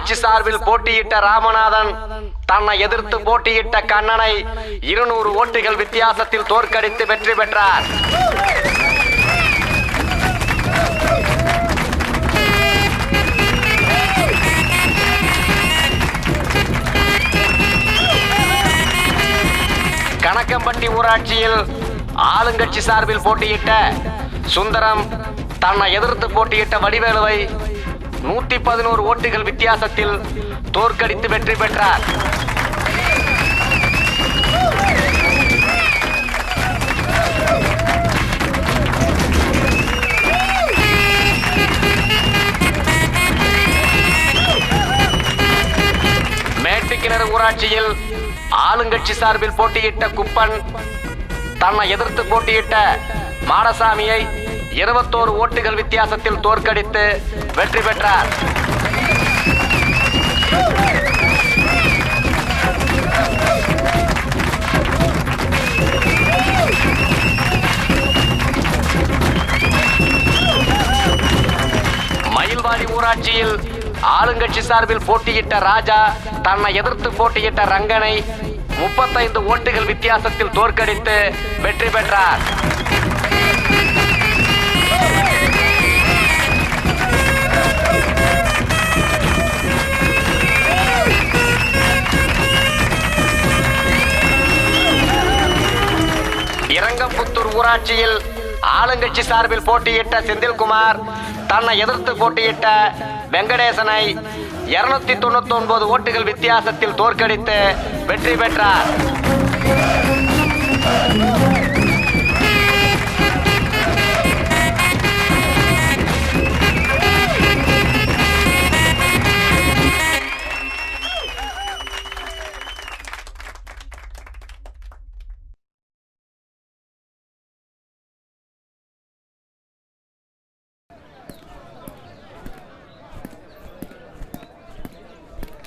ஆளுங்கட்சி சார்பில் போட்டியிட்ட ராமநாதன் தன்னை எதிர்த்து போட்டியிட்ட கண்ணனை 200 ஓட்டுகள் வித்தியாசத்தில் தோற்கடித்து வெற்றி பெற்றார். கணக்கம்பட்டி ஊராட்சியில் ஆளுங்கட்சி சார்பில் போட்டியிட்ட சுந்தரம் தன்னை எதிர்த்து போட்டியிட்ட வடிவேலுவை 111 ஓட்டுகள் வித்தியாசத்தில் தோற்கடித்து வெற்றி பெற்றார். மேட்டுக்கிணறு ஊராட்சியில் ஆளுங்கட்சி சார்பில் போட்டியிட்ட குப்பன் தன்னை எதிர்த்து போட்டியிட்ட மாடசாமியை 21 ஓட்டுகள் வித்தியாசத்தில் தோற்கடித்து வெற்றி பெற்றார். மயில்வாடி ஊராட்சியில் ஆளுங்கட்சி சார்பில் போட்டியிட்ட ராஜா தன்னை எதிர்த்து போட்டியிட்ட ரங்கனை 35 ஓட்டுகள் வித்தியாசத்தில் தோற்கடித்து வெற்றி பெற்றார். இரங்கம்புத்தூர் ஊராட்சியில் ஆளுங்கட்சி சார்பில் போட்டியிட்ட செந்தில்குமார் தன்னை எதிர்த்து போட்டியிட்ட வெங்கடேசனை 299 ஓட்டுகள் வித்தியாசத்தில் தோற்கடித்து வெற்றி பெற்றார்.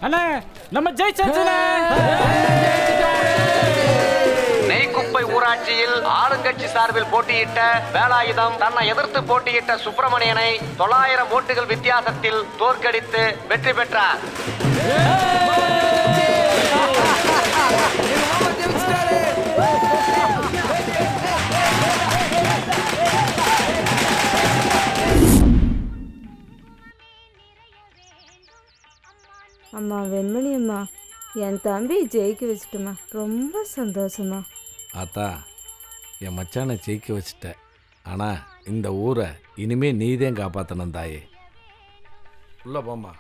அண்ணே நம்ம ஜெயிச்சாச்சுனே. நெய்க்குப்பை ஊராட்சியில் ஆளுங்கட்சி சார்பில் போட்டியிட்ட வேலாயுதம் தன்னை எதிர்த்து போட்டியிட்ட சுப்பிரமணியனை 900 ஓட்டுகள் வித்தியாசத்தில் தோற்கடித்து வெற்றி பெற்றார். அம்மா வெண்மணி அம்மா, என் தம்பி ஜெயிக்க வச்சுட்டுமா, ரொம்ப சந்தோஷமா. ஆத்தா, என் மச்சானை ஜெயிக்க வச்சுட்ட. ஆனால் இந்த ஊரை இனிமே நீதான் காப்பாற்றணும் தாயே. உள்ள போம்மா.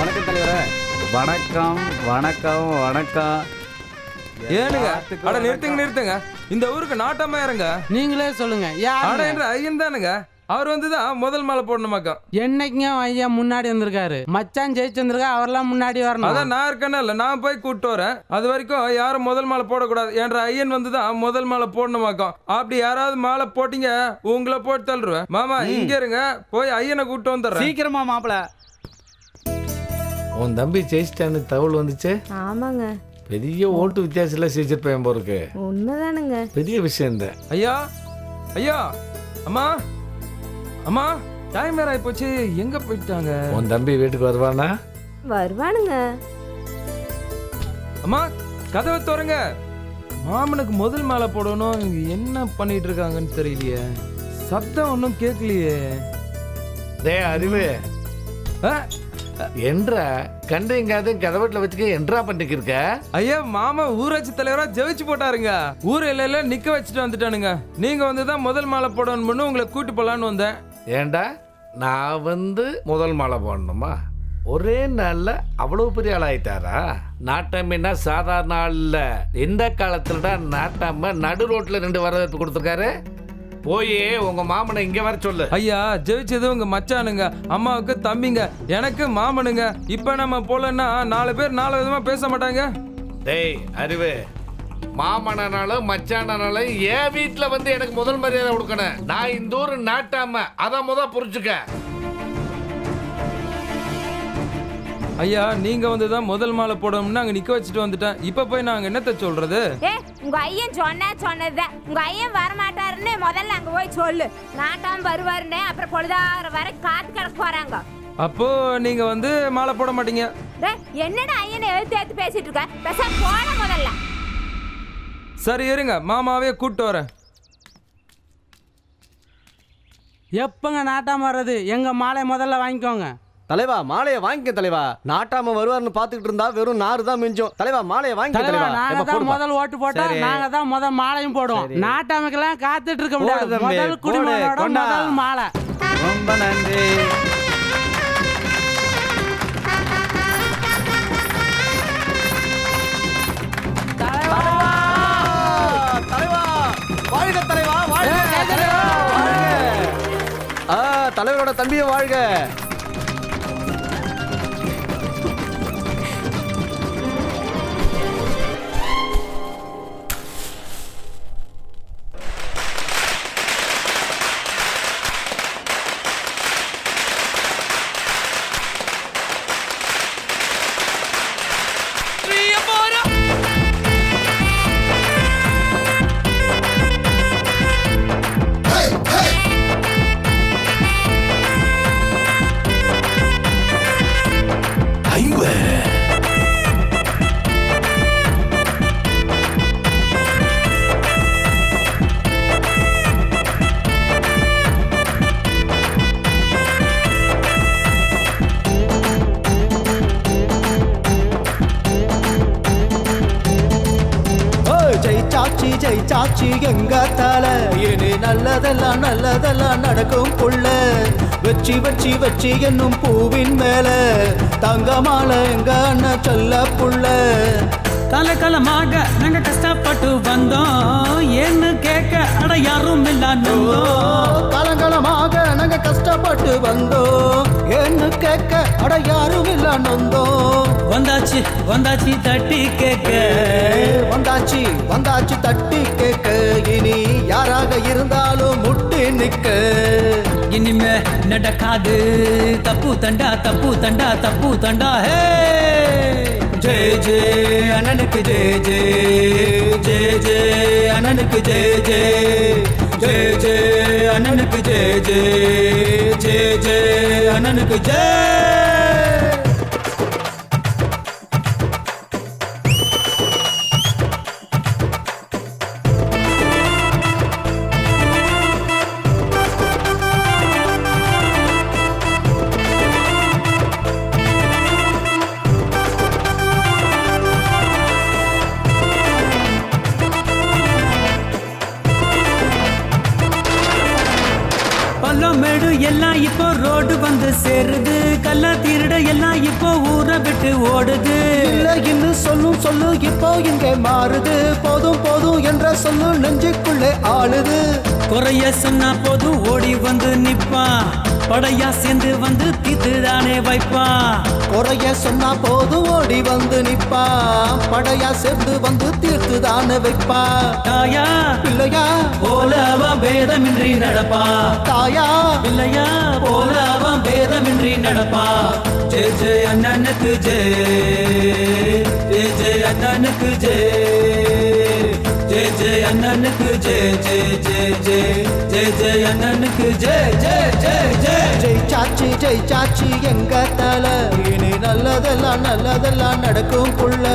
வணக்கம் தலைவரே. வணக்கம் வணக்கம் வணக்கம். ஏனுங்க, அட நிறுத்துங்க. இந்த ஊருக்கு நாட்டமா இருங்க. நீங்களே சொல்லுங்க. அட என்ற ஐயன் தானுங்க. அவர் வந்துதான் முதல் மாலை போடணுமாக்கா. என்னைக்குங்க ஐயா முன்னாடி வந்திருக்காரு. மச்சான் ஜெயிச்சு வந்திருக்கா, அவர்லாம் முன்னாடி வரணும். அதான் நான் இருக்கேன்னா இல்ல, நான் போய் கூப்பிட்டு வரேன். அது வரைக்கும் யாரும் முதல் மாலை போடக்கூடாது. என்ற ஐயன் வந்துதான் முதல் மாலை போடணுமாக்கம். அப்படி யாராவது மாலை போட்டீங்க, உங்களை போட்டு தள்ளுருவேன். மாமா இங்க இருங்க, போய் ஐயனை கூப்பிட்டு வந்துடுறேன். சீக்கிரமா மாப்பிள. உன் தம்பி ஜெயிச்சிட்டான்னு தகவல் வந்துச்சு. ஆமாங்க, பெரிய ஓட்டு வித்தியாசத்தில் ஜெயிச்சிருப்பேன் போருக்கு. உண்மைதானுங்க. பெரிய விஷயம் இந்த. ஐயா அம்மா அம்மா, டைம் வேற ஆயிப்போச்சு. எங்க போயிட்டாங்க? உன் தம்பி வீட்டுக்கு வருவானா? வருவானுங்க. அம்மா கதவை திறங்க. மாமனுக்கு முதல் மாலை போடணும். என்ன பண்ணிட்டு இருக்காங்கன்னு தெரியலையே. சத்தம் ஒன்றும் கேட்கலையே. டே அறிவு, என்றா கண்டைங்காத கதவட்டில் வச்சுக்க என்றா பண்ணிக்கு இருக்க? ஐயா, மாமா ஊராட்சி தலைவரா ஜெயிச்சு போட்டாருங்க. ஊர் எல்லையில நிக்க வச்சுட்டு வந்துட்டானுங்க. நீங்க வந்துதான் முதல் மாலை போடணும்னு உங்களை கூட்டி போலான்னு வந்தேன். ஏண்டா நான் முதல் மாலை போடணுமா? ஒரே நாள்ல அவ்வளவு பெரிய ஆளாயிட்டாரா? நாட்டாமன்னா சாதாரண ஆள் இல்ல. எந்த காலத்துல நாட்டாம நடு ரோட்ல 2 வரவேற்பு கொடுத்துருக்காரு. போய் உங்க மாமனை இங்க வர சொல்லு. ஐயா, ஜெயிச்சது உங்க மச்சானுங்க, அம்மாவுக்கு தம்பிங்க, எனக்கு மாமனுங்க. இப்ப நம்ம போலன்னா 4 பேர் 4 விதமா பேச மாட்டாங்க. டேய் அறிவு, மாமனானாலும் மச்சானாலும் என் வீட்டுல வந்து எனக்கு முதல் மரியாதை கொடுக்கணும். நான் இந்த ஊரு நாட்டாம, அதான் புரிச்சுக்க. ஐயா நீங்க வந்து தான் முதல் மாலை போடணும்னு அங்க நிக்க வச்சுட்டு வந்துட்டேன். இப்ப போய் நாங்க என்னத்த சொல்றது? உங்க ஐயன் சொன்னதுதான். உங்க ஐயன் வரமாட்டாருன்னு முதல்ல அங்க போய் சொல்லு. நாட்டாம வருவாருன்னு அப்புறம் பொழுதாகிற வரை காத்து கிடக்க போறாங்க. அப்போ நீங்க வந்து மாலை போட மாட்டீங்க? என்னடா ஐயனை எழுத்து பேசிட்டு இருக்க? பேசாம போட முதல்ல. சரி இருங்க, மாமாவே கூப்பிட்டு வரேன். எப்பங்க நாட்டாம வர்றது? எங்க மாலை முதல்ல வாங்கிக்கோங்க. தலைவா மாலையை வாங்கிக்க தலைவா. நாட்டாம வருவார்னு பாத்துக்கிட்டு இருந்தா வெறும் நாறு தான் மிஞ்சும். தலைவா மாலையை வாங்கிக்க தலைவா. நாங்க தான் முதல் ஓட்டு போட்டோம், நாங்க தான் முதல் மாலையும் போடுவோம். நாட்டாமைக்கெல்லாம் காத்துட்டு இருக்க முடியாது. முதல் குடிமகனோட முதல் மாலை. ரொம்ப நன்றி. தலைவா வாழ்க தலைவா, வாழ்க தலைவா, வாழ்க. தலைவரோட தம்பியை வாழ்க. ஜெயிச்சாச்சு எங்க தலை. இனி நல்லதெல்லாம் நல்லதெல்லாம் நடக்கும் புள்ள. வச்சி வச்சி வச்சி என்னும் பூவின் மேல தங்கமால எங்க அண்ணன் சொல்ல புள்ள. காலகாலமாக நாங்க கஷ்டப்பட்டு வந்தோம், ஏன்னு கேட்க அட யாரும் இல்ல. காலகாலமாக நாங்க கஷ்டப்பட்டு வந்தோம், ஏன்னு கேட்க அட யாரும் இல்ல நொந்தோம். வந்தாச்சு வந்தாச்சு தட்டி கேட்க, வந்தாச்சு வந்தாச்சு தட்டி கேட்க. இனி யாராக இருந்தாலும் முட்டி நிக்க. இனிமே நடக்காது தப்பு தண்டா தப்பு தண்டா தப்பு தண்டா. ஹே ஜெய ஜெய அண்ணனுக்கு ஜெய ஜெய ஜெய ஜெய அண்ணனுக்கு ஜெய ஜெய ஜெய ஜெய அண்ணனுக்கு ஜெய ஜெய ஜெய ஜெய அண்ணனுக்கு ஜெய. மேடு எல்லாம் இப்போ ரோடு வந்து சேருது, கள்ள திருட எல்லாம் இப்போ ஊரை விட்டு ஓடுது. இல்ல இன்னும் சொல்லும் சொல்லு இப்போ இங்கே மாறுது. போதும் போதும் என்ற சொல்லு நெஞ்சுக்குள்ளே ஆளுது. குறைய சொன்னா போதும் ஓடி வந்து நிப்பா, படையா சேர்ந்து வந்து தீத்துதானே வைப்பா. குறைய சொன்னா போதும் ஓடி வந்து நிப்பா, படையா சேர்ந்து வந்து தீர்த்துதானே வைப்பா. தாயா இல்லையா போல அவன் பேதமின்றி நடப்பா. தாயா இல்லையா போல அவன் பேதமின்றி நடப்பா. ஜெய ஜெய அண்ணனுக்கு ஜெய ஜெய ஜெய அண்ணனுக்கு ஜெய ஜெய ஜெய அண்ணனுக்கு ஜெய ஜெய ஜெய ஜெய ஜெய ஜெய அண்ணனுக்கு ஜெய ஜெய ஜெய ஜெய. ஜெயிச்சாச்சு ஜெயிச்சாச்சு எங்க தலை. இனி நல்லதெல்லாம் நல்லதெல்லாம் நடக்கும் புள்ள.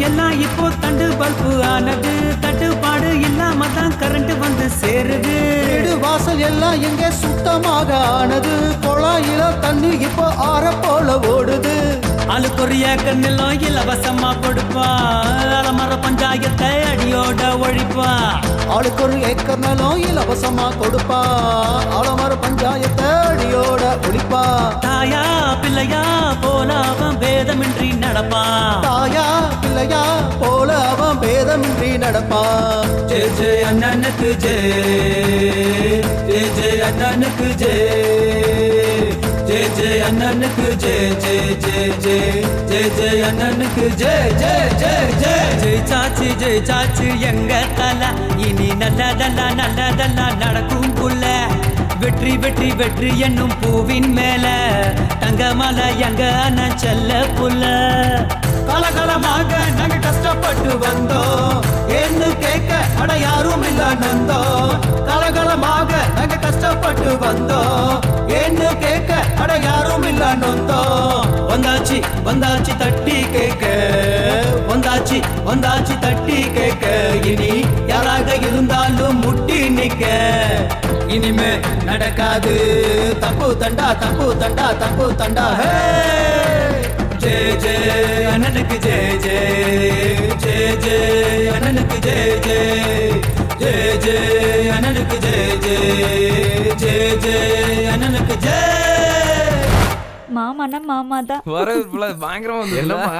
எல்லாம் இப்போ தண்டு பல்பு ஆனது, தட்டுப்பாடு இல்லாம தான் கரண்ட் வந்து சேருது. வீடு வாசல் எல்லாம் எங்க சுத்தமாக ஆனது, குழாயில தண்ணி இப்போ ஆற போல ஓடுது. ஆளுக்கு ஒரு ஏக்கர் நிலம் இலவசமா கொடுப்பா அலமர பஞ்சாயத்தை அடியோட ஒழிப்பா ஆளுக்கு ஒரு ஏக்கர் நிலம் இலவசமா கொடுப்பா ஆலமர பஞ்சாயத்தை அடியோட ஒழிப்பா தாயா பிள்ளையா போல அவன் பேதமின்றி நடப்பா தாயா பிள்ளையா போல அவன் பேதமின்றி நடப்பா ஜெய ஜெய அண்ணனுக்கு ஜெய ஜெய ஜெய அண்ணனுக்கு ஜெய ஜெய ஜெய அண்ணனுக்கு ஜெய ஜெய ஜெய ஜெய ஜெய ஜெய அண்ணனுக்கு ஜெய ஜெய ஜெய ஜெய ஜெய சாச்சி எங்க தல இனி நல்லதெல்லாம் நடக்கும் புள்ள வெற்றி வெற்றி வெற்றி என்னும் பூவின் மேல தங்கமலை எங்க அண்ணன் செல்ல புள்ள கலகலமாக நாங்க கஷ்டப்பட்டு வந்தோம் என்ன கேட்க அட யாரும் இல்ல நந்தோம் கலகலமாக நாங்க கஷ்டப்பட்டு வந்தோம் என்ன கேட்க அட யாரும் இல்ல நந்தோம் வந்தாச்சி வந்தாச்சி தட்டி கேட்க வந்தாச்சி தட்டி கேட்க இனி யாராக இருந்தாலும் முட்டி நிக்க இனிமே நடக்காது தப்பு தண்டா ஹே ஜெய ஜெய அண்ணனுக்கு ஜெய ஜெய ஜெய ஜெய அண்ணனுக்கு ஜெய ஜெய ஜெய ஜெய அண்ணனுக்கு ஜெய ஜெய ஜெய ஜெய அண்ணனுக்கு ஜெய மாமானா மாமா தான். வரவேற்புல பயங்கரமா வந்து என்னம்மா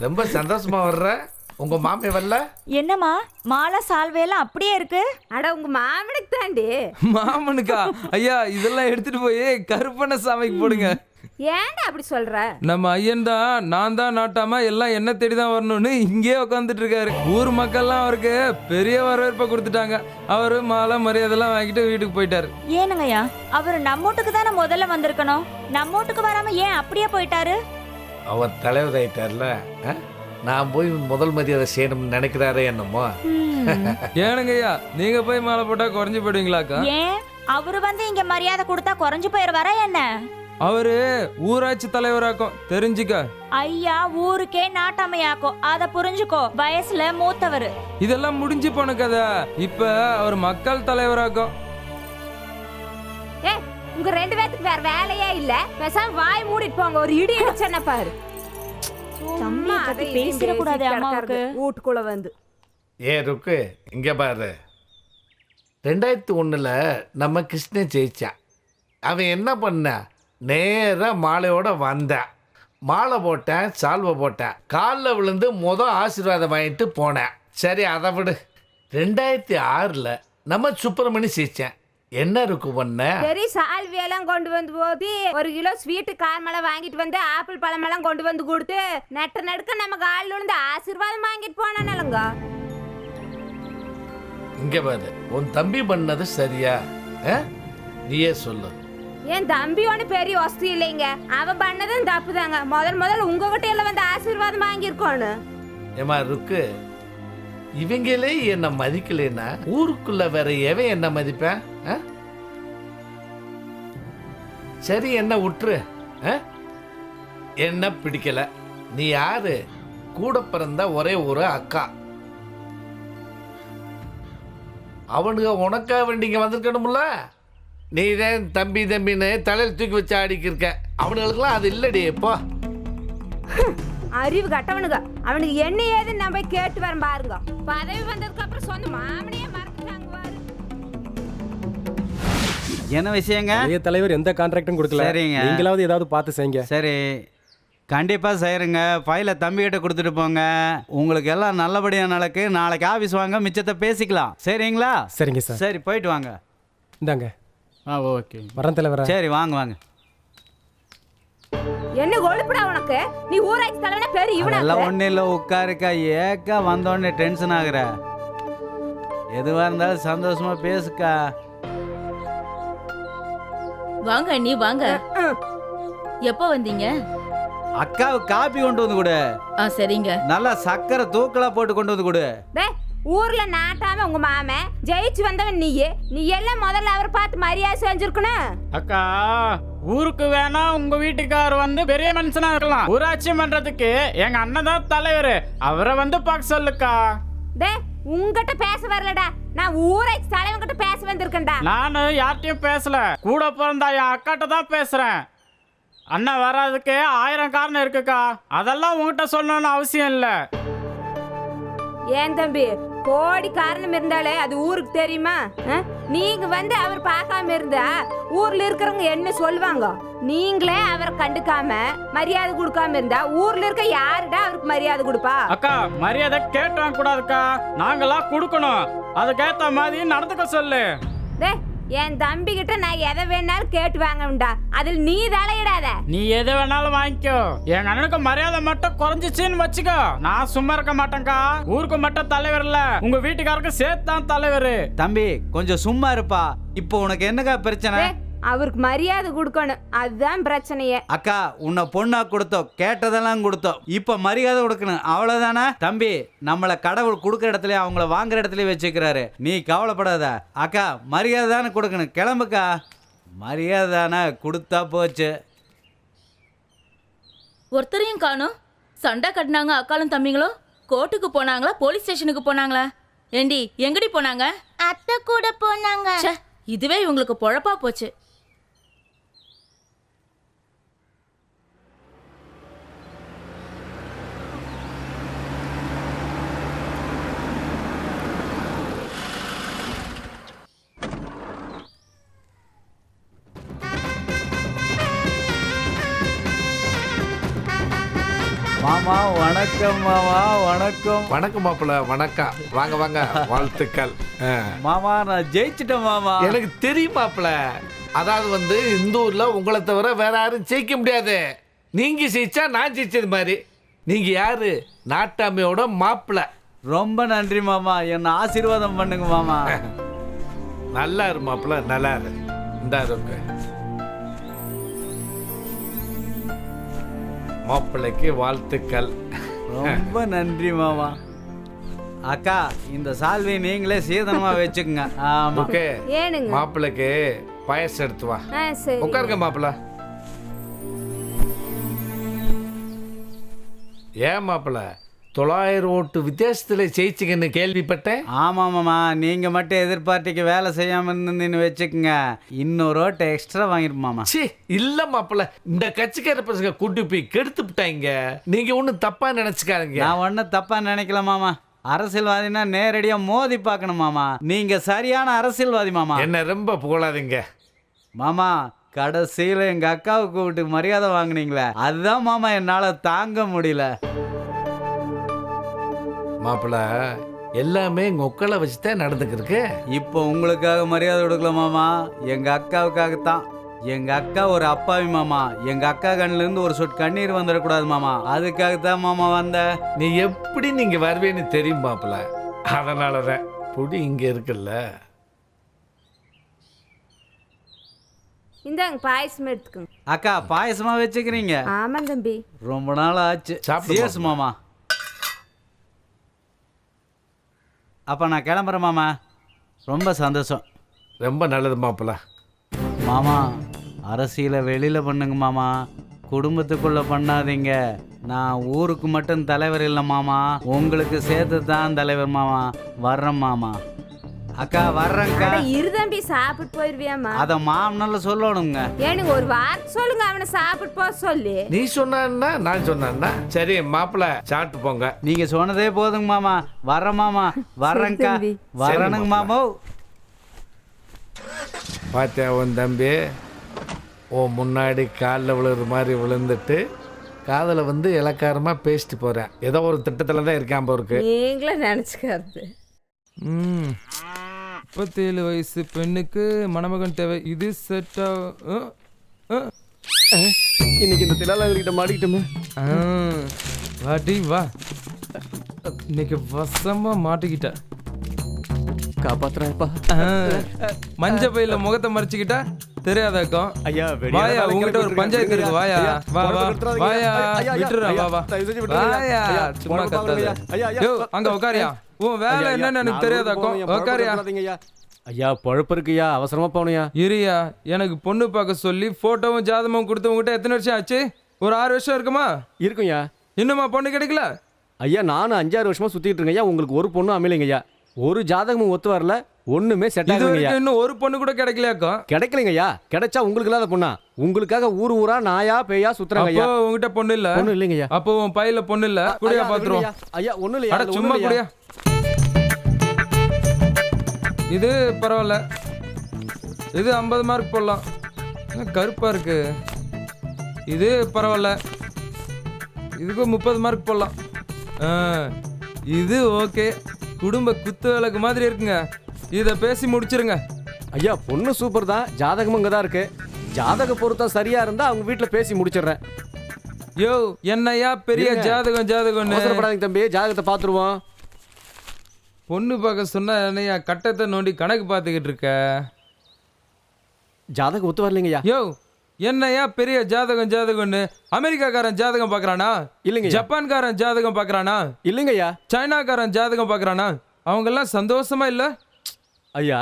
ரொம்ப சந்தோஷமா வர்ற? உங்க மாமே வரல? என்னம்மா மாலை சால்வையெல்லாம் அப்படியே இருக்கு? அட உங்க மாமனுக்கு தாண்டி. மாமனுக்கா? ஐயா இதெல்லாம் எடுத்துட்டு போய் கருப்பண்ண சாமிக்கு போடுங்க. ஏன்டா அப்படி சொல்ற? நம்ம ஐயன் தான் நான் தான் நாட்டாம எல்லாம் என்ன தேடிதான் வரணும்னு இங்கேயே உட்காந்துட்டு இருக்காரு. ஊர் மக்கள்லாம் அவருக்கு பெரிய வரவேற்பை கொடுத்துட்டாங்க. அவரு மாலை மரியாதைலாம் வாங்கிட்டு வீட்டுக்கு போயிட்டாரு. ஏனுங்கய்யா அவர் நம்ம வீட்டுக்கு தானே முதல்ல வந்திருக்கணும், நம்ம வீட்டுக்கு வராம ஏன் அப்படியே போயிட்டாரு? அவர் தலைவர் ஆயிட்டார்ல, நான் போய் முதல் மரியாதை செய்யணும்னு நினைக்கிறாரே என்னமோ. ஏனுங்கய்யா நீங்க போய் மாலை போட்டா குறைஞ்சு போயிடுவீங்களாக்கா? ஏன் அவரு வந்து இங்க மரியாதை கொடுத்தா குறைஞ்சு போயிருவாரா என்ன? அவரு ஊராட்சி தலைவராக்கும், தெரிஞ்சுக்க. ஐயா ஊருக்கே நாட்டாமையாக்கும், அத புரிஞ்சுக்கோ. வயசுல மூத்தவர். இதெல்லாம் முடிஞ்சு போன கதை. இப்ப அவர் மக்கள் தலைவராக்கும். ஏ உங்க ரெண்டு பேத்துக்கு வேற வேலையே இல்ல, பேசாம வாய் மூடிட்டு போங்க. ஒரு இடி இடிச்சன பாரு. சும்மா அதை பேசிட கூடாது அம்மாவுக்கு. வீட்டுக்குள்ள வந்து ருக்கு இங்க பாரு. 2001 நம்ம கிருஷ்ணன் ஜெயிச்சான். அவன் என்ன பண்ண, நேராக மாலையோட வந்தேன். மாலை போட்டேன், சால்வை போட்டேன், காலில் விழுந்து ஆசீர்வாதம் வாங்கிட்டு போனேன். சரி அதை விடு. 2006 நம்ம சுப்பிரமணி ஜெயிச்சேன். என்ன இருக்கு பண்ண? சரி சால்வியெல்லாம் கொண்டு வந்து போது 1 கிலோ ஸ்வீட்டு கார்மலை வாங்கிட்டு வந்து ஆப்பிள் பழமெல்லாம் கொண்டு வந்து கொடுத்து நடுக்க நம்ம காலில் விழுந்து ஆசீர்வாதம் வாங்கிட்டு போனானலங்க. இங்க பாரு, உன் தம்பி பண்ணது சரியா? நீயே சொல்லு. என் தம்பி ஒண்ணு பெரிய வசதி இல்லைங்க, அவன் பண்ணதும் தப்பு தாங்க. முதல்ல உங்ககிட்ட எல்லாம் வந்து ஆசீர்வாதம் வாங்கியிருக்கோன்னு. ஏமா ருக்கு, இவங்களே என்ன மதிக்கலைன்னா ஊருக்குள்ள வேற எவன் என்ன மதிப்பேன்? சரி என்ன விட்டுரு. என்ன பிடிக்கல. நீ யாரு? கூட பிறந்த ஒரே ஒரு அக்கா. அவனுங்க உனக்கா வேண்டிங்க வந்திருக்கணும்ல. நீ தான் தம்பி தம்பின்னு தலையில் தூக்கி வச்சு ஆடிக்கிருக்க. அவனுங்களுக்குலாம் அது இல்லடி. இப்போ அறிவு கட்டவனுங்க. அவனுக்கு என்ன ஏதுன்னு நம்ம போய் கேட்டு வரேன் பாருங்க. பதவி வந்ததுக்கு அப்புறம் சொந்த மாமனையே மறந்துட்டாங்க பாரு. என்ன விஷயங்க? தலைவர் எந்த கான்ட்ராக்டும் கொடுக்கல. சரிங்க, நீங்களாவது ஏதாவது பார்த்து செய்யுங்க. சரி கண்டிப்பாக செய்கிறேங்க. ஃபைலை தம்பிக்கிட்ட கொடுத்துட்டு போங்க. உங்களுக்கு எல்லாம் நல்லபடியாக நடக்கு. நாளைக்கு ஆஃபீஸ் வாங்க, மிச்சத்தை பேசிக்கலாம். சரிங்களா? சரிங்க சார். சரி போயிட்டு வாங்க. இந்தாங்க. ஓகே வரேன் தலைவரா. சரி வாங்க வாங்க. என்ன கொழுப்புடா உனக்கு? நீ ஊராட்சி தலைவனா பேரு இவனா? எல்லாம் ஒன்றும் இல்லை, உட்காருக்கா. ஏக்கா வந்தோடனே டென்ஷன் ஆகுற. எதுவாக இருந்தாலும் சந்தோஷமா பேசுக்கா. வாங்க நீ வாங்க. எப்போ வந்தீங்க? அக்காவுக்கு காப்பி கொண்டு வந்து கொடு. சரிங்க. நல்லா சக்கரை தூக்கலா போட்டு கொண்டு வந்து கொடு. ஊர்ல நாட்டாம உங்க மாமன் ஜெயிச்சு வந்தவன் நீ எல்லாம் முதல்ல அவரை பார்த்து மரியாதை செஞ்சிருக்கணும். அக்கா ஊருக்கு வேணா உங்க வீட்டுக்காரர் வந்து பெரிய மனுஷனா இருக்கலாம், ஊராட்சி மன்றத்துக்கு எங்க அண்ணன் தான் தலைவர், அவரை வந்து பார்க்க சொல்லுக்கா. உங்ககிட்ட பேச வரலடா, நான் ஊராட்சி தலைவன் கிட்ட பேச வந்திருக்கேன்டா. நானு யார்கிட்டயும் பேசல, கூட பிறந்தா என் அக்காட்ட தான் பேசுறேன். அண்ணன் வராதுக்கு 1000 காரணம் இருக்குக்கா. அதெல்லாம் உங்ககிட்ட சொல்லணும்னு அவசியம் இல்லை. ஏன் தம்பி, கோடி காரணம் இருந்தாலே அது ஊருக்கு தெரியுமா? நீங்க வந்து அவர் பார்க்காம இருந்தா ஊர்ல இருக்கிறவங்க என்ன சொல்லுவாங்க? நீங்களே அவரை கண்டுக்காம மரியாதை கொடுக்காம இருந்தா ஊர்ல இருக்க யாருடா அவருக்கு மரியாதை கொடுப்பா? அக்கா, மரியாதை கேட்டு வாங்க கூடாதுக்கா, நாங்களா கொடுக்கணும். அதுக்கேத்த மாதிரி நடந்துக்க சொல்லு. என் தம்பி கிட்ட நான் எதை வேணாலும் கேட்டு வாங்கண்டா, அதில் நீ தலையிடாத. நீ எது வேணாலும் வாங்கிக்கோ. எங்க அண்ணனுக்கு மரியாதை மட்டும் குறைஞ்சிச்சுன்னு வச்சுக்கோ, நான் சும்மா இருக்க மாட்டேன்க்கா. ஊருக்கு மட்டும் தலைவர் இல்ல, உங்க வீட்டுக்காரருக்கு சேர்த்து தான் தலைவர். தம்பி கொஞ்சம் சும்மா இருப்பா. இப்போ உனக்கு என்னக்கா பிரச்சனை? அவருக்கு மரியாதை கொடுக்கணும், அதுதான் பிரச்சனையே. அக்கா, உன்னை பொண்ணா கொடுத்தோம், கேட்டதெல்லாம் கொடுத்தோம், இப்ப மரியாதை கொடுக்கணும், அவ்வளவுதானே? தம்பி, நம்மளை கடவுள் கொடுக்குற இடத்துல அவங்கள வாங்குற இடத்துல வச்சுக்கிறாரு, நீ கவலைப்படாத. அக்கா, மரியாதை தானே கொடுக்கணும், கிளம்புக்கா. மரியாதை தானே கொடுத்தா போச்சு. ஒருத்தரையும் காணோம். சண்டை கட்டினாங்க அக்காலும் தம்பிங்களும். கோர்ட்டுக்கு போனாங்களா, போலீஸ் ஸ்டேஷனுக்கு போனாங்களா? ஏண்டி, எங்கடி போனாங்க? அத்தை கூட போனாங்க. இதுவே இவங்களுக்கு பொழப்பா போச்சு. மாமா வணக்கம். மாமா வணக்கம். வணக்கம் மாப்பிள்ள, வணக்கம். வாங்க வாங்க, வாழ்த்துக்கள். மாமா, நான் ஜெயிச்சிட்டேன் மாமா. எனக்கு தெரியும் மாப்பிள்ள. அதாவது வந்து இந்த ஊர்ல உங்களை தவிர வேற யாரும் ஜெயிக்க முடியாது. நீங்க ஜெயிச்சா நான் ஜெயிச்சது மாதிரி. நீங்க யாரு? நாட்டாமையோட மாப்பிள்ள. ரொம்ப நன்றி மாமா, என்ன ஆசீர்வாதம் பண்ணுங்க மாமா. நல்லா இரு மாப்பிள்ள, நல்லா இரு. இந்த இருக்கு மாப்பிள்ளைக்கு வாழ்த்துக்கள். ரொம்ப நன்றி மாமா. அக்கா, இந்த சால்வை நீங்களே சீதனமா வச்சுக்கோங்க. ஓகே. ஏனுங்க? மாப்பிள்ளைக்கு பாயசம் எடுத்து வா. சரி. உட்காருங்க மாப்பிள்ள. ஏன் மாப்பிள்ள 900 ஓட்டு வித்தியாசத்துல ஜெயிச்சிங்கன்னு கேள்விப்பட்டேன். ஆமா மாமா, நீங்க மட்டும் எதிர்பார்ட்டிக்கு வேலை செய்யாம இருந்தீங்கன்னு வச்சுக்கோங்க, இன்னொரு ஓட்டை எக்ஸ்ட்ரா வாங்கிருப்போம் மாமா. சி இல்ல மாப்பிள்ள, இந்த கட்சிக்கார பசங்க கூட்டி போய் கெடுத்து விட்டாங்க. நீங்க ஒன்னும் தப்பா நினைச்சுக்காருங்க. நான் ஒன்னும் தப்பா நினைக்கல மாமா. அரசியல்வாதினா நேரடியா மோதி பார்க்கணும் மாமா. நீங்க சரியான அரசியல்வாதி மாமா. என்ன ரொம்ப புகழாதீங்க மாமா. கடைசியில எங்க அக்காவுக்கு கூப்பிட்டு மரியாதை வாங்கினீங்களே, அதுதான் மாமா என்னால தாங்க முடியல. மாப்பிள்ள, எல்லாமே உங்க ஒக்களை வச்சுதான் நடந்துக்கிருக்கு. இப்போ உங்களுக்காக மரியாதை கொடுக்கல மாமா, எங்க அக்காவுக்காகத்தான். எங்க அக்கா ஒரு அப்பாவி மாமா. எங்க அக்கா கண்ணுல இருந்து ஒரு சொட்டு கண்ணீர் வந்துடக்கூடாது மாமா, அதுக்காகத்தான் மாமா வந்த. நீ எப்படி நீங்க வருவேன்னு தெரியும் மாப்பிள்ள, அதனாலதான் புடி இங்க இருக்குல்ல. இந்தாங்க பாயசம் எடுத்துக்கோங்க. அக்கா, பாயசமா வச்சுக்கிறீங்க? ஆமா தம்பி, ரொம்ப நாள் ஆச்சு. சாப்பிடு மாமா. அப்போ நான் கிளம்புறேன் மாமா. ரொம்ப சந்தோஷம். ரொம்ப நல்லது மாப்பிள்ள. மாமா, அரசியலை வெளியில் பண்ணுங்க மாமா, குடும்பத்துக்குள்ளே பண்ணாதீங்க. நான் ஊருக்கு மட்டும் தலைவர் இல்லை மாமா, உங்களுக்கு சேர்த்து தான் தலைவர் மாமா. வர்றேன் மாமா. அக்கா வர்றேங்க்கா. இரு தம்பி, சாப்பிட்டு போயிருவியாமா? அதை மாமனால சொல்லணுங்க. ஏனுங்க ஒரு வார்த்தை சொல்லுங்க, அவனை சாப்பிட்டு போக சொல்லி. நீ சொன்னா நான் சொன்னா சரி மாப்பிள்ள, சாப்பிட்டு போங்க. நீங்க சொன்னதே போதுங்க மாமா. வர்றேன் மாமா. வர்றேங்க்கா. வர்றேனுங்க மாமா. பாத்தியா உன் தம்பி, ஓ முன்னாடி காலில் விழுற மாதிரி விழுந்துட்டு காதலை வந்து இலக்காரமாக பேசிட்டு போகிறேன். ஏதோ ஒரு திட்டத்தில் தான் இருக்கான் போருக்கு. நீங்களே நினச்சிக்கிறது. 37 வயசு பெண்ணுக்கு மணமகன் தேவை. இது செட் இன்னைக்கு இந்த திலாலங்கிட்ட மாட்டிக்கிட்டோமே. வாடி வா, இன்னைக்கு வசமா மாட்டிக்கிட்ட. காப்பாத்துறாப்பா. மஞ்ச பையில முகத்தை மறைச்சிக்கிட்டா தெரியாதாக்கும். ஐயா, வாயா, உங்ககிட்ட ஒரு பஞ்சாயத்து இருக்கு. வாயா வா வா வாயா, விட்டுறா. வா வா வாயா, சும்மா கத்தாத. யோ, அங்க உட்காரியா. உன் வேலை என்னன்னு எனக்கு தெரியாதாக்கும். உட்காரியா. ஐயா, பொழப்பு இருக்குயா, அவசரமா போனியா. இரியா, எனக்கு பொண்ணு பார்க்க சொல்லி போட்டோவும் ஜாதமும் கொடுத்து உங்ககிட்ட எத்தனை வருஷம் ஆச்சு? ஒரு 6 வருஷம் இருக்குமா? இருக்கும்யா. இன்னுமா பொண்ணு கிடைக்கல? ஐயா, நானும் 5-6 வருஷமா சுத்திட்டு இருக்கேன் ஐயா. உங்களுக்கு ஒரு பொண்ணும் அமையலைங்க ஐயா. ஒரு ஜாதகமும் ஒத்து வரல. ஒண்ணுமே செட் இது ஆகலைங்கய்யா. வரைக்கும் இன்னும் ஒரு பொண்ணு கூட கிடைக்கலையாக்கும். கிடைக்கலைங்கய்யா. கிடைச்சா உங்களுக்கு இல்லாத பொண்ணா? உங்களுக்காக ஊர் ஊரா நாயா பேயா சுத்துறாங்க அப்போ ஐயா. உங்ககிட்ட பொண்ணு இல்ல? ஒண்ணும் இல்லைங்கய்யா. அப்போ உன் பையில பொண்ணு இல்ல? குடியா ஐயா, பாத்துருவோம். விடுங்கய்யா. ஐயா ஒண்ணும் இல்லையா. அட சும்மா குடியா. இது பரவாயில்ல. இது 50 மார்க் போடலாம். கருப்பா இருக்கு. இது பரவாயில்ல. இதுக்கு 30 மார்க் போடலாம். இது ஓகே. குடும்ப குத்து விளக்கு மாதிரி இருக்குங்க. இதை பேசி முடிச்சிருங்க. ஐயா பொண்ணு சூப்பர் தான். ஜாதகமும் இங்கே தான் இருக்கு. ஜாதக பொருத்தம் சரியா இருந்தா அவங்க வீட்டில் பேசி முடிச்சிடுறேன். யோ என்னையா பெரிய ஜாதகம்னு அவசரப்படாதீங்க தம்பி, ஜாதகத்தை பார்த்துருவோம். பொண்ணு பார்க்க சொன்னா என்னையா கட்டத்தை நோண்டி கணக்கு பார்த்துக்கிட்டு இருக்க? ஜாதகம் ஒத்து வரலைங்கய்யா. யோ என்னையா பெரிய ஜாதகம்னு அமெரிக்காக்காரன் ஜாதகம் பார்க்கறானா? இல்லைங்க. ஜப்பான்காரன் ஜாதகம் பார்க்கறானா? இல்லைங்கய்யா. சைனாக்காரன் ஜாதகம் பார்க்கறானா? அவங்க எல்லாம் சந்தோஷமா இல்ல? ஐயா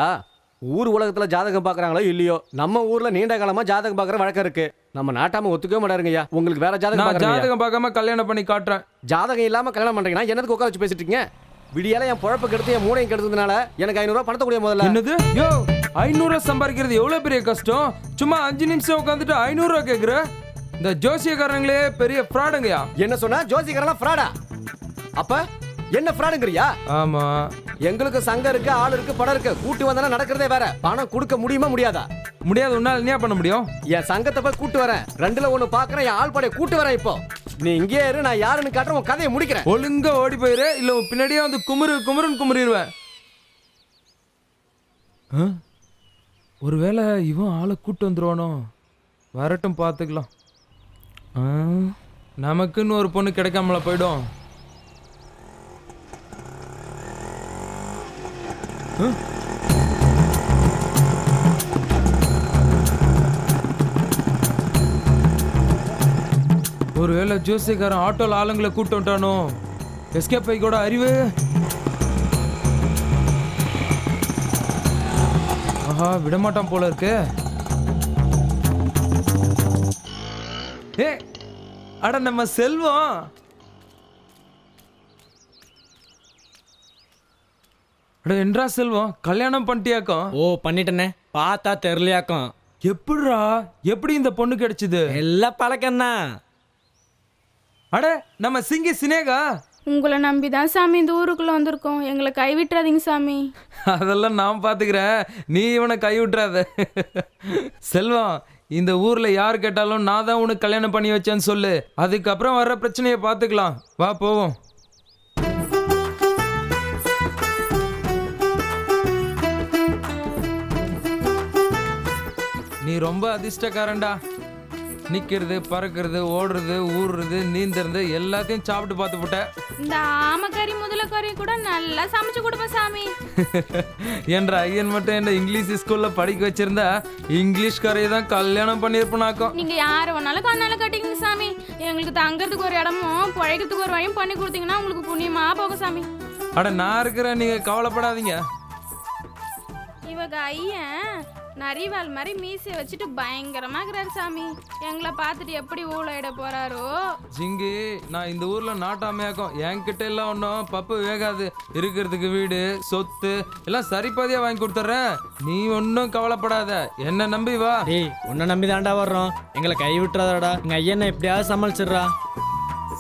ஊர் உலகத்துல ஜாதகம் பார்க்கறாங்களோ இல்லையோ, நம்ம ஊர்ல நீண்ட காலமா ஜாதகம் பார்க்கற வழக்கம் இருக்கு. நம்ம நாட்டாம ஒத்துக்கவே மாட்டாருங்கய்யா. உங்களுக்கு வேற ஜாதகம் நான் பார்க்கறீங்க. ஜாதகம் பார்க்காம கல்யாணம் பண்ணி காட்டுறேன். ஜாதகம் இல்லாம கல்யாணம் பண்றீங்கன்னா என்னதுக்கு உட்கார வச்சு பேசிட்டு இருக்கீங்க? விடியால என் பொழப்பு கெடுத்து என் மூளையும் கெடுத்ததுனால எனக்கு 500 ரூபாய் பணத்தை கூடிய முதல்ல. என்னது? யோ 500 சம்பாதிக்கிறது எவ்வளவு பெரிய கஷ்டம். சும்மா 5 நிமிஷம் உட்காந்துட்டு 500 ரூபாய் கேக்குற? இந்த ஜோசியக்காரங்களே பெரிய ஃப்ராடுங்கயா. என்ன சொன்னா? ஜோசியக்காரலாம் ஃப்ராடா? அப்ப என்ன ஃப்ராடுங்கறியா? ஆமா. எங்களுக்கு சங்கம் இருக்கு, ஆள் இருக்கு, பணம் இருக்கு. கூட்டி வந்தானே நடக்கிறதே வேற. பணம் கொடுக்க முடியுமா முடியாதா? முடியாது. உன்னால என்ன பண்ண முடியும்? என் சங்கத்தை போய் கூட்டு வரேன். 2ல 1 பாக்குறேன். என் ஆள் படையை கூட்டு வரேன். இப்போ நீ இங்கே இரு, நான் யாருன்னு காட்டுறேன். உன் கதையை முடிக்கிறேன். ஒழுங்கா ஓடி போயிரு, இல்ல உன் பின்னாடியே வந்து குமுறுன்னு குமுறிடுவேன். ஒருவேளை இவன் ஆளை கூட்டு வந்துருவானோ? வரட்டும் பார்த்துக்கலாம். நமக்குன்னு ஒரு பொண்ணு கிடைக்காமல போயிடும். ஒருவேளை ஜோசியக்காரன் ஆட்டோல ஆளுங்களை கூட்டு வந்துட்டானோ? எஸ்கேப் ஆகி கூட அறிவு. ஆஹா விடமாட்டான் போல இருக்கு. ஏ அட நம்ம செல்வம். அட என்றா செல்வம், கல்யாணம் பண்ணிட்டியாக்கும்? ஓ பண்ணிட்டேனே. பார்த்தா தெரியலையாக்கும். எப்படிரா? எப்படி இந்த பொண்ணு கிடைச்சது? எல்லாம் பழக்கம்தான். அட நம்ம சிங்கி சினேகா. உங்களை நம்பி தான் சாமி இந்த ஊருக்குள்ள வந்திருக்கோம். எங்களை கைவிட்டுறாதீங்க சாமி. அதெல்லாம் நான் பாத்துக்கிறேன், நீ இவனை கை விட்டுறாத. செல்வம், இந்த ஊர்ல யார் கேட்டாலும் நான் தான் உனக்கு கல்யாணம் பண்ணி வச்சேன்னு சொல்லு. அதுக்கப்புறம் வர்ற பிரச்சனையை பாத்துக்கலாம். வா போவோம். நீ ரொம்ப அதிர்ஷ்டக்காரன்டா. நிக்கிறது, பறக்கிறது, ஓடுறது, ஊடுறது, நீந்துறது எல்லாத்தையும் சாப்பிட்டு பார்த்து போட்ட. இந்த ஆமக்கறி முதலக்கறி கூட நல்லா சமைச்சு கொடுப்பேன் சாமி. என்ற ஐயன் மட்டும் என்ன இங்கிலீஷ் ஸ்கூல்ல படிக்க வச்சிருந்தா இங்கிலீஷ் கரையை தான் கல்யாணம் பண்ணியிருப்பனாக்கும். நீங்க யார வேணாலும் கண்ணால கட்டிக்கங்க சாமி. எங்களுக்கு தங்கறதுக்கு ஒரு இடமும் பழைக்கிறதுக்கு ஒரு வழியும் பண்ணி கொடுத்தீங்கன்னா உங்களுக்கு புண்ணியமா போகும் சாமி. அட நான் இருக்கிறேன், நீங்க கவலைப்படாதீங்க. இவங்க ஐயன் நரிவால் மாதிரி மீசை வச்சுட்டு பயங்கரமா இருக்கிறாரு சாமி. எங்களை பார்த்துட்டு எப்படி ஊழையிட போறாரோ. ஜிங்கி, நான் இந்த ஊர்ல நாட்டாமையாக்கும். என்கிட்ட எல்லாம் ஒன்றும் பப்பு வேகாது. இருக்கிறதுக்கு வீடு, சொத்து எல்லாம் சரிபாதியா வாங்கி கொடுத்துட்றேன். நீ ஒன்றும் கவலைப்படாத, என்ன நம்பி வா. டேய் உன்னை நம்பி தாண்டா வர்றோம். எங்களை கை விட்டுறாதடா. எங்க ஐயனை எப்படியாவது சமாளிச்சிடுறா.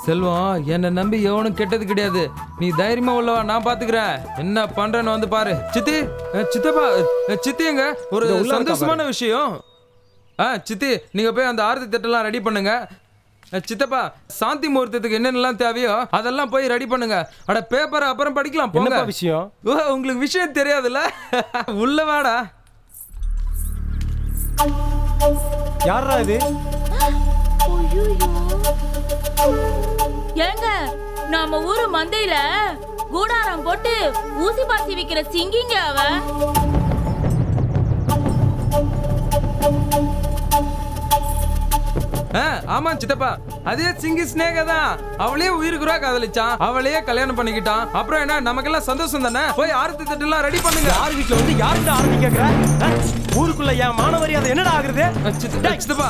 செல்வம், என்னை நம்பி எவனும் கெட்டது கிடையாது. நீ தைரியமா உள்ளவா, நான் பாத்துக்கிறேன். என்ன பண்றேன்னு வந்து பாரு. சித்தி, சித்தப்பா, சித்திங்க ஒரு சந்தோஷமான விஷயம். சித்தி, நீங்க போய் அந்த ஆரத்தி தட்டெல்லாம் ரெடி பண்ணுங்க. சித்தப்பா, சாந்தி முகூர்த்தத்துக்கு என்னென்னலாம் தேவையோ அதெல்லாம் போய் ரெடி பண்ணுங்க. அட பேப்பரை அப்புறம் படிக்கலாம் போங்க. விஷயம்? உங்களுக்கு விஷயம் தெரியாதுல்ல? உள்ள வாடா. யாரா இது? ஏங்க, நம்ம ஊரு மந்தையில கூடாரம் போட்டு ஊசி பாசி விக்கிற சிங்கிங்க அவ. ஆமா சித்தப்பா, அதே சிங்கி ஸ்னேகா தான். அவளையே உயிருக்குறா காதலிச்சான், அவளையே கல்யாணம் பண்ணிக்கிட்டான். அப்புறம் என்ன, நமக்கெல்லாம் சந்தோஷம் தானே. போய் ஆரத்தி தட்டெல்லாம் ரெடி பண்ணுங்க. யார் வீட்டுல வந்து யாருக்கு ஆரத்தி கேக்குற? ஊருக்குள்ள என் மானவரியாதை என்னடா ஆகுறது? சித்தப்பா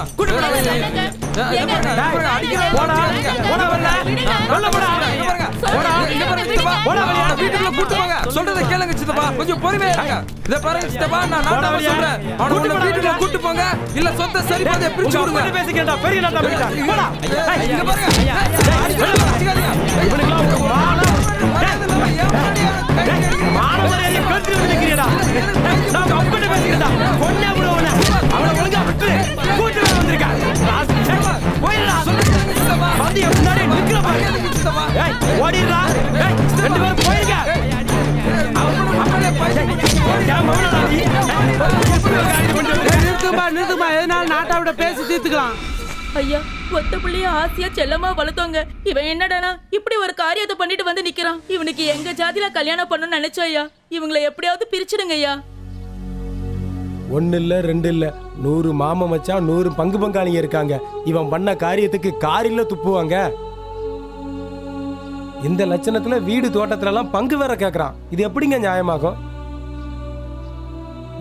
வீட்டுக்குள்ள கூட்டு போங்க. சொல்றதை கேளுங்க சித்தப்பா, கொஞ்சம் பொறுமையா இருங்க. இத பாருங்க சித்தப்பா, நான் நாட்டாம சொல்றேன். அவனை உள்ள வீட்டுல கூட்டி போங்க, இல்ல சொத்தை சரி பாதியா பிரிச்சு கொடுங்க. பேசிக்கடா, பெரிய நாட்டாம இங்க பாருங்க. மானவரைய கட்டி வந்திருக்கிறீடா. நான் அப்படி பேசிக்கடா. கொன்னே விடுவன. அவளை ஒழுங்கா விட்டு கூட்டி வந்திருக்கா. போயிடா. வந்து முன்னாடி நிக்கற பாரு. ஏய், ஓடிடா. ஏய், ரெண்டு பேரும் போயிருங்க. நிறுத்துமா, எதனால நாட்டாவிட பேசி தீர்த்துக்கலாம். ஐயா, ஒத்த புள்ளிய ஆசையா செல்லமா வளர்த்தோங்க. இவன் என்னடானா இப்படி ஒரு காரியத்தை பண்ணிட்டு வந்து நிக்கிறான். இவனுக்கு எங்க ஜாதியில கல்யாணம் பண்ணணும்னு நினைச்சோம் ஐயா. இவங்களை எப்படியாவது பிரிச்சிடுங்க ஐயா. 1 இல்ல 2 இல்ல 100 மாம மச்சான் 100 பங்கு பங்காளிங்க இருக்காங்க. இவன் பண்ண காரியத்துக்கு காரில்ல துப்புவாங்க. இந்த லட்சணத்துல வீடு தோட்டத்துல எல்லாம் பங்கு வேற கேக்குறான். இது எப்படிங்க நியாயமாகும்?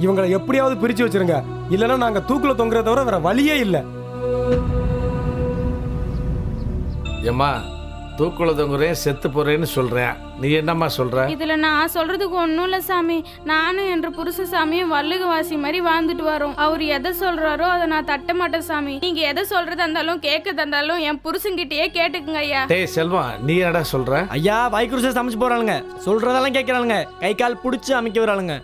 இவங்களை எப்படியாவது பிரிச்சு வச்சிருங்க, இல்லைன்னா நாங்க தூக்குல தொங்குறத தவிர வேற வழியே இல்லை. ஏம்மா, தூக்குல தொங்குறேன் செத்து போறேன்னு சொல்றேன், நீ என்னம்மா சொல்ற? இதுல நான் சொல்றதுக்கு ஒன்றும் இல்லை சாமி. நானும் என்ற புருஷ சாமியும் வள்ளுகவாசி மாதிரி வாழ்ந்துட்டு வரோம். அவர் எதை சொல்றாரோ அதை நான் தட்ட மாட்டேன் சாமி. நீங்க எதை சொல்றதா இருந்தாலும் கேட்கறதா இருந்தாலும் என் புருஷன்கிட்டயே கேட்டுக்குங்க ஐயா. டேய் செல்வம், நீ என்னடா சொல்ற? ஐயா, வாய்க்குருசை சமைச்சு போறாளுங்க, சொல்றதெல்லாம் கேட்கறாளுங்க, கை கால் பிடிச்சி அமைக்க வராளுங்க,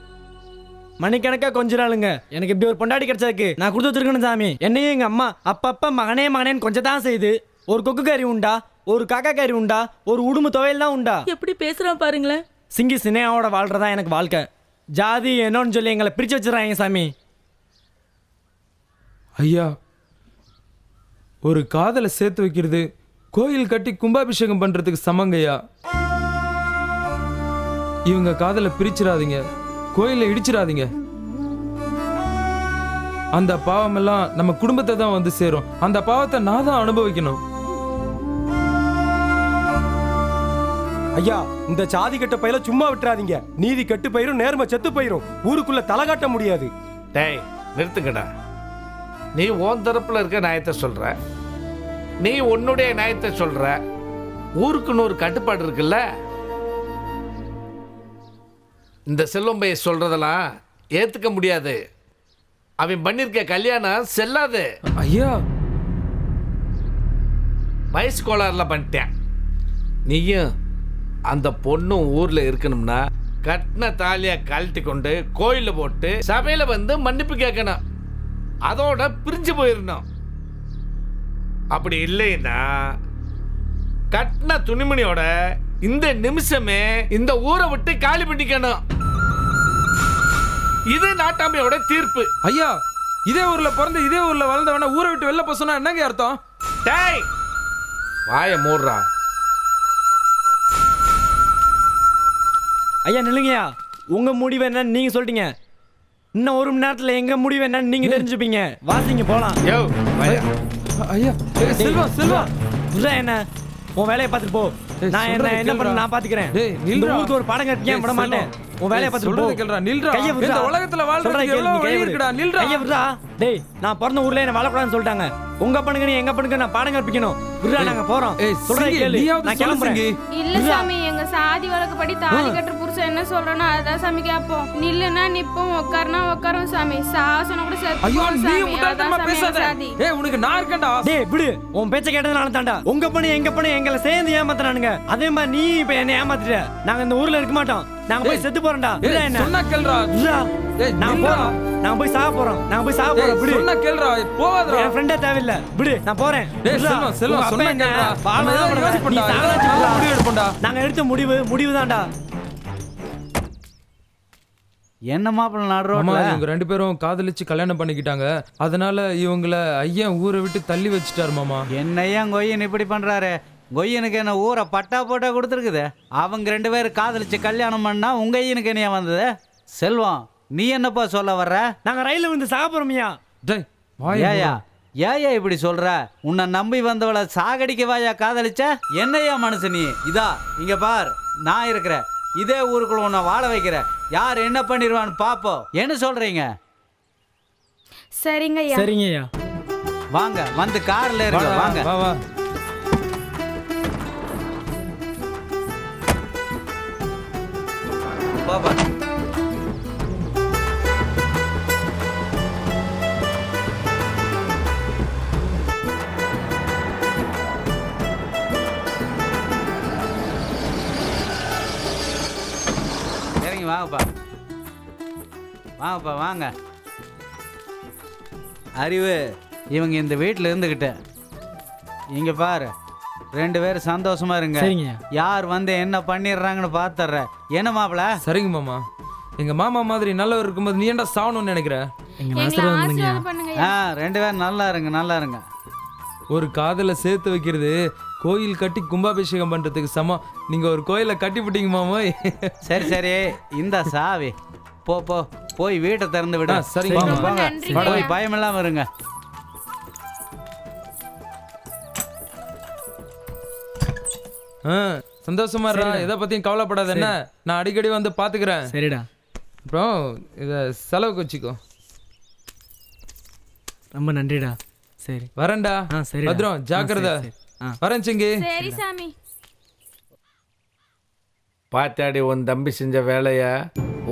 மணிக்கணக்கா கொஞ்சிறாளுங்க. எனக்கு இப்படி ஒரு பொண்டாடி கிடைச்சதுக்கு நான் கொடுத்து வச்சிருக்கணும் சாமி. என்னையும் எங்க அம்மா அப்பப்ப மகனே மகனேன்னு கொஞ்சம் தான் செய்யுது. ஒரு கொக்கு கறி உண்டா, ஒரு காக்கா கறி உண்டா, ஒரு உடும்பு துவையல் தான் உண்டா. எப்படி பேசுறான் பாருங்களேன். சிங்கி சினையாவோட வாழ்றதா எனக்கு வாழ்க்கை. ஜாதி என்னன்னு சொல்லி எங்களை பிரிச்சு வச்சிடறாங்க சாமி. ஐயா, ஒரு காதலை சேர்த்து வைக்கிறது கோயில் கட்டி கும்பாபிஷேகம் பண்றதுக்கு சமங்கய்யா. இவங்க காதலை பிரிச்சிடாதீங்க, கோயிலை இடிச்சிடாதீங்க. அந்த பாவம் எல்லாம் நம்ம குடும்பத்தை தான் வந்து சேரும். அந்த பாவத்தை நான் தான் அனுபவிக்கணும். ஐயா, இந்த சாதி கட்ட பயில சும்மா விட்டுறாதீங்க. நீதி கெட்டு போயிரும், நேர்மை செத்து போயிரும். ஊருக்குள்ள தலை காட்ட முடியாது. டேய் நிறுத்துக்கடா. நீ உன் தரப்புல இருக்க நியாயத்தை சொல்ற, நீ உன்னுடைய நியாயத்தை சொல்ற. ஊருக்குன்னு ஒரு கட்டுப்பாடு இருக்குல்ல. இந்த செல்வம் பைய சொல்றதெல்லாம் ஏத்துக்க முடியாது. அவன் பண்ணிருக்க கல்யாணம் செல்லாது. ஐயா, வயசு கோளாறுல பண்ணிட்டேன். நீயும் அந்த பொண்ணும் ஊர்ல இருக்கணும்னா கட்டின தாலியா கழட்டி கொண்டு கோயில போட்டு சபையில வந்து மன்னிப்பு கேட்கணும். அதோட பிரிஞ்சு போயிடணும். அப்படி இல்லைன்னா கட்டின துணிமணியோட இந்த நிமிஷமே இந்த ஊரை விட்டு காலி பண்ணிக்கணும். இது நாட்டாமையோட தீர்ப்பு. ஐயா, இதே ஊர்ல பிறந்து இதே ஊர்ல வளர்ந்தவன ஊரை விட்டு வெளில போக சொன்னா என்னங்க அர்த்தம்? டேய் வாய மூடுறா. ஐயா நில்லுங்கய்யா, உங்க முடிவு என்னன்னு நீங்க சொல்லிட்டீங்க. இன்னும் 1 மணி நேரத்துல எங்க முடிவு என்னன்னு நீங்க தெரிஞ்சுப்பீங்க. வாசிங்க போலாம். யோ வாயா. ஐயா, செல்வா செல்வா, புதுசா என்ன உன் வேலையை பார்த்துட்டு போ. நான் என்ன பண்ண நான் பாத்துக்கிறேன். இந்த ஊருக்கு ஒரு பாடம் கட்டிக்க விட மாட்டேன். உன் வேலையை பார்த்துட்டு போ. கேளுடா, நில்றா. கைய விடுடா. இந்த உலகத்துல வாழ்றதுக்கு எவ்வளவு வழி இருக்குடா, நில்றா. கைய விடுடா. டேய், நான் பிறந்த ஊர்ல என்ன வாழக்கூடாதுன்னு சொல்லிட்டாங்க. உங்க பண்ணுங்க நீ எங்க பண்ணுங்க, நான் பாடம் கற்பிக்கணும். விடுடா, நாங்க போறோம். சொல்றேன் கேளு. நான் கிளம்புறேன். இல்ல சாமி, எங்க சாதி வழக்கப்படி தாலி கட்டுற புருஷன் என்ன சொல்றேனோ அதான் சாமி கேட்போம். நில்லுனா நிப்போம், உட்காருனா உட்காரும் சாமி. சாசனம் கூட சேர்த்து ஐயோ, நீ சாமி. முட்டாள்தனமா அதான் பேசாத. சாமி ஏய், உனக்கு நான் இருக்கேன்டா. டேய் விடு, உன் பேச்ச கேட்டதுனால தான்டா உங்க பண்ணி எங்க பண்ணி எங்களை சேர்ந்து ஏமாத்துறானுங்க. அதே மாதிரி நீ இப்ப என்ன ஏமாத்திட்ட. நாங்க இந்த ஊர்ல இருக்க மாட்டோம். நாங்க போய் செத்து போறோம்டா. விடுடா என்ன. சொன்னா கேளுடா. விடுடா. ஏய், நான் நில்றா. போறோம். நான் போய் சாக போறோம். நான் போய் சாக போறோம். விடு. சொன்னா கேளுடா, போவாதடா. என் ஃப்ரெண்டே தேவையில்ல. விடு, நான் போறேன். டேய் விடுடா. செல்வம், செல்வம், உங்க அப்பா சொன்னா என்ன கேளுடா. பாவம் நம்ம தான் யோசிச்சு பண்ணுவாங்க. நீ பண்ணா. சாக வச்சுக்கலாம். முடிவு எடுப்போம்டா. நாங்க எடுத்த முடிவு தான்டா. என்ன மாப்பிள்ள மாமா, நாடுறோம். இவங்க 2 பேரும் காதலிச்சு கல்யாணம் பண்ணிக்கிட்டாங்க. அதனால இவங்கள ஐயன் ஊரை விட்டு தள்ளி வச்சுட்டாரு மாமா. என்னையா கொய்யன் இப்படி பண்றாரு? கொய்யனுக்கு என்ன ஊரை பட்டா போட்டா கொடுத்துருக்குது. அவங்க 2 பேரும் காதலிச்சு கல்யாணம் பண்ணா உங்க ஐயனுக்கு என்னையா வந்தது? செல்வம், நீ என்னப்பா சொல்ல வர்ற? நாங்க ரயில்ல வந்து சாக போறோம்யா. டேய், வாயை ஏயா மூடு. ஏயா இப்படி சொல்ற? உன்னை நம்பி வந்தவளை சாகடிக்க வாயா காதலிச்ச? என்னையா மனுஷ நீ? இதா இங்க பார், நான் இருக்கிறேன். இதே ஊருக்குள்ள உன்னை வாழ வைக்கிறேன். யார் என்ன பண்ணிடுவான்னு பாப்போம். என்ன சொல்றீங்க? சரிங்க ஐயா. சரிங்கய்யா. வாங்க, வந்து கார்ல இருங்க. வாடா, வாங்க. வா வா. பாப்பா. இறங்கி வாங்கப்பா. வாங்கப்பா வாங்க. அறிவு, இவங்க இந்த வீட்டில் இருந்துக்கிட்டு இங்கே பாரு, 2 பேரும் சந்தோஷமா இருங்க. சரிங்க. யார் வந்து என்ன பண்ணிடுறாங்கன்னு பார்த்துட்றேன். என்ன மாப்பிள? சரிங்க மாமா. எங்க மாமா மாதிரி நல்லவர் இருக்கும்போது நீ ஏன்டா சாவணும்னு நினைக்கிற? எங்களை எங்களை ஆசீர்வாதம் பண்ணுங்க. ஆசீர்வாதம் பண்ணுங்க. 2 பேரும் நல்லா இருங்க, நல்லா இருங்க. ஒரு காதலை சேர்த்து வைக்கிறது கோயில் கட்டி கும்பாபிஷேகம் பண்றதுக்கு சமம். நீங்க ஒரு கோயிலை கட்டி விட்டீங்க மாமா. சரி சரி, இந்த சாவி போ போ, போய் வீட்டை திறந்து விட. சரிங்க போங்க மாமா. போங்க, நன்றிங்க. போய் பயம் இல்லாம இருங்க. சந்தோஷமா இருடா, எதை பத்தியும் கவலைப்படாத. என்ன, நான் அடிக்கடி வந்து பாத்துக்கிறேன். சரிடா. அப்புறம் இதை செலவுக்கு வச்சுக்கோ. ரொம்ப நன்றிடா. சரி வரேன்டா. சரி பத்ரம், ஜாக்கிரதை. வரேன் சிங்கி. சரி சாமி. பாத்தாடி உன் தம்பி செஞ்ச வேலைய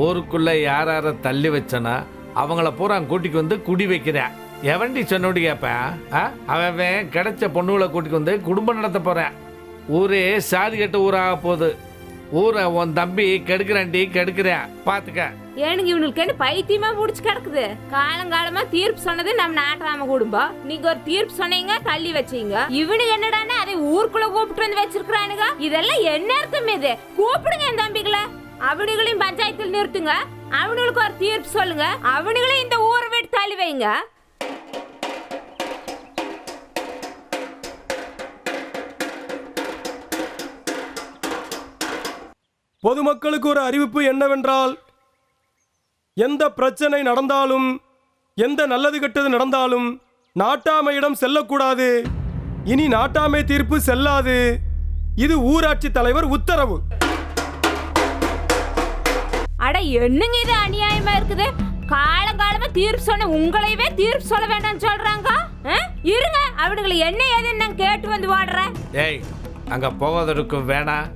ஊருக்குள்ள யார தள்ளி வச்சனா அவங்கள பூரா கூட்டிக்கு வந்து குடி வைக்கிறேன். எவன்டி சொன்னோடி கேட்பேன்? அவன் கிடைச்ச பொண்ணுகளை கூட்டிக்கு வந்து குடும்பம் நடத்த போறேன். ஊரே சாதி கட்ட ஊராக போகுது. ஊரை உன் தம்பி கெடுக்கிறான்டி, கெடுக்கிறேன் பாத்துக்க. ஏனுங்க இவனுக்கு என்ன பைத்தியமா முடிச்சு கிடக்குது? காலங்காலமா தீர்ப்பு சொன்னது நம்ம நாட்டாம குடும்பம். நீங்க ஒரு தீர்ப்பு சொன்னீங்க, தள்ளி வச்சீங்க. இவனுக்கு என்னடானே அதை ஊருக்குள்ள கூப்பிட்டு வந்து வச்சிருக்கானுங்க. இதெல்லாம் என்ன அர்த்தம்? இது கூப்பிடுங்க என் தம்பிகளை, அவனுங்களையும் பஞ்சாயத்தில் நிறுத்துங்க. அவனுங்களுக்கு ஒரு தீர்ப்பு சொல்லுங்க. அவனுங்களையும் இந்த ஊரை விட்டு தள்ளி வைங்க. பொதுமக்களுக்கு ஒரு அறிவிப்பு என்னவென்றால், எந்த பிரச்சனை நடந்தாலும், எந்த நல்லது கெட்டது நடந்தாலும் நாட்டாமையிடம் செல்லக்கூடாது. இனி நாட்டாமை தீர்ப்பு செல்லாது. இது ஊராட்சி தலைவர் உத்தரவு. அட என்னங்க இது அநியாயமா இருக்குது? காலங்காலமா தீர்ப்பு சொன்ன உங்களையவே தீர்ப்பு சொல்ல வேண்டாம்னு சொல்றாங்க. இருங்க, அவனுங்களை என்ன ஏதுன்னு நான் கேட்டு வந்து வாடுறேன். ஏய், அங்க போவதற்கு வேணாம்.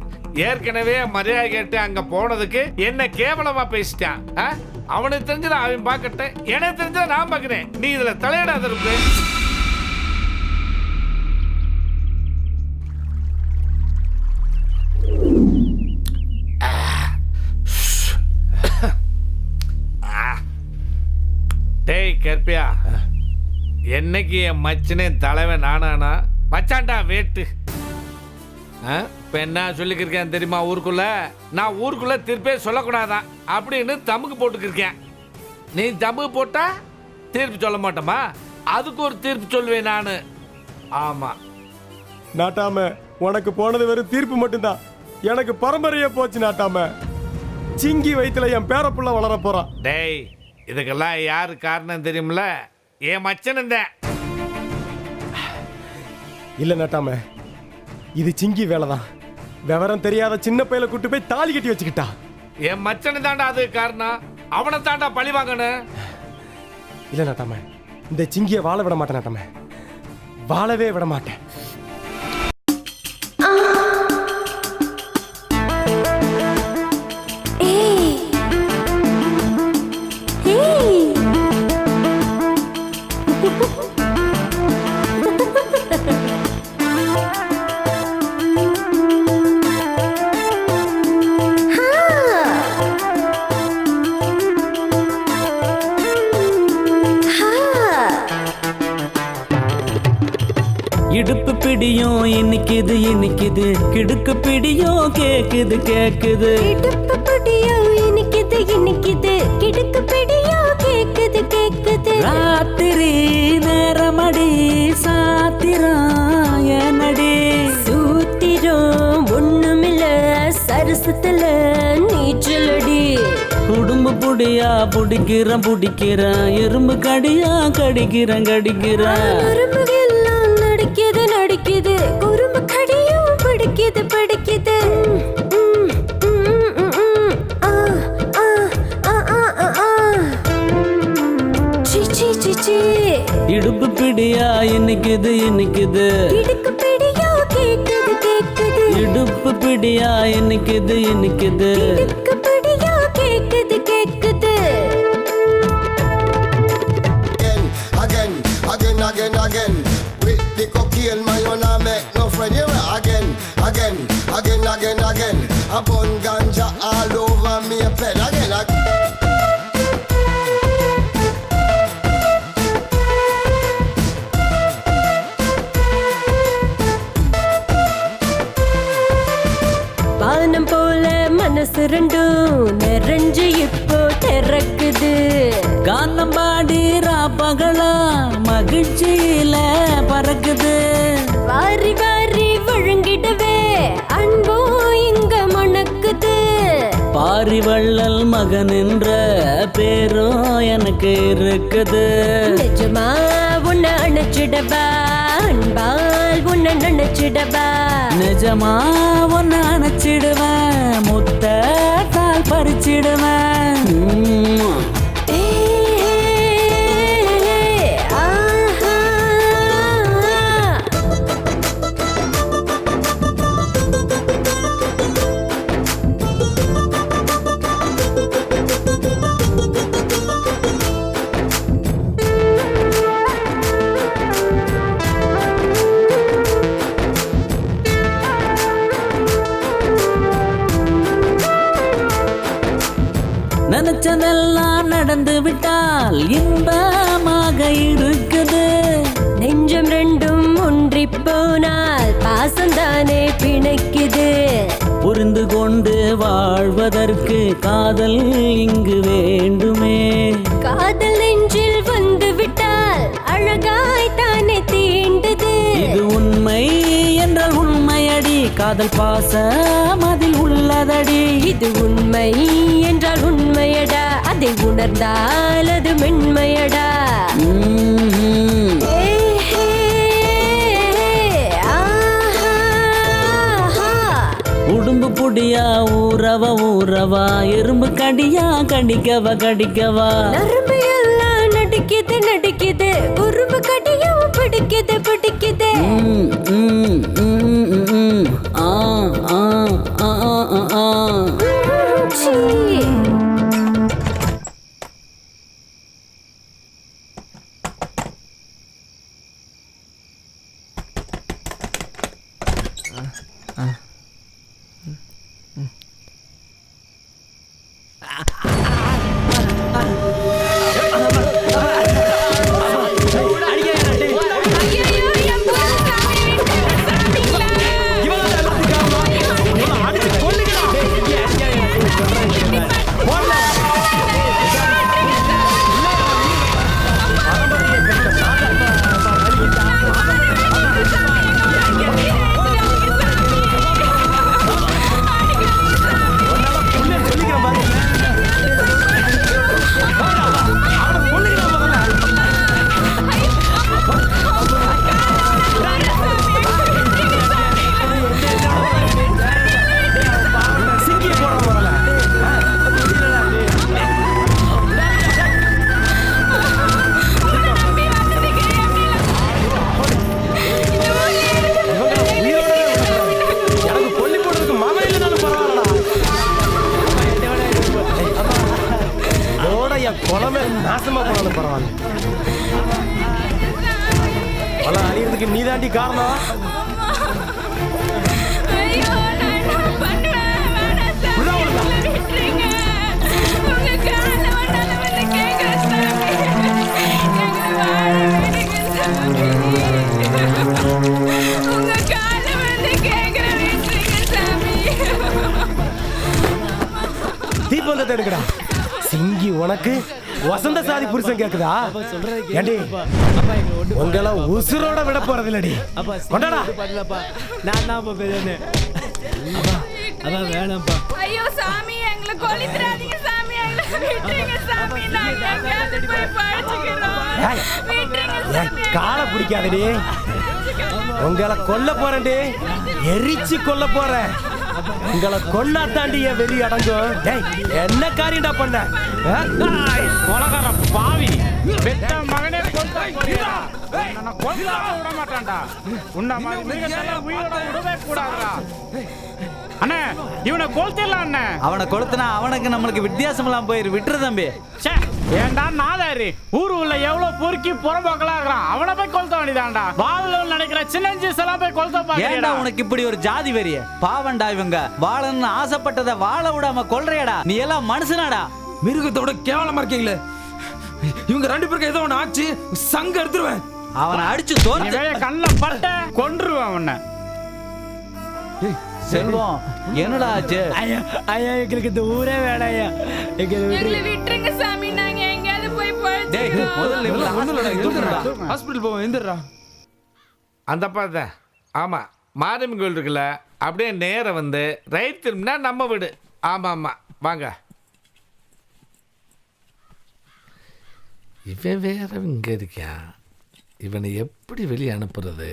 ஏற்கனவே மரியாதை கேட்டு அங்க போனதுக்கு என்ன கேவலமா பேசிட்டான். அவனுக்கு தெரிஞ்சத அவன் பார்க்கட்டேன், எனக்கு தெரிஞ்சத நான் பார்க்கிறேன். நீ இதுல தலையிடாத இருக்கு. டேய் கற்பியா, என்னைக்கு என் மச்சனே தலைவன் நானானா மச்சான்டா வேட்டு. இப்போ என்ன சொல்லிக்கிருக்கேன் தெரியுமா? ஊருக்குள்ள நான் ஊருக்குள்ள தீர்ப்பே சொல்லக்கூடாதான் அப்படின்னு தமுக்கு போட்டுக்கிருக்கேன். நீ தமுக்கு போட்டா தீர்ப்பு சொல்ல மாட்டோமா? அதுக்கு ஒரு தீர்ப்பு சொல்லுவேன் நான். ஆமா நாட்டாம, உனக்கு போனது வெறும் தீர்ப்பு மட்டும்தான். எனக்கு பரம்பரையே போச்சு நாட்டாம. சிங்கி வயிற்றுல என் பேரப்புள்ள வளர போறான். டேய், இதுக்கெல்லாம் யாரு காரணம் தெரியுமில்ல? என் மச்சன் தான். இல்ல நாட்டாம, இது சிங்கி வேலைதான். விவரம் தெரியாத சின்ன பையல கூட்டு போய் தாலி கட்டி வச்சுக்கிட்டா. என் மச்சனு தாண்டா அது காரணம். அவனை தாண்டா பழி வாங்கணும். இல்ல நாட்டாம, இந்த சிங்கிய வாழ விட மாட்டேன் நாட்டாம, வாழவே விட மாட்டேன். இடுப்பு பிடியும் இன்னைக்குது இன்னைக்குது, கிடுக்கு பிடியும் கேக்குது கேக்குது. இடுப்பு பிடியும் இன்னைக்குது இன்னைக்குது, கிடுக்கு பிடியும் கேக்குது கேக்குது. ராத்திரி நேரமடி சாத்திரம் ஏனடி, சூத்திரம் ஒண்ணுமில்ல சரசத்துல நீச்சலடி. குடும்ப புடியா புடிக்கிறேன் புடிக்கிறேன், எறும்பு கடியா கடிக்கிறேன் கடிக்கிறேன். எறும்புகெல்லாம் நடிக்குது நடிக்குது, குறும்பு கடியும் பிடிக்குது பிடிக்குது. இடுப்பு பிடியா இன்னைக்குது இன்னைக்குது, இடுக்கு பிடியா கேக்குது கேக்குது. இடுப்பு பிடியா இன்னைக்குது இன்னைக்குது, இடுக்கு பிடியா I burn ganja all over me bed again. வானம் போல மனசு ரெண்டும் நிறைஞ்சு இப்போ திறக்குது. கானம் பாடிரா பகலா மகிழ்ச்சியில பறக்குது. வாரி வாரி வழங்கிடவே அன்போ இங்க மணக்குது. பாரி வள்ளல் மகன் என்ற பேரும் எனக்கு இருக்குது. நிஜமா உன்னை அணைச்சிடவா, அன்பால் உன்னை நினைச்சிடவா. நிஜமா ஒன்னு அணைச்சிடுவேன், முத்தால் பறிச்சிடுவேன். நினைச்சதெல்லாம் நடந்து விட்டால் இன்பமாக இருக்குது. நெஞ்சம் ரெண்டும் ஒன்றி போனால் பாசந்தானே பிணைக்குது. புரிந்து கொண்டு வாழ்வதற்கு காதல் இங்கு வேண்டுமே. காதல் நெஞ்சில் வந்து விட்டால் அழகாய் தானே தீண்டுது. இது உண்மை என்றால் உண்மையடி, காதல் பாசம் அதில் உள்ளதடி. இது உண்மை என்றால் உண்மையடா, அதை உணர்ந்தால் அது மென்மையடா. உடும்பு புடியா ஊறவா ஊறவா, எறும்பு கடியா கடிக்கவா கடிக்கவா. நரம்பு எல்லாம் நடிக்குது நடிக்குது, குறும்பு கடியும் பிடிக்குது பிடிக்குது. குளமே நாசமா போனாலும் பரவாயில்ல. பல அழியறதுக்கு நீதாண்டி காரணம். தீபந்தத்தை எடுக்கடா. சிங்கி உனக்கு வசந்த சாதி புருஷன் கேக்குதா? ஏண்டி உங்களை உசுரோட விட போறது இல்லடி. நான் தான் பெரியனே. அதான் வேணாம்ப்பா. ஐயோ சாமி, எங்களை கொல்லித்ராதீங்க சாமி, எங்களை விட்டுருங்க சாமி, நாங்க எங்கேயாவது போய் பழச்சிக்கிறோம். விட்டுருங்க சாமி. காலை பிடிக்காதடி. உங்களை கொல்ல போறேன்டி, எரிச்சு கொல்ல போறேன். உங்களை கொல்லா தாண்டி என் வெளி அடங்கும். என்ன காரியம்டா பண்ண? கொலகார பாவி, பெத்த மகனே கொல்ல போறியா? நான் கொல்ல விட மாட்டான்டா. உன்ன மாதிரி மிருகத்தெல்லாம் உயிரோட விடவே கூடாதுடா. அண்ணே, இவனை கொளுத்திடலாம் அண்ணே. அவனை கொளுத்துனா அவனுக்கு நம்மளுக்கு வித்தியாசம் எல்லாம் போயிரு. விட்டுரு தம்பி. ஏன்டா நாதாரி ஊர் உள்ள எவ்வளவு பொறுக்கி புறம்போக்கலாகிறான் அவனை போய் கொளுத்த வேண்டியதான்டா வாழ்ல நினைக்கிற சின்னஞ்சி எல்லாம் போய் கொளுத்த ஏன்டா பாக்குறீடா உனக்கு இப்படி ஒரு ஜாதி வெறிய பாவண்டா இவங்க வாழணும்னு ஆசைப்பட்டதை வாழ விடாம கொல்றியடா நீ எல்லாம் மனுஷனாடா மிருகத்தோட கேவலமா இருக்கீங்களே இவங்க 2 பேருக்கு ஏதோ ஒன்று ஆச்சு சங்க எடுத்துருவேன் அவனை அடிச்சு தோர்த்து கண்ண பட்ட கொன்றுவேன் அவனை செல்வம் என்னடா ஆச்சு ஐயா ஐயா எங்களுக்கு இந்த ஊரே வேணாம் ஐயா எங்களை விட்டுருங்க சாமி நாங்க எங்கேயாவது போய் டேய் முதல்ல ஹாஸ்பிடல் போவோம் எந்திரா அந்த பார்த்தேன் ஆமாம் மாரியம்மன் கோயில் இருக்குல்ல அப்படியே நேரம் வந்து ரைட் திரும்பினா நம்ம வீடு ஆமாம் ஆமாம் வாங்க இவன் வேற இங்கே இருக்கான் இவனை எப்படி வெளியே அனுப்புறது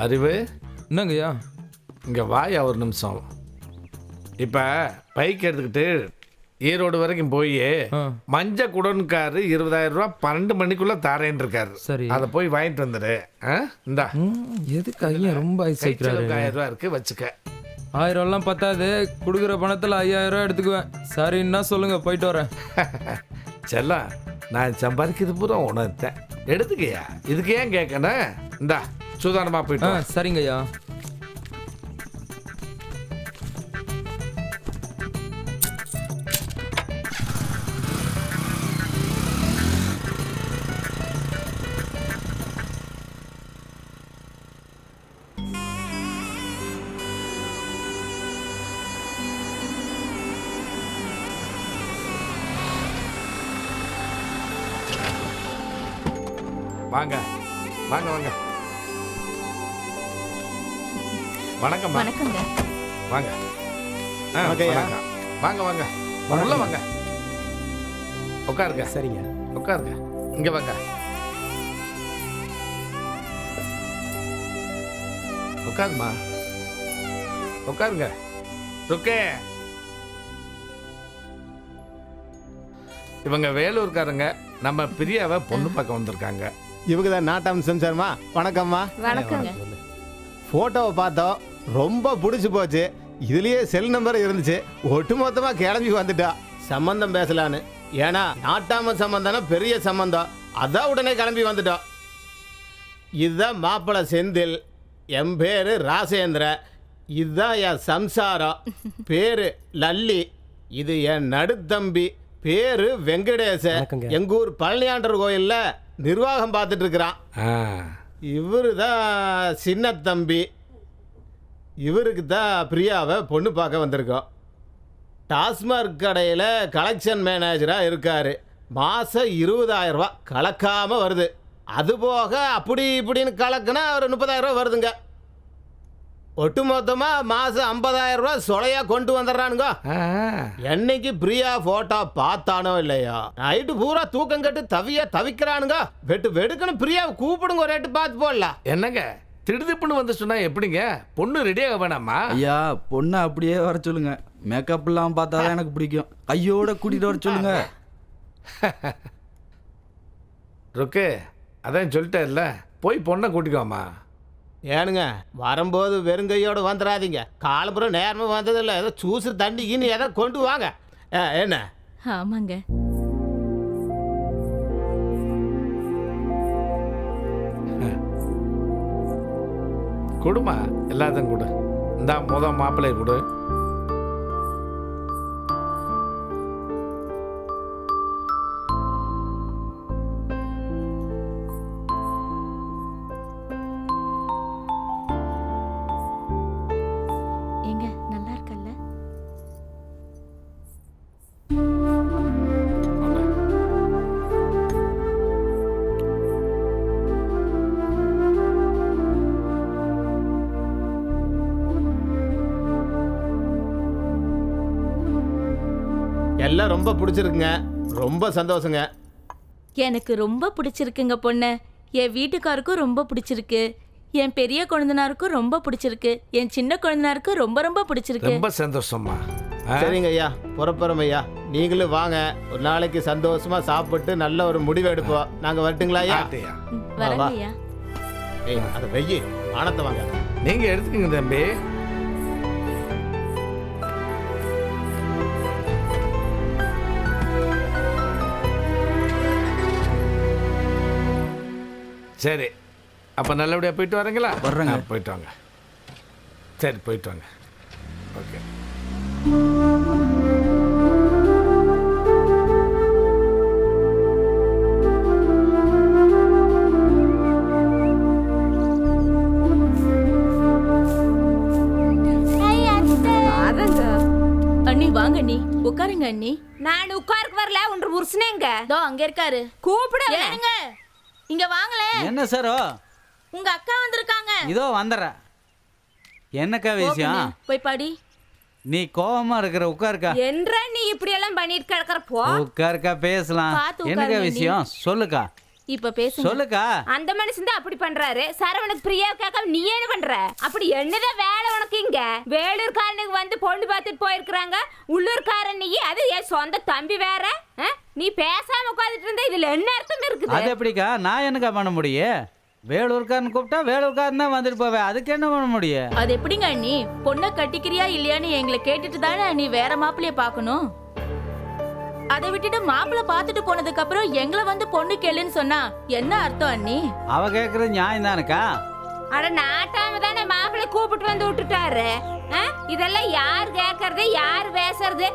அறிவு என்னங்கய்யா இங்கே வாயா ஒரு நிமிஷம் இப்போ பைக் எடுத்துக்கிட்டு ஈரோடு வரைக்கும் போய் மஞ்ச குடன்காரு 20,000 ரூபா 12 மணிக்குள்ள தாரேன்னு இருக்காரு சரி அதை போய் வாங்கிட்டு வந்துடு இந்தா எதுக்கு ஐயா ரொம்ப ஐசாயிக்கிறாரு 1000 ரூபா இருக்கு வச்சுக்க 1000 எல்லாம் பத்தாது கொடுக்குற பணத்தில் 5000 ரூபா எடுத்துக்குவேன் சரின்னா சொல்லுங்க போயிட்டு வரேன் செல்லம் நான் சம்பாதிக்கிறது பூரா உணர்த்தேன் எடுத்துக்கையா இதுக்கு ஏன் கேட்கணும் இந்தா சுதாரணமா போயிட்டு சரிங்கய்யா வாங்க வாங்க வாங்க வணக்கம் வணக்கங்க வாங்க வணக்கம் வாங்க வாங்க உள்ள வாங்க உட்காருங்க சரிங்க உட்காருங்க இங்க வாங்க உட்காருமா உட்காருங்க ருக்கே இவங்க வேலூர்காரங்க நம்ம பிரியாவை பொண்ணு பார்க்க வந்திருக்காங்க இவங்க தான் நாட்டாம் சம்சாரமா வணக்கம்மா வணக்கங்க போட்டோவை பார்த்தோம் ரொம்ப பிடிச்சி போச்சு இதுலயே செல் நம்பர் இருந்துச்சு ஒட்டுமொத்தமா கிளம்பி வந்துட்டா சம்பந்தம் பேசலான்னு ஏன்னா நாட்டாம சம்பந்தம்னா பெரிய சம்பந்தம் அதான் உடனே கிளம்பி வந்துட்டோம் இதுதான் மாப்பிள்ளை செந்தில் என் பேரு ராசேந்திர இதுதான் என் சம்சாரம் பேரு லல்லி இது என் நடுத்தம்பி பேரு வெங்கடேச எங்கூர் பழனியாண்டர் கோயில்ல நிர்வாகம் பார்த்துட்டு இருக்கிறான் இவரு தான் சின்ன தம்பி இவருக்கு தான் பிரியாவை பொண்ணு பார்க்க வந்திருக்கோம் டாஸ்மார்க் கடையில் கலெக்ஷன் மேனேஜராக இருக்கார் மாதம் 20,000 ரூபா கலக்காமல் வருது அதுபோக அப்படி இப்படின்னு கலக்குனா ஒரு 30,000 ரூபா வருதுங்க ஒட்டுமொத்தமாக மாதம் 50,000 ரூபா சொலையாக கொண்டு வந்துடுறானுங்க என்னைக்கு பிரியா ஃபோட்டோ பார்த்தானோ இல்லையா நைட்டு பூரா தூக்கம் கட்டு தவிக்கிறானுங்க வெடுக்கணும் பிரியாவை கூப்பிடுங்க ஒரு ரேட்டு பார்த்து போடலாம் என்னங்க திடுதிப்புன்னு வந்து சொன்னா எப்படிங்க பொண்ணு ரெடியாக வேணாமா ஐயா பொண்ணை அப்படியே வர சொல்லுங்க மேக்கப் எல்லாம் பார்த்தாதான் எனக்கு பிடிக்கும் கையோட கூட்டிட்டு வர சொல்லுங்க ருக்கு அதான் சொல்லிட்டேன்ல போய் பொண்ணை கூட்டிக்கோமா ஏனுங்க வரும்போது வெறுங்கையோடு வந்துடாதீங்க காலப்புறம் நேரமாக வந்ததில்லை ஏதோ சூசு தண்ணிக்குன்னு ஏதோ கொண்டு வாங்க என்ன ஆமாங்க கொடுமா எல்லாத்தையும் கொடு இந்த மாப்பிள்ளை கொடு ஏங்க நல்லா இருக்கல்ல எல்லாம் ரொம்ப பிடிச்சிருக்குங்க ரொம்ப சந்தோஷங்க எனக்கு ரொம்ப பிடிச்சிருக்குங்க பொண்ணு என் வீட்டுக்காருக்கும் ரொம்ப பிடிச்சிருக்கு என் பெரிய குழந்தனாருக்கும் ரொம்ப பிடிச்சிருக்கு என் சின்ன குழந்தனாருக்கும் ரொம்ப ரொம்ப பிடிச்சிருக்கு ரொம்ப சந்தோஷமா சரிங்க ஐயா புறப்புறம் ஐயா நீங்களும் வாங்க ஒரு நாளைக்கு சந்தோஷமா சாப்பிட்டு நல்ல ஒரு முடிவு எடுப்போம் நாங்க வரட்டுங்களா ஐயா வரேங்க ஐயா ஏய் அதை வெய்யி வானத்தை வாங்க நீங்க எடுத்துக்கங்க தம்பி சரி, அப்போ நல்லபடியாக போயிட்டு வரீங்களா? வர்றேங்க. போயிட்டு வாங்க. சரி, போயிட்டு வாங்க. ஓகே. அண்ணி வாங்க அண்ணி, உட்காருங்க அண்ணி. நான் உட்காருக்கு வரல, உன்ற புருஷனேங்க தோ அங்க இருக்காரு. கூப்பிடு. ஏனுங்க இங்க வாங்களே. என்ன சாரோ? உங்க அக்கா வந்திருக்காங்க. இதோ வந்துடுறேன். என்னக்கா விஷயம்? போய் பாடி. நீ கோவமா இருக்கிற, உட்காருக்கா. என்றா நீ இப்படி எல்லாம் பண்ணிட்டு கிடக்குறப்போ உட்காருக்கா, பேசலாம். என்னக்கா விஷயம் சொல்லுக்கா. இப்ப பேசுங்க. சொல்லுக்கா. அந்த மனுஷன் தான் அப்படி பண்றாரு. சரவணுக்கு பிரியா கேட்காம நீ என்ன பண்ற? அப்படி என்னதான் வேலை உனக்கு இங்க? வேலூர்காரனுக்கு வந்து பொண்ணு பார்த்துட்டு போயிருக்கிறாங்க. உள்ளூர்காரன் நீ, அது என் சொந்த தம்பி வேற. நீ பேசாம உட்காந்துட்டு இருந்தா இதுல என்ன அர்த்தம் இருக்குது? அது எப்படிக்கா? நான் என்னக்கா பண்ண முடியும்? வேலூர்காரன் கூப்பிட்டா வேலூர்காரன் தான் வந்துட்டு போவேன். அதுக்கு என்ன பண்ண முடியும்? அது எப்படிங்க அண்ணி? பொண்ணை கட்டிக்கிறியா இல்லையான்னு எங்களை கேட்டுட்டு தானே நீ வேற மாப்பிள்ளைய பாக்கணும். அதை விட்டுட்டு மாப்பிள்ளை பார்த்துட்டு போனதுக்கு அப்புறம் எங்களை வந்து பொண்ணு கேளுன்னு சொன்னா என்ன அர்த்தம் அண்ணி? அவ கேக்குறது நியாயம் தானக்கா. அட நாட்டாம தானே மாப்பிள்ளை கூப்பிட்டு வந்து விட்டுட்டாரு. இதெல்லாம் யார் கேட்கறது, யார் பேசுறது?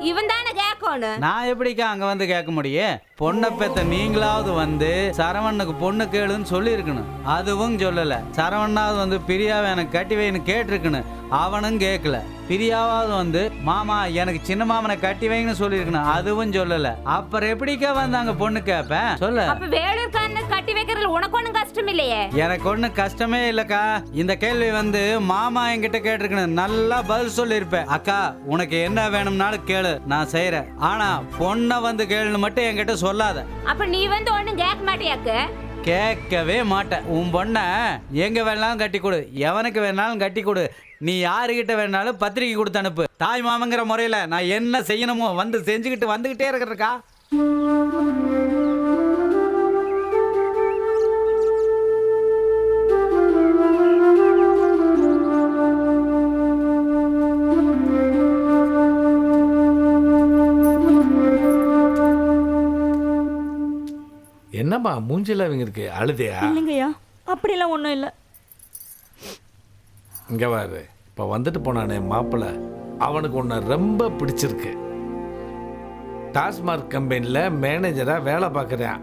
இவன் தானே கேட்கணும். நான் எப்படிக்கா அங்க வந்து கேட்க முடியும்? பொண்ணை பெத்த நீங்களாவது வந்து சரவணனுக்கு பொண்ணு கேளுன்னு சொல்லி இருக்கணும். அதுவும் சொல்லல. சரவணாவது வந்து பிரியாவை எனக்கு கட்டி வைன்னு கேட்டிருக்கணும். அவனும் கேட்கல. பிரியாவது வந்து மாமா எனக்கு சின்ன மாமனை கட்டி வைன்னு சொல்லியிருக்கணும். அதுவும் சொல்லல. அப்புறம் எப்படிக்கா வந்து அங்க பொண்ணு கேட்பேன்? சொல்ல. அப்ப வேலூர்காரனை கட்டி வைக்கிறதுல உனக்கு ஒண்ணும் கஷ்டம் இல்லையே? எனக்கு ஒன்றும் கஷ்டமே இல்லக்கா. இந்த கேள்வி வந்து மாமா என்கிட்ட கேட்டிருக்கணும். நல்லா பதில் சொல்லியிருப்பேன். அக்கா உனக்கு என்ன வேணும்னாலும் கேளு, நான் செய்யறேன். ஆனா பொண்ணை வந்து கேளுன்னு மட்டும் என்கிட்ட சொல்லாத. அப்ப நீ வந்து ஒண்ணும் கேட்க மாட்டியாக்கு? கேட்கவே மாட்டேன். உன் பொண்ணை எங்க வேணாலும் கட்டி கொடு, எவனுக்கு வேணாலும் கட்டி கொடு. நீ யாருக்கிட்ட வேணாலும் பத்திரிக்கை கொடுத்து அனுப்பு. தாய் மாமங்கிற முறையில் நான் என்ன செய்யணுமோ வந்து செஞ்சுக்கிட்டு வந்துகிட்டே இருக்கிறக்கா. என்னம்மா மூஞ்சில அவங்க இருக்கு? அழுதையா? இல்லைங்கய்யா, அப்படிலாம் ஒன்றும் இல்லை. இங்கே பாரு, இப்போ வந்துட்டு போனானே மாப்பிள்ளை, அவனுக்கு உன்னை ரொம்ப பிடிச்சிருக்கு. டாஸ்மார்க் கம்பெனியில் மேனேஜராக வேலை பார்க்குறேன்.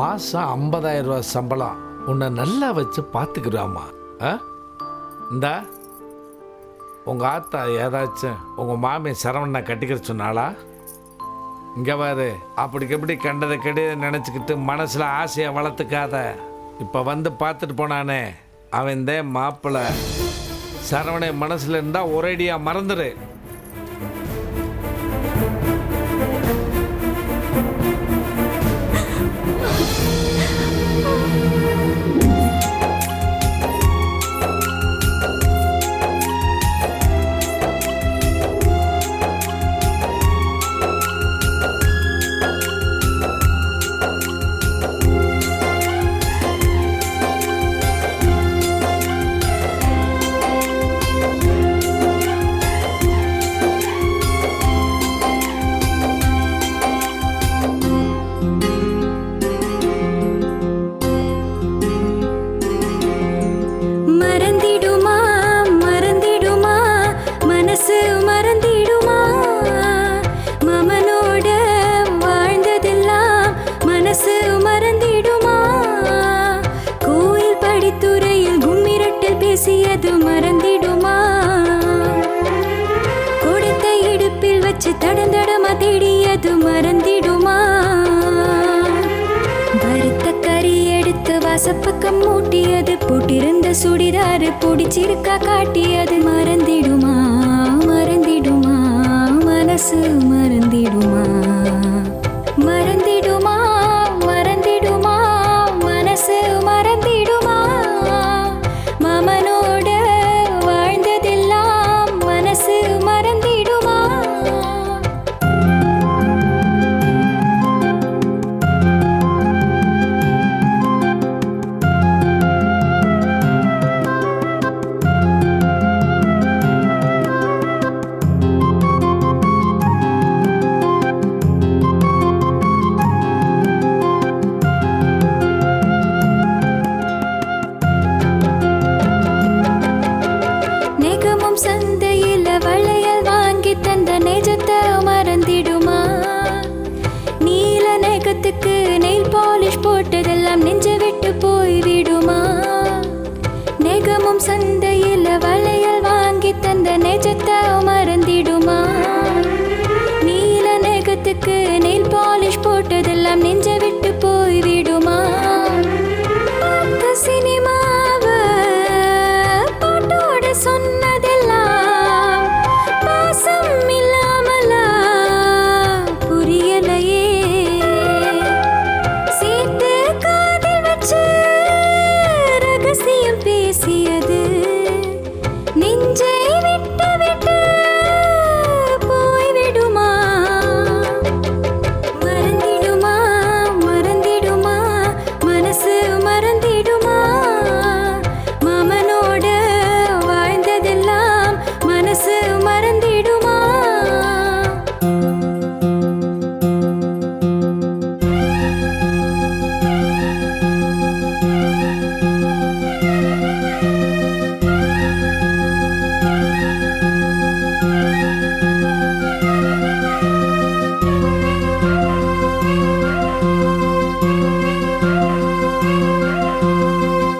மாதம் 50,000 ரூபா சம்பளம். உன்னை நல்லா வச்சு பார்த்துக்கிறாமா. இந்தா உங்கள் ஆத்தா ஏதாச்சும் உங்கள் மாமி சரவணனை கட்டிக்கிற சொன்னாளா? இங்கே பாரு, அப்படிக்கு எப்படி கண்டதை கெடு நினச்சிக்கிட்டு மனசில் ஆசையை வளர்த்துக்காத. இப்போ வந்து பார்த்துட்டு போனானே அவன் தான் மாப்பிள்ளை. சரவணை மனசில் இருந்தால் ஒரேடியாக மறந்துடு. தடந்தடமா தேடியது மறந்திடுமா? வறுத்த கறி எடுத்து வாசப்பக்கம் மூட்டியது, போட்டிருந்த சுடிதாரு பிடிச்சிருக்கா காட்டியது. மறந்திடுமா மறந்திடுமா மனசு மறந்திடுமா? மறந்திடுமா மறந்திடுமா மனசு மறந்திடுமா? மாமனோட வாழ்ந்ததெல்லாம் மனசு மறந்திடுமா? எல்லாம் நெஞ்ச விட்டு போய்விடுமா பார்த்த சினிமாவ பாட்டோட சொன்னதெல்லாம் பாசம் இல்லாமலா புரியலையே சேர்த்து காதில் வச்சு ரகசியம் பேசியது நெஞ்சை விட்டு விட்டு போய்விடுமா மறந்திடுமா மறந்திடுமா மனசு மறந்திடுமா மாமனோட வாழ்ந்ததெல்லாம் மனசு மறந்திடுமா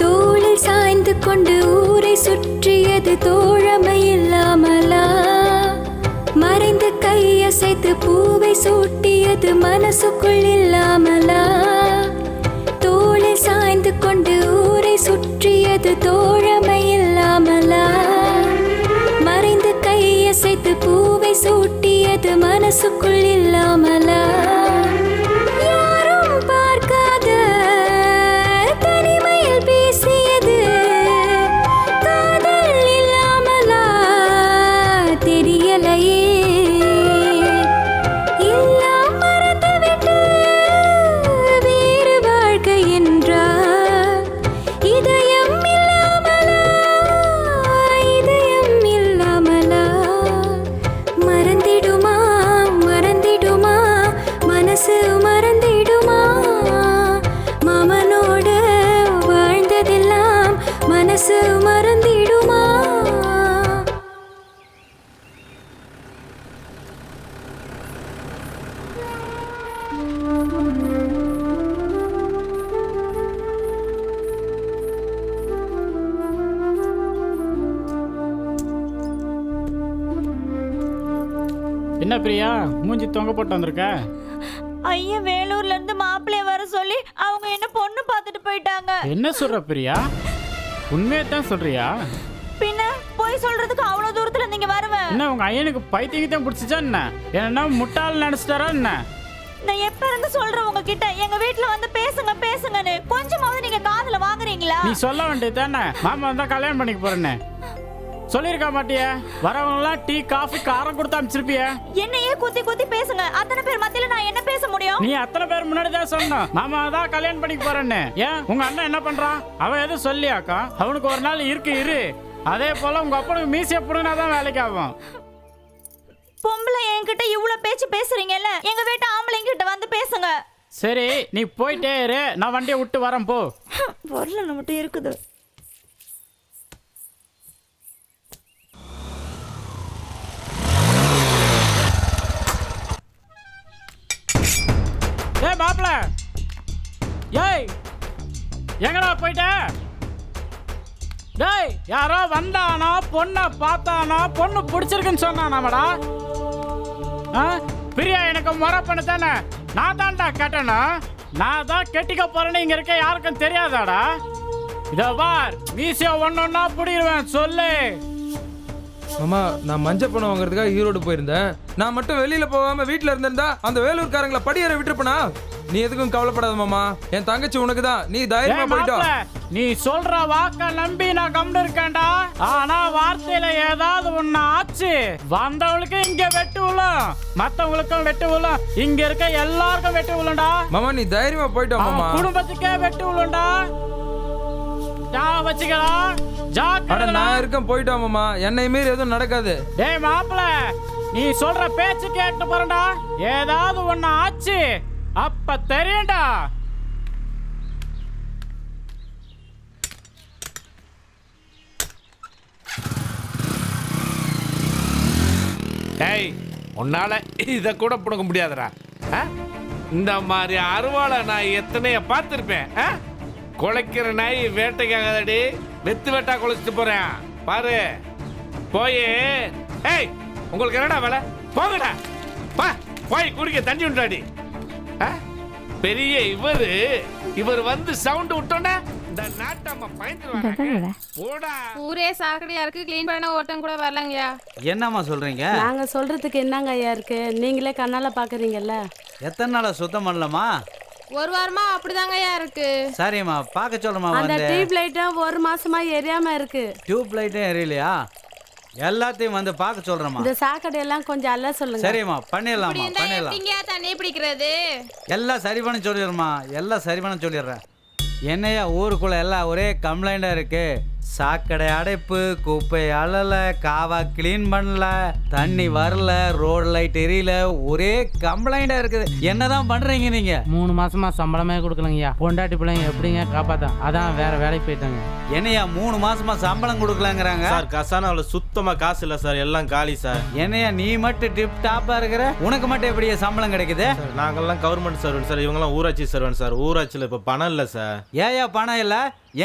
தோளில் சாய்ந்து கொண்டு ஊரை சுற்றியது தோழமை இல்லாமலா மறைந்து கையசைத்து பூவை சூட்டியது மனசுக்குள் இல்லாமலா தோளில் சாய்ந்து கொண்டு ஊரை சுற்றியது தோழமை இல்லாமலா மறைந்து கையசைத்து பூவை சூட்டியது மனசுக்குள் இல்லாமலா யாரும் பார்க்காத தனிமையில் பேசியது காதல் இல்லாமலா தெரியலையே எல்லாம் மறந்துவிட்டு வேறு வாழ்க்கை என்றால் இதயம் இல்லாமலா இதயம் இல்லாமலா மறந்திடுமா மறந்திடுமா மனசு மறந்திடுமா மாமனோட வாழ்ந்ததெல்லாம் மனசு மறந்திடுமா என்ன பிரியா மூஞ்சி தொங்க போட்டு வந்திருக்க? ஐயா வேலூர்ல இருந்து மாப்பிள்ளைய வர சொல்லி அவங்க என்ன பொண்ணு பார்த்துட்டு போயிட்டாங்க. என்ன சொல்ற பிரியா? உண்மையை தான் சொல்றியா? பின்ன போய் சொல்றதுக்கு அவ்வளவு தூரத்துல நீங்க வருவேன். என்ன உங்க ஐயனுக்கு பைத்தியத்தை பிடிச்சிச்சா என்ன? என்ன முட்டாள் நினைச்சிட்டாரா என்ன? நான் எப்ப இருந்து சொல்றேன் உங்ககிட்ட எங்க வீட்ல வந்து பேசுங்க பேசுங்கன்னு. கொஞ்சமாவது நீங்க காதுல வாங்குறீங்களா? நீ சொல்ல வேண்டியது தானே மாமா வந்தா கல்யாணம் பண்ணிக்க போறேன்னு சொல்லிருக்க மாட்டிய? வரவங்களாம் டீ காஃபி காரம் கொடுத்து அனுப்பிச்சிருப்பிய. என்னையே குத்தி குத்தி பேசுங்க. அத்தனை பேர் மத்தியில நான் என்ன பேச முடியும்? நீ அத்தனை பேர் முன்னாடி தான் சொன்ன மாமா தான் கல்யாணம் பண்ணிக்க போறேன்னு. ஏன் உங்க அண்ணன் என்ன பண்றான்? அவன் எதுவும் சொல்லியாக்கா? அவனுக்கு ஒரு நாள் இரு அதே போல உங்க அப்பனுக்கு மீசிய புடுங்கினா தான் வேலைக்கு ஆகும். பொம்பளை என்கிட்ட இவ்வளவு பேச்சு பேசுறீங்கல்ல, எங்க வீட்டு ஆம்பளைங்க கிட்ட வந்து பேசுங்க. சரி நீ போயிட்டே இரு, நான் வண்டியை விட்டு வரேன் போ. வரல நம்மகிட்ட இருக்குது. ஏய் மாப்பிள, ஏய் எங்கடா போயிட்ட? டேய் யாரோ வந்தானா பொண்ணை பார்த்தானா பொண்ணு பிடிச்சிருக்குன்னு சொன்னானாமடா? பிரியா எனக்கு முறை பண்ண தானே நான் தான்டா கேட்டேனா? நான் தான் கெட்டிக்க போறேன்னு இங்க இருக்க யாருக்கும் தெரியாதாடா? இதோ பார் மீசியா ஒன்னொன்னா புடிடுவேன் சொல்லு. மாமா நான் மஞ்சள் பணம் வாங்குறதுக்காக ஈரோடு போயிருந்தேன். நான் மட்டும் வெளியில போகாம வீட்டுல இருந்திருந்தா அந்த வேலூர்காரங்களை படியேற விட்டுருப்பனா? நீ எதுக்கும் கவலைப்படாத மாமா, என் தங்கச்சி உனக்கு தான். நீ தைரியமா போயிட்டோ. நீ சொல்ற வாக்க நம்பி நான் கம்முன்னு இருக்கேன்டா. ஆனா வார்த்தையில ஏதாவது ஒண்ணு ஆச்சு வந்தவளுக்கு இங்க வெட்டு விழும், மத்தவங்களுக்கும் வெட்டு விழும், இங்க இருக்க எல்லாருக்கும் வெட்டு விழும்டா. மாமா நீ தைரியமா போயிட்டோ மாமா. குடும்பத்துக்கே வெட்டு விழும்டா. நான் இருக்கேன் போயிட்டா மாமா. என்னை மீறி எதுவும் நடக்காது. டேய் மாப்பிள, நீ சொல்ற பேச்சு கேட்டு போறடா. ஏதாவது ஒண்ணு ஆச்சு அப்ப தெரியும்டா. டேய் உன்னால இத கூட புடுங்க முடியாதுடா. இந்த மாதிரி அருவாளை நான் எத்தனைய பார்த்துருப்பேன். குலைக்கிற நாய் வேட்டைக்காகதடி வெத்து வெட்டா குலைச்சிட்டு போறேன் பாரு. போய் ஏய் உங்களுக்கு என்னடா வேலை? போங்கடா போய் குடிக்க தண்ணி உண்டாடி. பெரிய இவர் வந்து சவுண்ட் விட்டோன்னே இந்த நாட்டம்மா பயந்துருவாங்க. போடா. ஊரே சாக்கடையா இருக்கு, க்ளீன் பண்ண ஒருத்தன் கூட வரலங்கய்யா. என்னம்மா சொல்றீங்க? நாங்க சொல்றதுக்கு என்னங்க ஐயா இருக்கு? நீங்களே கண்ணால பாக்குறீங்கல்ல. எத்தனை நாளா சுத்தம் பண்ணலாமா? ஒரு வாரமா அப்படிதாங்கய்யா இருக்கு. சரிம்மா பார்க்க சொல்றமா. அந்த வந்து டியூப் லைட்டும் ஒரு மாசமா எரியாம இருக்கு. டியூப் லைட்டும் எரியலையா? எல்லாத்தையும் வந்து பார்க்க சொல்றமா. இந்த சாக்கடை எல்லாம் கொஞ்சம் அல்ல சொல்லுங்க. சரிம்மா பண்ணிடலாமா, பண்ணிடலாம். எப்படிங்கயா தண்ணி பிடிக்கிறது? எல்லாம் சரி பண்ண சொல்லிடுறமா, எல்லாம் சரி பண்ண சொல்லிடுறேன். என்னையா ஊருக்குள்ள எல்லாம் ஒரே கம்ப்ளைண்டா இருக்கு. சாக்கடை அடைப்பு, குப்பை அழல, காவா கிளீன் பண்ணல, தண்ணி வரல, ரோடு லைட் எரியல, ஒரே கம்ப்ளைண்டா இருக்குது. என்னதான் பண்றீங்க நீங்க? 3 மாசமா சம்பளமே கொடுக்கலங்கய்யா. பொண்டாட்டி பிள்ளைங்க எப்படிங்க காப்பாத்த? அதான் வேற வேலைக்கு போயிட்டாங்க. என்னையா 3 மாசமா சம்பளம் கொடுக்கலங்கிறாங்க? சார் கசானால சுத்தமா காசு இல்ல சார், எல்லாம் காலி சார். என்னையா நீ மட்டும் டிப் டாப்பா இருக்கிற, உனக்கு மட்டும் எப்படியா சம்பளம் கிடைக்குது? நாங்கெல்லாம் கவர்மெண்ட் சர்வெண்ட் சார், இவங்கெல்லாம் ஊராட்சி சர்வெண்ட் சார். ஊராட்சியில் இப்ப பணம் இல்ல சார். ஏயா பணம் இல்ல?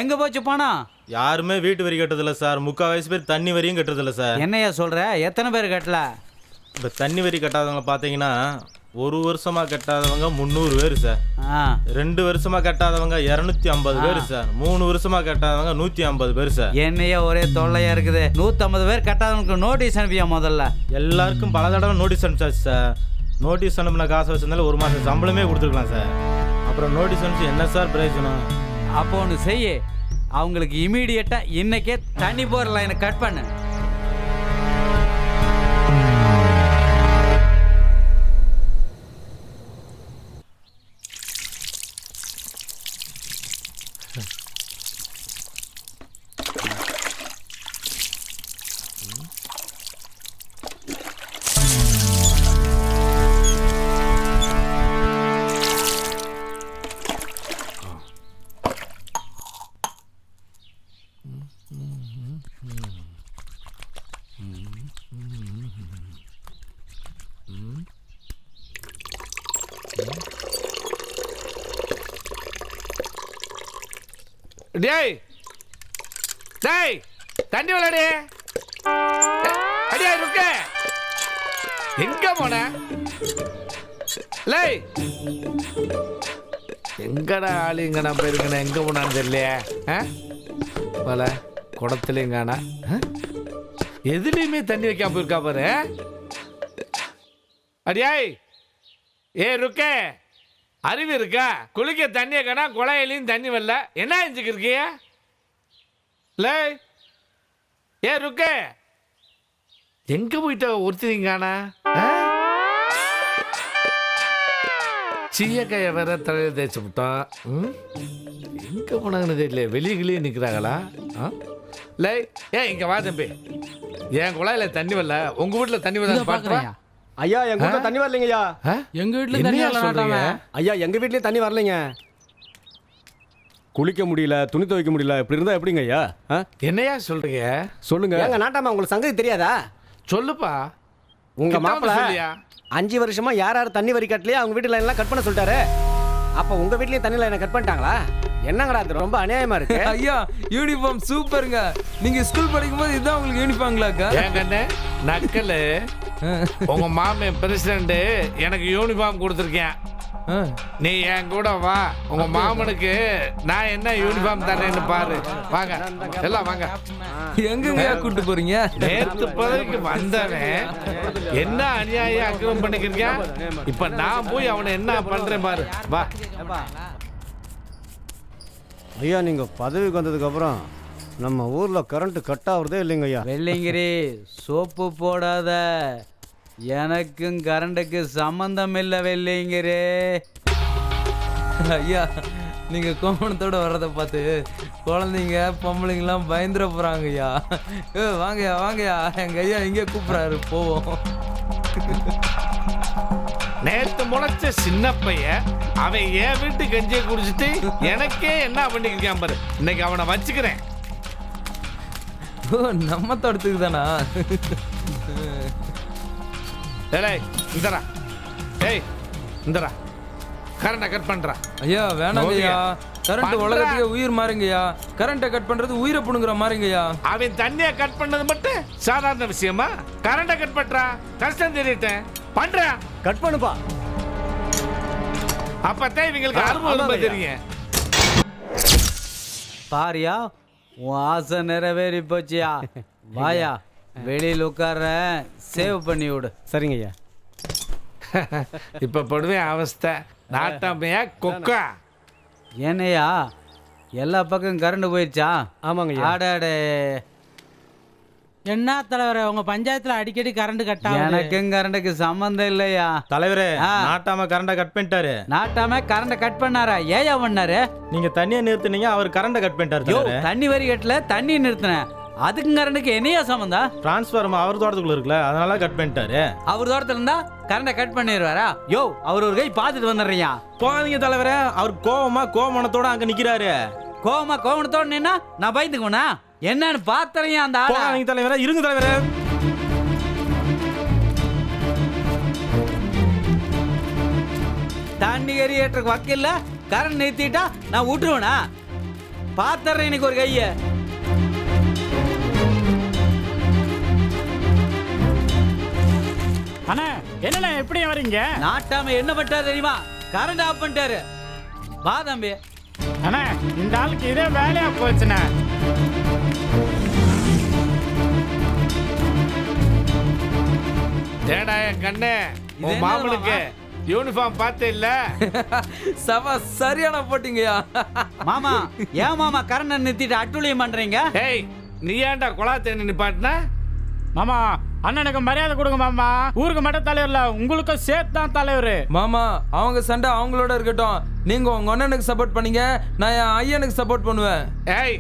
எங்க போச்சு பணம்? யாருமே வீட்டு வரி கட்டுறதில்ல சார். 3/4 பேர் தண்ணி வரியும் கட்டுறதில்ல சார். என்னையா சொல்ற? எத்தனை பேர் கட்டல? இப்ப தண்ணி வரி கட்டாதவங்க பாத்தீங்கன்னா 1 வருஷமா கட்டாதவங்க 300 பேர் சார். 2 வருஷமா கட்டாதவங்க 250 பேர் சார். 3 வருஷமா கட்டாதவங்க 150 பேர் சார். என்னையா ஒரே தொல்லையா இருக்குது. 150 பேர் கட்டாதவங்களுக்கு நோட்டீஸ் அனுப்பியா? முதல்ல எல்லாருக்கும் பல தடவை நோட்டீஸ் அனுப்பிச்சாச்சு சார். நோட்டீஸ் அனுப்பின காசு வச்சிருந்தாலும் 1 மாசம் சம்பளமே கொடுத்துருக்கலாம் சார். அப்புறம் நோட்டீஸ் அனுப்பிச்சு என்ன சார் பிரயோஜனம்? அப்போ ஒன்று செய்ய, அவங்களுக்கு இமீடியட்டா இன்னைக்கே தண்ணி போற லைனை கட் பண்ணு. டேய் டேய் தண்ணி விளையாடு. அடியா இருக்க எங்க போன? லே எங்கடா ஆளு எங்கடா போயிருக்கேன்? எங்க போனான்னு தெரியலையே. பல குடத்துலங்கானா எதுலையுமே தண்ணி வைக்காம போயிருக்கா பாரு. அடியாய் ஏ ருக்க, அறிவு இருக்கா? குளிக்க தண்ணியை காணா, குழாயிலையும் தண்ணி வரல. என்ன செஞ்சுக்கு இருக்கிய? லே ஏ ருக்க, எங்க போயிட்ட? ஒருத்தீங்கானா சீயக்காய வேற தலையில் தேய்ச்சி விட்டான். எங்க போனாங்கன்னு தெரியல. வெளியே நிற்கிறாங்களா? லே ஏ இங்க வா தம்பி. என் குழாயில தண்ணி வரல, உங்க வீட்டுல தண்ணி வரல பாக்குறேன். ஐயா எங்க வீட்டுல தண்ணி வரலைங்கய்யா. எங்க வீட்டுல தண்ணி வரல. ஐயா எங்க வீட்லயும் தண்ணி வரலைங்க. குளிக்க முடியல, துணி துவைக்க முடியல. இப்படி இருந்தா எப்படிங்க ஐயா? என்னையா சொல்றீங்க? சொல்லுங்க. எங்க நாட்டாம உங்களுக்கு சங்கதி தெரியாதா? சொல்லுப்பா. உங்க மாப்பிள்ள 5 வருஷமா யார் தண்ணி வரி கட்டலையே அவங்க வீட்டு லைன் எல்லாம் கட் பண்ண சொல்லிட்டாரு. அப்ப உங்க வீட்லயும் தண்ணி லைனை கட் பண்ணிட்டாங்களா? என்னங்கடா அது ரொம்ப அநியாயமா இருக்கு. ஐயா யூனிஃபார்ம் சூப்பருங்க. நீங்க ஸ்கூல் படிக்கும் போது இதுதான் உங்களுக்கு யூனிஃபார்ம்ங்களாக்கா? ஏங்கண்ணே நக்கலு, உங்க மாமன் பிரசிடண்ட் எனக்கு யூனிஃபார்ம் கொடுத்துருக்கேன். நீ என் கூட வா, உங்க மாமனுக்கு நான் என்ன யூனிஃபார்ம் தரேன்னு பாரு. வாங்க எல்லாம் வாங்க. எங்க கூட்டு போறீங்க? நேற்று பதவிக்கு வந்தவன் என்ன அநியாயம் அக்கிரமம் பண்ணிக்கிறீங்க. இப்ப நான் போய் அவனை என்ன பண்றேன் பாரு. வா ஐயா, நீங்க பதவிக்கு வந்ததுக்கு அப்புறம் நம்ம ஊர்ல கரண்ட் கட் ஆகுறதே இல்லைங்க ஐயா. வெள்ளிங்கிரி சோப்பு போடாத, எனக்கும் கரண்ட்டுக்கு சம்பந்தம் இல்லை வெள்ளிங்கிரி. ஐயா நீங்க கோமணத்தோட வர்றதை பார்த்து குழந்தைங்க பொம்பளைங்கெல்லாம் பயந்துட போறாங்க ஐயா. வாங்கய்யா வாங்கய்யா, எங்க ஐயா இங்கே கூப்பிடுறாரு, போவோம். நேத்து முளைச்ச சின்ன பையன் அவன் என் வீட்டு கஞ்சியை குடிச்சிட்டு எனக்கே என்ன பண்ணிருக்கான் பாரு. இன்னைக்கு அவனை வச்சுக்கிறேன். நம்ம தோட்டத்துக்கு தானா? இந்தரா ஏய் இந்தரா கரண்ட கட் பண்றா. ஐயா வேணாங்க ஐயா, கரண்ட் உலகத்துக்கே உயிர் மாறுங்கய்யா. கரண்ட்டை கட் பண்றது உயிரை புடுங்குற மாறுங்கய்யா. அவன் தண்ணியை கட் பண்ணது மட்டும் சாதாரண விஷயமா? கரண்ட கட் பண்றா, கஷ்டம் தெரியிட்டேன் பண்றா. கட் பண்ணுப்பா. அப்பத்தான் இவங்களுக்கு அருமை தெரியும். பாரியா உன் ஆசை நிறைவேறி போச்சியா. வாயா வெளியில் உட்கார சேவ் பண்ணி விடு. சரிங்க ஐயா. இப்ப படுவேன் அவஸ்தை. நாட்டாமையா கொக்கா ஏனையா எல்லா பக்கம் கரண்ட் போயிடுச்சா? ஆமாங்க. ஆடாடே என்ன தலைவரே உங்க பஞ்சாயத்துல அடிக்கடி கரண்ட் கட் ஆகுது. எனக்கும் கரண்டுக்கு சம்பந்தம் இல்லையா தலைவரே. நாட்டாம கரண்ட கட் பண்ணிட்டாரு. நாட்டாம கரண்ட கட் பண்ணாரா? ஏயா பண்ணாரு? நீங்க தண்ணியை நிறுத்துனீங்க, அவர் கரண்ட கட் பண்ணிட்டாரு. தண்ணி வரி கட்டல, தண்ணி நிறுத்தினேன். அதுக்கு கரண்டுக்கு என்னையா சம்பந்தம்? டிரான்ஸ்ஃபார்மர் அவர் தோட்டத்துக்குள்ள இருக்குல்ல, அதனால கட் பண்ணிட்டாரு. அவர் தோட்டத்துல இருந்தா கரண்ட கட் பண்ணிடுவாரா? யோ அவர் ஒரு கை பார்த்துட்டு வந்துடுறியா? போகாதீங்க தலைவரே. அவர் கோவணத்தோட அங்க நிக்கிறாரு. கோவணத்தோட நின்னா நான் பயந்துக்குவனா? என்னன்னு பாத்துறியா அந்த ஆளை? போகாதீங்க தலைவரே. இருங்க தலைவரே. தண்ணி ஏற்றுக்கு வக்கில்ல, கரண்ட் நிறுத்திட்டா நான் விட்டுருவேனா? பாத்துறேன் இன்னைக்கு ஒரு கைய. அண்ணா என்னண்ணா எப்படி வரீங்க? நாட்டாம என்ன பண்ணிட்டாரு தெரியுமா? கரண்ட் ஆஃப் பண்ணிட்டாரு. வா தம்பி. அண்ணா இந்த ஆளுக்கு இதே வேலையா போச்சுண்ணே. தேடா என் கண்ணே, உன் மாமனுக்கு யூனிஃபார்ம் பார்த்தே இல்ல? சவா சரியான போட்டீங்கயா. மாமா ஏன் மாமா கரண்ட் நிறுத்திட்டு அட்டுழியம் பண்றீங்க? ஏய் நீ ஏன்டா குழா தண்ணி நிப்பாட்டினா? மாமா அண்ணனுக்கு மரியாதை கொடுங்க மாமா. ஊருக்கு மட்டும் தலைவர்ல, உங்களுக்கு சேர்த்து தான் தலைவர். மாமா அவங்க சண்டை அவங்களோட இருக்கட்டும். நீங்க உங்க அண்ணனுக்கு சப்போர்ட் பண்ணீங்க, நான் என் ஐயனுக்கு சப்போர்ட் பண்ணுவேன். ஏய்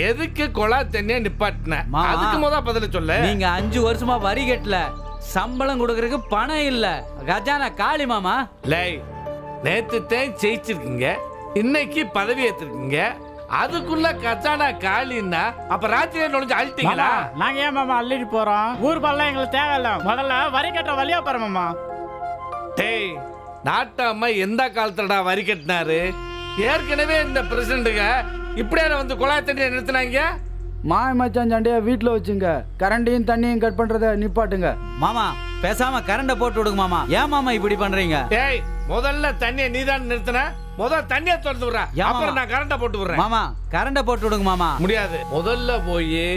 எதுக்கு குழா தண்ணியை நிப்பாட்டின? அதுக்கு முதல் பதில சொல்ல. நீங்க 5 வருஷமா வரி கட்டல, சம்பளம் கொடுக்கறதுக்கு பணம் இல்ல, கஜானா காளி மாமா. லை நேத்து தான் ஜெயிச்சிருக்கீங்க, இன்னைக்கு பதவி ஏத்திருக்கீங்க, அதுக்குள்ள கஜானா காலின்னா அப்ப ராத்திரியே நுழைஞ்சு அழுத்தீங்களா? நாங்க ஏன் மாமா அள்ளிட்டு போறோம்? ஊர் பல்ல எங்களுக்கு தேவையில்ல. முதல்ல வரி கட்ட வழியா பாரு மாமா. டேய் நாட்டாம எந்த காலத்துலடா வரி கட்டினாரு? ஏற்கனவே இந்த பிரசிடண்ட்டுங்க இப்படியே வந்து குழாய் தண்ணியை நிறுத்தினாங்க. மாய மச்சான் சண்டையை வீட்டில் வச்சுங்க, கரண்டையும் தண்ணியும் கட் பண்றத நிப்பாட்டுங்க. மாமா பேசாம கரண்ட போட்டு விடுங்க மாமா. ஏன் மாமா இப்படி பண்றீங்க? ஏய் முதல்ல தண்ணியை நீதான் நிறுத்தின, முதல்ல தண்ணியை திறந்து விடுற, அப்புறம் நான் கரண்ட போட்டு விடுறேன். மாமா கரண்ட போட்டு விடுங்க மாமா. முடியாது. முதல்ல போய்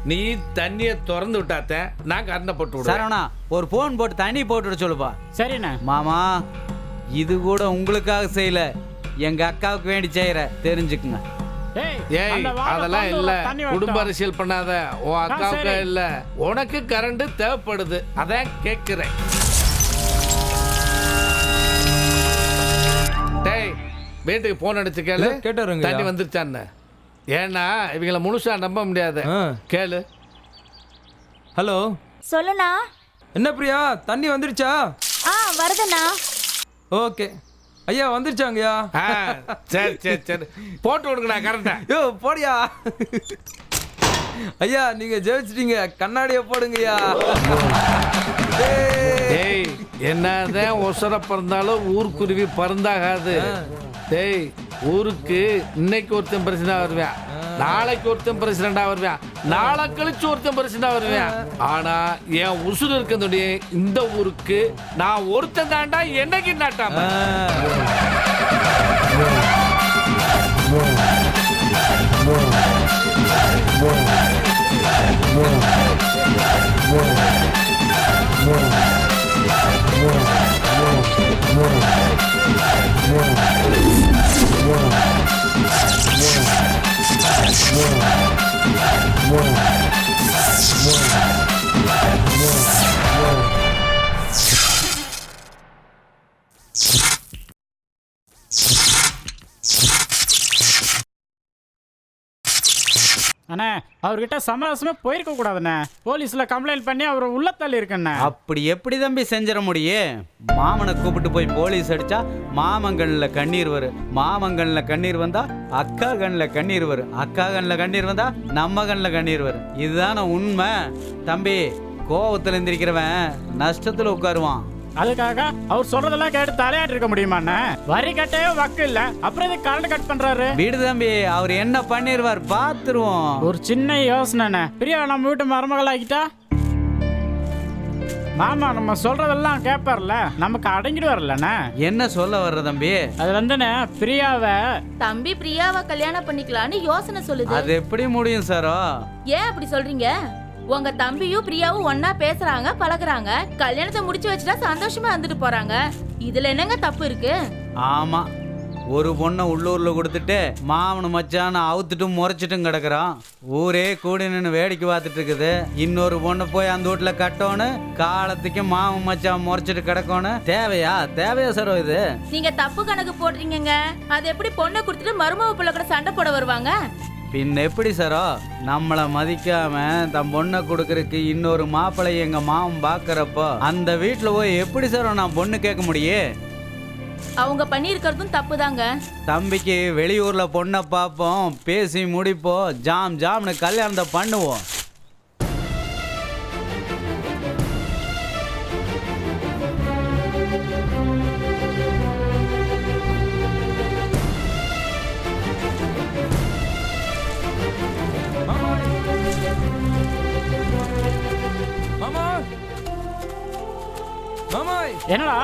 நீ தண்ணியை திறந்து விட்டாத்தேன் நான் கரண்ட போட்டு விடுறேன். சரவணா ஒரு போன் போட்டு தண்ணி போட்டு விட சொல்லுப்பா. சரிண்ணா. மாமா இது கூட உங்களுக்காக செய்யல, எங்க அக்காவுக்கு வேண்டி செய்யற, தெரிஞ்சுக்குங்க. ஏய் அதெல்லாம் இல்ல, குடும்ப அரசியல் பண்ணாத. உன் அக்காவுக்கு இல்ல, உனக்கு கரண்ட் தேவைப்படுது, அதான் கேக்குறேன். டேய் வீட்டுக்கு போன் அடிச்சு கேளு, தண்ணி வந்துருச்சான்னு. ஏன்னா இவங்களை முழுசா நம்ப முடியாது. கேளு. ஹலோ சொல்லுண்ணா. என்ன பிரியா, தண்ணி வந்துருச்சா? வருதுண்ணா. ஓகே ஐயா வந்துருச்சாங்கய்யா. சரி சரி சரி போட்டு விடுங்கண்ணா கரண்ட. யோ போடியா. ஐயா நீங்க ஜெயிச்சிட்டீங்க, கண்ணாடியை போடுங்கய்யா. டேய் என்னதான் ஒசர பறந்தாலும் ஊர்க்குருவி பறந்தாகாது. டேய் ஊருக்கு இன்னைக்கு ஒருத்தன் பிரசிடண்டா வருவேன், நாளைக்கு ஒருத்தன் பிரசிடண்டா வருவேன், நாளை கழிச்சு ஒருத்தன் பிரசிடண்டா வருவேன். ஆனா என் உசுறு இருக்கிறதுடைய இந்த ஊருக்கு நான் ஒருத்தன் தாண்டா என்னைக்கு நாட்டாம. அண்ணே அவர்கிட்ட சமரசமே போயிருக்க கூடாதுண்ணே. போலீஸ்ல கம்ப்ளைண்ட் பண்ணி அவர் உள்ள தள்ளி இருக்கண்ணே. அப்படி எப்படி தம்பி செஞ்சிட முடியும்? மாமனை கூப்பிட்டு போய் போலீஸ் அடிச்சா மாமங்கண்ணில் கண்ணீர் வரும், மாமங்கண்ணில் கண்ணீர் வந்தா அக்கா கண்ணில் கண்ணீர் வரும், அக்கா கண்ணில் கண்ணீர் வந்தா நம்ம கண்ணில் கண்ணீர் வரும். இதுதானே உண்மை தம்பி. கோவத்தில் எந்திரிக்கிறவன் நஷ்டத்தில் உட்காருவான். அதுக்காக அவர் சொல்றதெல்லாம் கேட்டு தலையாட்டு இருக்க முடியுமாண்ணே? வரி கட்டவே வக்கு இல்ல, அப்புறம் இது கரண்ட் கட் பண்றாரு. வீடு தம்பி அவர் என்ன பண்ணிடுவார் பாத்துருவோம். ஒரு சின்ன யோசனை, பிரியா நம்ம வீட்டு மருமகள் ஆகிட்டா மாமா நம்ம சொல்றதெல்லாம் கேட்பார்ல, நமக்கு அடங்கிடுவார்லண்ணே. என்ன சொல்ல வர்ற தம்பி? அது வந்துண்ணே பிரியாவை தம்பி பிரியாவை கல்யாணம் பண்ணிக்கலான்னு யோசனை சொல்லுது. அது எப்படி முடியும் சாரோ? ஏன் அப்படி சொல்றீங்க? உங்க தம்பியும் பிரியாவும் ஒன்னா பேசுறாங்க, பழகுறாங்க, கல்யாணத்தை முடிச்சு வச்சுட்டா சந்தோஷமா வந்துட்டு போறாங்க. இதுல என்னங்க தப்பு இருக்கு? ஆமா, ஒரு பொண்ணை உள்ளூர்ல கொடுத்துட்டு மாமனு மச்சான்னு அவுத்துட்டும் முறைச்சிட்டும் கிடக்குறான். ஊரே கூடி நின்று வேடிக்கை பார்த்துட்டு இருக்குது. இன்னொரு பொண்ணை போய் அந்த வீட்டுல கட்டணும், காலத்துக்கு மாமன் மச்சான் முறைச்சிட்டு கிடக்கணும். தேவையா சாரோ இது? நீங்க தப்பு கணக்கு போடுறீங்கங்க. அது எப்படி பொண்ணை கொடுத்துட்டு மருமக பிள்ளை கூட சண்டை போட வருவாங்க? பின் எப்படி சாரோ? நம்மளை மதிக்காம தன் பொண்ணை கொடுக்கறதுக்கு இன்னொரு மாப்பிள்ளை எங்க மாமன் பாக்குறப்போ அந்த வீட்டுல போய் எப்படி சாரோ நான் பொண்ணு கேட்க முடியும்? அவங்க பண்ணியிருக்கிறதும் தப்பு தாங்க. தம்பிக்கு வெளியூர்ல பொண்ணை பார்ப்போம், பேசி முடிப்போம், ஜாம் ஜாம்னு கல்யாணத்தை பண்ணுவோம். என்னடா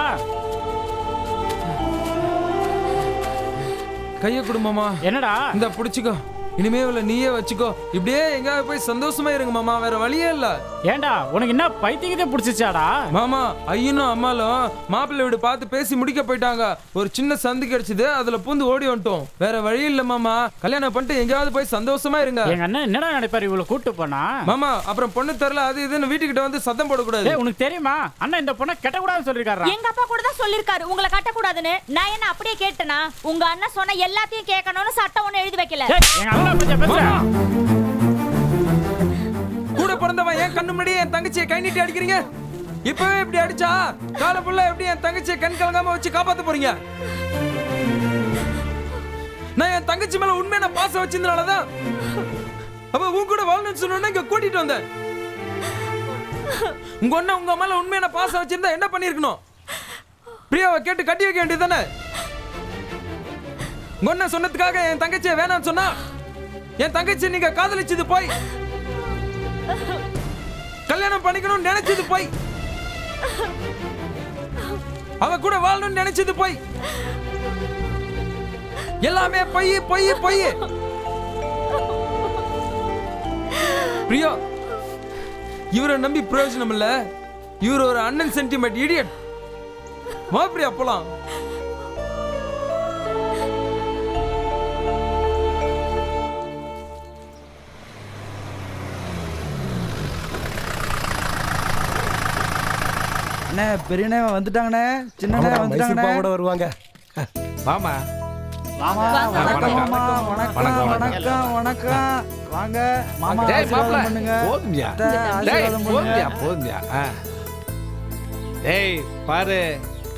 கைய குடும்பமா? என்னடா இந்த புடிச்சுக்கோ, இனிமே இவளை நீயே வச்சுக்கோ. இப்படியே எங்கேயாவது போய் சந்தோஷமா இருங்க மாமா, வேற வழியே இல்ல. ஏண்டா உனக்கு என்ன பைத்தியத்தை பிடிச்சிச்சாடா? மாமா, ஐயனும் அம்மாலும் மாப்பிள்ளை வீடு பார்த்து பேசி முடிக்க போயிட்டாங்க. ஒரு சின்ன சந்து கிடைச்சது, அதுல பூந்து ஓடி வந்துட்டோம். வேற வழி இல்ல மாமா, கல்யாணம் பண்ணிட்டு எங்கேயாவது போய் சந்தோஷமா இருங்க. எங்க அண்ணன் என்னடா நினைப்பாரு இவ்வளவு கூட்டு போனா? மாமா, அப்புறம் பொண்ணு தரல அது இதுன்னு வீட்டுக்கிட்ட வந்து சத்தம் போடக்கூடாது. உனக்கு தெரியுமா அண்ணன் இந்த பொண்ணை கட்டக்கூடாதுன்னு சொல்லிருக்காரு. எங்க அப்பா கூட தான் சொல்லிருக்காரு உங்களை கட்டக்கூடாதுன்னு. நான் என்ன அப்படியே கேட்டனா? உங்க அண்ணன் சொன்ன எல்லாத்தையும் கேட்கணும்னு சட்டம் ஒண்ணு எழுதி வைக்கல. கூட பிறந்தவன் என் கண்ணு முன்னாடி என் தங்கச்சியை கை நீட்டி அடிக்கிறீங்க. இப்பவே இப்படி அடிச்சா கால புள்ள எப்படி என் தங்கச்சியை கண் கலங்காம வச்சு காப்பாத்த போறீங்க? நான் என் தங்கச்சி மேல உண்மையான பாசம் வச்சிருந்தனாலதான் அப்ப உன் கூட வாழணும்னு சொன்ன இங்க கூட்டிட்டு வந்தேன். உங்க ஒண்ணு உங்க மேல உண்மையான பாசம் வச்சிருந்தா என்ன பண்ணிருக்கணும்? பிரியாவை கேட்டு கட்டி வைக்க வேண்டியது தானே? உங்க ஒண்ணு சொன்னதுக்காக என் தங்கச்சியை வேணாம்னு சொன்னா என் தங்கச்சி நீங்க காதலிச்சது போய், கல்யாணம் பண்ணிக்கணும்னு நினைச்சது போய், அவ கூட வாழணும்னு நினைச்சது போய், எல்லாமே பொய் பொய் பொய். பிரியா, இவரை நம்பி பிரயோஜனம் இல்ல. இவர் ஒரு அண்ணன் சென்டிமெண்ட் இடியட். வா பிரியா போலாம். அண்ணே, பெரியண்ணே வந்துட்டாங்கண்ணே, சின்னண்ணே வந்துட்டாங்கண்ணே. கூட வருவாங்க. மாமா வணக்கம் மாமா. வணக்கம் வணக்கம் வணக்கம். வாங்க மாமா, ஆசீர்வாதம் பண்ணுங்க. போதும்யா, ஆசீர்வாதம் பண்ணுங்க. போதும்யா. டேய் பாரு,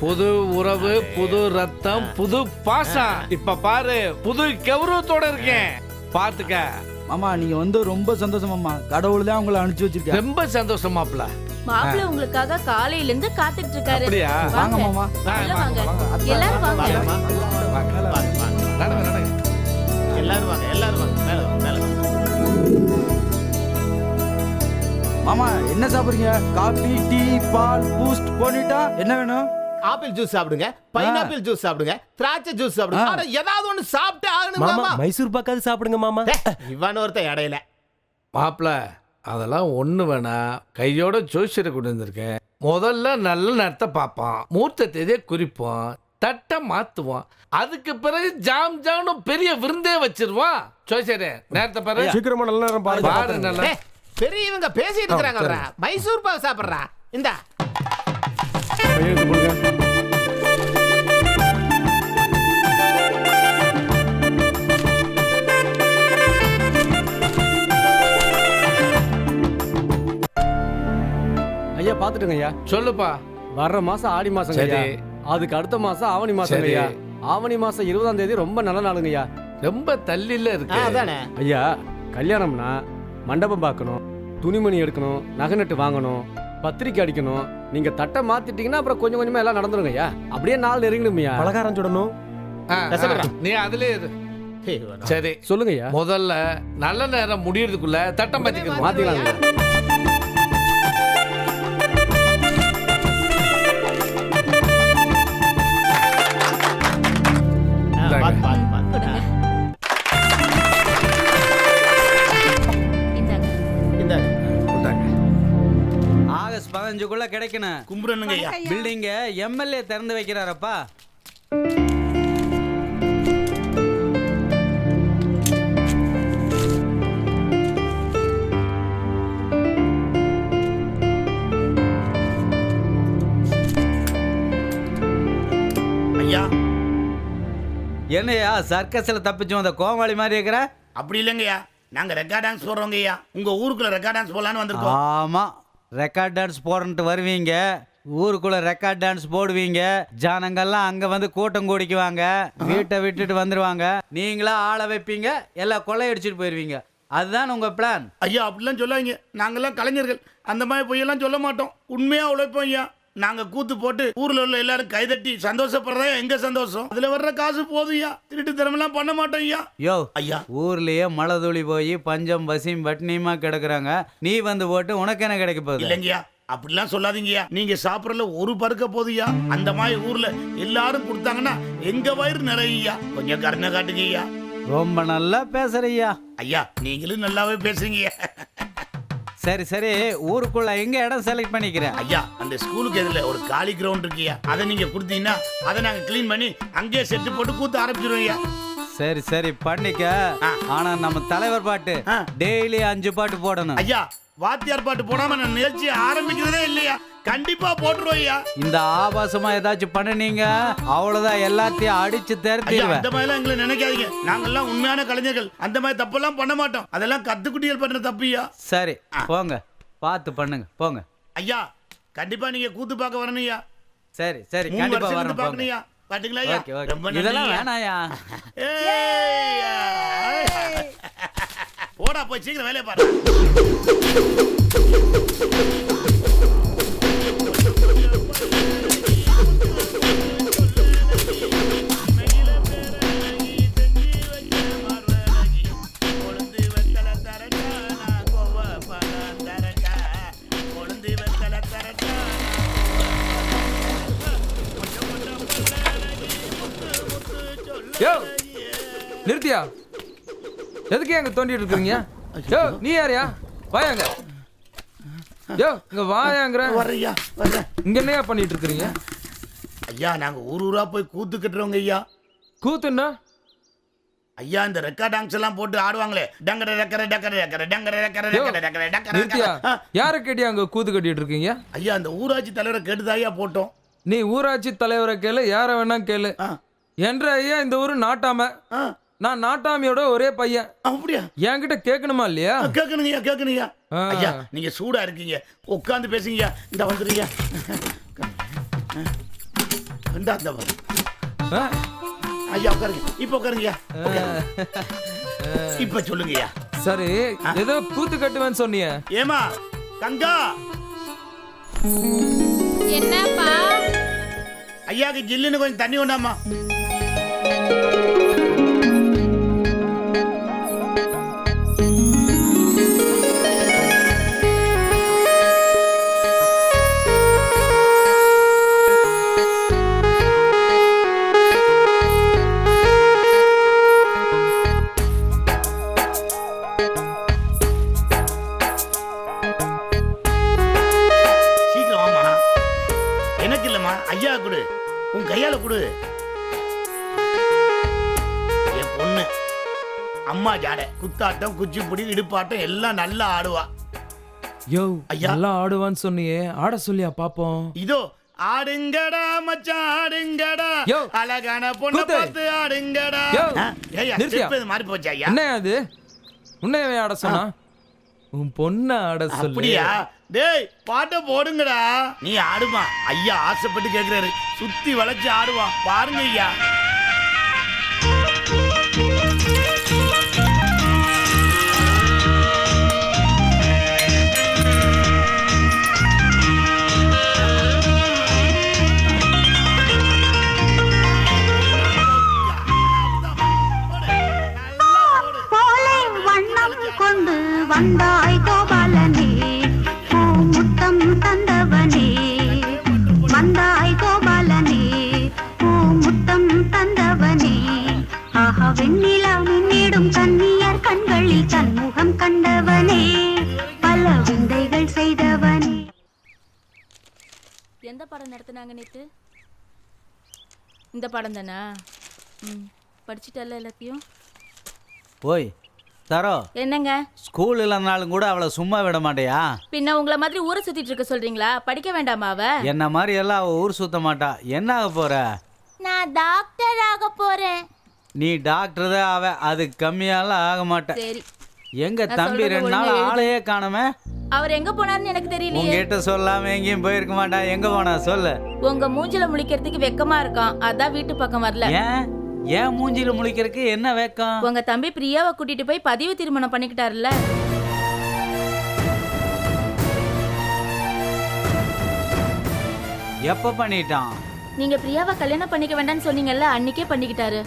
புது உறவு, புது ரத்தம், புது பாசம். இப்ப பாரு, புது கௌரவத்தோட இருக்கேன். பாத்துக்க மாமா, நீங்க வந்து ரொம்ப சந்தோஷம் மாமா. கடவுள் தான் உங்களை அனுப்பிச்சு வச்சிருக்கேன். ரொம்ப சந்தோஷம் மாப்பிள்ள. மாப்பிள்ளை உங்களுக்காக காலையில இருந்து காத்துக்கிட்டு இருக்காரு. அப்படியா? வாங்க மாமா. உள்ள வாங்க. எல்லாரும் வாங்க. எல்லாரும் வாங்க, எல்லாரும் வாங்க. மேல வாங்க, மேல வாங்க. மாமா, என்ன சாப்பிடுறீங்க? காபி, டீ, பால், பூஸ்ட், போனிட்டா என்ன வேணும்? ஆப்பிள் ஜூஸ் சாப்பிடுங்க, பைனாப்பிள் ஜூஸ் சாப்பிடுங்க, திராட்சை ஜூஸ் சாப்பிடுங்க. ஆனா ஏதாவது ஒண்ணு சாப்பிட்டு ஆகணும் மாமா. மைசூர் பாக்காது சாப்பிடுங்க மாமா. இவன் ஒருத்த இடையில. மாப்பிள்ள, அதெல்லாம் ஒண்ணு வேணா. கையோட ஜோசியரை கொண்டு வந்திருக்கேன். முதல்ல நல்ல நேரத்தை பார்ப்போம், மூர்த்த தேதியை குறிப்போம், தட்டை மாத்துவோம். அதுக்கு பிறகு ஜாம் ஜாம்னு பெரிய விருந்தே வச்சிருவோம். ஜோசியரே, நேரத்தை பாரு. சீக்கிரமா நல்ல நேரம் பாருங்க. பாரு நல்லா. பெரியவங்க பேசிட்டு இருக்காங்கடா. மைசூர் பாக் சாப்பிடுறா. இந்தா ஐயா பாத்துட்டுங்க ஐயா. சொல்லுப்பா. வர்ற மாசம் ஆடி மாசம் சரி. அதுக்கு அடுத்த மாசம் ஆவணி மாசம் சரி. ஐயா. ஆவணி மாசம் 20ஆம் தேதி ரொம்ப நல்ல நாளுங்க ஐயா. ரொம்ப தள்ளில இருக்கு. அதானே ஐயா, கல்யாணம்னா மண்டபம் பார்க்கணும், துணிமணி எடுக்கணும், நகை நட்டு வாங்கணும், பத்திரிக்கை அடிக்கணும். நீங்க தட்டை மாத்திட்டீங்கன்னா அப்புறம் கொஞ்சம் கொஞ்சமா எல்லாம் நடந்துருங்க ஐயா. அப்படியே நாள் நெருங்கணும் ஐயா. பலகாரம் சுடணும். நீ அதுலயே இரு. சரி சொல்லுங்க ஐயா. முதல்ல நல்ல நேரம் முடியறதுக்குள்ள தட்டம் மாத்திக்கணும். மாத்திக்கலாம் ஐயா. ஆகஸ்ட் 15க்குள்ள கிடைக்கணும். கும்பிடணுங்க ஐயா. பில்டிங்க எம்எல்ஏ திறந்து வைக்கிறாரப்பா. ஐயா என்னையா சர்க்கஸ்ல தப்பிச்சு வந்த கோமாளி மாதிரி இருக்கிற? அப்படி இல்லைங்கய்யா, நாங்க ரெக்கார்ட் டான்ஸ் போடுறோங்க ஐயா. உங்க ஊருக்குள்ள ரெக்கார்ட் டான்ஸ் போடலான்னு வந்திருக்கோம். ஆமா, ரெக்கார்ட் டான்ஸ் போறன்ட்டு வருவீங்க, ஊருக்குள்ள ரெக்கார்ட் டான்ஸ் போடுவீங்க, ஜனங்கள்லாம் அங்க வந்து கூட்டம் கூடிக்குவாங்க, வீட்டை விட்டுட்டு வந்துருவாங்க, நீங்களா ஆளை வைப்பீங்க, எல்லாம் கொள்ளையடிச்சிட்டு போயிருவீங்க. அதுதான் உங்க பிளான். ஐயா அப்படிலாம் சொல்லாதீங்க, நாங்கெல்லாம் கலைஞர்கள், அந்த மாதிரி பொய்யெல்லாம் சொல்ல மாட்டோம். உண்மையா உழைப்போம் ஐயா. நாங்க கூத்து போட்டு ஊர்ல உள்ள எல்லாரும் கைதட்டி சந்தோஷப்படுறதா எங்க சந்தோஷம். அதுல வர்ற காசு போதும் ஐயா. திருட்டு தரமெல்லாம் பண்ண மாட்டோம் ஐயா. யோ ஐயா, ஊர்லயே மழை துளி போய் பஞ்சம் பசியும் பட்னியுமா கிடக்குறாங்க, நீ வந்து போட்டு உனக்கு என்ன கிடைக்க போகுது? இல்லைங்கய்யா, அப்படிலாம் சொல்லாதீங்கய்யா. நீங்க சாப்பிடறதுல ஒரு பருக்க போதுயா. அந்த மாதிரி ஊர்ல எல்லாரும் கொடுத்தாங்கன்னா எங்க வயிறு நிறையா. கொஞ்சம் கருணை காட்டுங்க ஐயா. ரொம்ப நல்லா பேசுறியா ஐயா. நீங்களும் நல்லாவே பேசுறீங்க. சரி சரி, ஊருக்குள்ள எங்க இடம் செலக்ட் பண்ணிக்கிறேன் ஐயா. அந்த ஸ்கூலுக்கு எதிரில ஒரு காலி கிரவுண்ட் இருக்குயா, அதை நீங்க கொடுத்தீங்கன்னா அதை நாங்க கிளீன் பண்ணி அங்கேயே செட்டு போட்டு கூத்து ஆரம்பிச்சிருவோம் ஐயா. சரி சரி பண்ணிக்க. ஆனா நம்ம தலைவர் பாட்டு டெய்லி 5 பாட்டு போடணும் ஐயா. வாத்தியார் பாட்டு போடாம நான் நிகழ்ச்சி ஆரம்பிக்கிறதே இல்லையா. கண்டிப்பா போட்டுருவோம் ஐயா. இந்த ஆபாசமா ஏதாச்சும் பண்ணுனீங்க அவ்வளவுதான், எல்லாத்தையும் அடிச்சு தெரிஞ்சிருவேன். அந்த மாதிரி எங்களை நினைக்காதீங்க, நாங்கெல்லாம் உண்மையான கலைஞர்கள். அந்த மாதிரி தப்பெல்லாம் பண்ண மாட்டோம். அதெல்லாம் கத்துக்குட்டிகள் பண்ற தப்புயா. சரி போங்க, பார்த்து பண்ணுங்க போங்க ஐயா. கண்டிப்பா நீங்க கூத்து பார்க்க வரணும் ஐயா. சரி சரி, கண்டிப்பா வரணும் பாக்கணும்யா. பாத்தீங்களா ஐயா? ரொம்ப இதெல்லாம் வேணாயா. போடா போய் சீக்கிரம் வேலையை பாரு. யோ நிறுத்தியா, எதுக்கு அங்க தோண்டிட்டு இருக்கீங்க? யோ நீ யாரையா? வாயாங்க. யோ இங்க வாயாங்கற. வரையா வர. இங்க என்னையா பண்ணிட்டு இருக்கீங்க? ஐயா நாங்க ஊரூரா போய் கூத்து கட்டுறோங்க ஐயா. கூத்துன்னா ஐயா இந்த ரெக்கார்ட் டான்ஸ் எல்லாம் போட்டு ஆடுவாங்களே, டங்கர டக்கர டக்கர டக்கர டங்கர டக்கர டக்கர டக்கர டக்கர. நிறுத்தியா, யாரை கேட்டியா அங்க கூத்து கட்டிட்டு இருக்கீங்க? ஐயா அந்த ஊராட்சி தலைவரை கேட்டுதாயா போட்டோம். நீ ஊராட்சி தலைவரை கேளு, யார வேணா கேளு. என்ற ஐயா இந்த ஊரு நாட்டாம, நான் நாட்டாமியோட ஒரே பையன். அப்படியா? என்கிட்ட கேட்கணுமா இல்லையா? கேட்கணுங்கய்யா கேட்கணுங்கய்யா. ஐயா நீங்க சூடா இருக்கீங்க, உட்காந்து பேசுங்கய்யா. இந்த வந்துருங்க ஐயா. உட்காருங்க, இப்ப உட்காருங்க. இப்ப சொல்லுங்கய்யா. சரி, ஏதோ கூத்து கட்டுவேன்னு சொன்னீங்க. ஏமா கங்கா, என்னப்பா? ஐயாக்கு ஜில்லுன்னு கொஞ்சம் தண்ணி கொண்டாமா. ஐயா கொடு, உன் கையால கொடு. என் பொண்ணு அம்மா ஜாட குத்தாட்டம் குச்சிப்புடி இடுப்பாட்டம் எல்லாம் நல்லா ஆடுவா. யோ ஐயா நல்லா ஆடுவான்னு சொன்னியே, ஆட சொல்லியா பாப்போம். இதோ ஆடுங்கடா மச்சான் ஆடுங்கடா, அழகான பொண்ணு பார்த்து ஆடுங்கடா. ஏய்யா செப்பது மாறி போச்சு ஐயா. என்ன அது? உன்னையவே ஆட சொன்னா? உன் பொண்ண ஆட சொல்லு. அப்படியா? டேய் பாட்ட போடுங்கடா. நீ ஆடுமா, ஐயா ஆசைப்பட்டு கேக்குறாரு. சுத்தி வளைச்சு ஆடுவா பாருங்க ஐயா. கொண்டு வந்தாய் கோபாலனே, முத்தம் தந்தவனே, வந்தாய் கோபாலனே, முத்தம் தந்தவனே, எந்த படம் நடத்துனாங்க நேத்து? இந்த படம் தானா? படிச்சுட்டல எல்லாத்தையும்? ஓய் தரோ, என்னங்க? ஸ்கூல் இல்லைனாலும் கூட அவளை சும்மா விட மாட்டியா? பின்ன உங்களை மாதிரி ஊரை சுத்திட்டு இருக்க சொல்றீங்களா? படிக்க வேண்டாமா அவ? என்ன மாதிரி எல்லாம் அவள் ஊர் சுத்த மாட்டா. என்ன ஆக போற? நான் டாக்டர் ஆக போறேன். நீ டாக்டர் தான் ஆவ, அது கம்மியாலாம் ஆக மாட்டேன். சரி. எங்க தம்பி 2 நாள் ஆளையே காணோமே. அவர் எங்க போனாருன்னு எனக்கு தெரியலையே. உங்ககிட்ட சொல்லாம எங்கேயும் போயிருக்க மாட்டா. எங்க போனா சொல்லு. உங்க மூஞ்சில முழிக்கிறதுக்கு வெக்கமா இருக்கான், அதான் வீட்டு பக்கம் வரல. ஏன் மூஞ்சில முழிக்கிறதுக்கு என்ன வெக்கம்? உங்க தம்பி பிரியாவை கூட்டிட்டு போய் பதிவு திருமணம் பண்ணிக்கிட்டாருல்ல. எப்ப பண்ணிட்டான்? நீங்க பிரியாவை கல்யாணம் பண்ணிக்க வேண்டாம்னு சொன்னீங்கல்ல, அன்னைக்கே பண்ணிக்கிட்டாரு.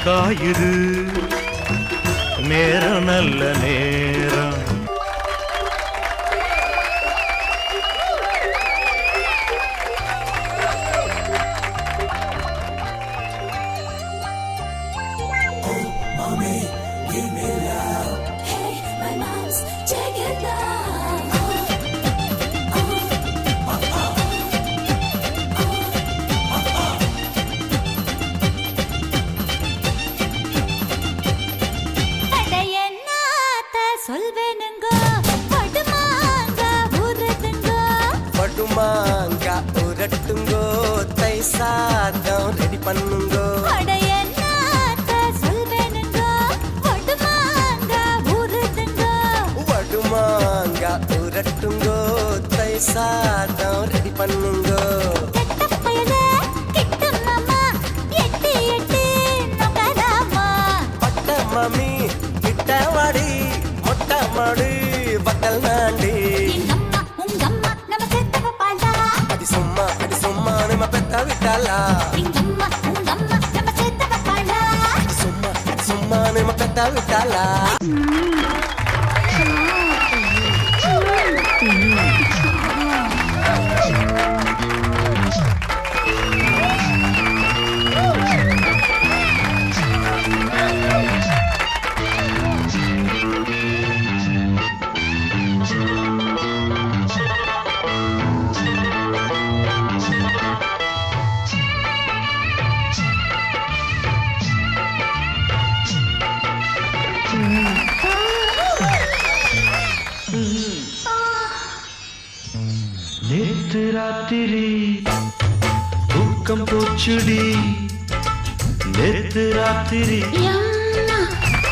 காயுது நேரம் நல்ல நேரம். சாதம் ரெடி பண்ணுங்கோ. வடுமாங்க உரட்டுங்கோ, தை சாதம் ரெடி பண்ணுங்கோ. பட்ட மாமி கிட்ட வாடி, மொட்டை மாடி பட்டல் நாண்டி. அடி சும்மா அடி சும்மா நம்ம பெத்த விட்டாலா. சும்மா சும்மா நம்ம பெத்த தாத்தா விட்டாளா நேத்து ராத்திரி தூக்கம் போச்சுடி நேத்து ராத்திரி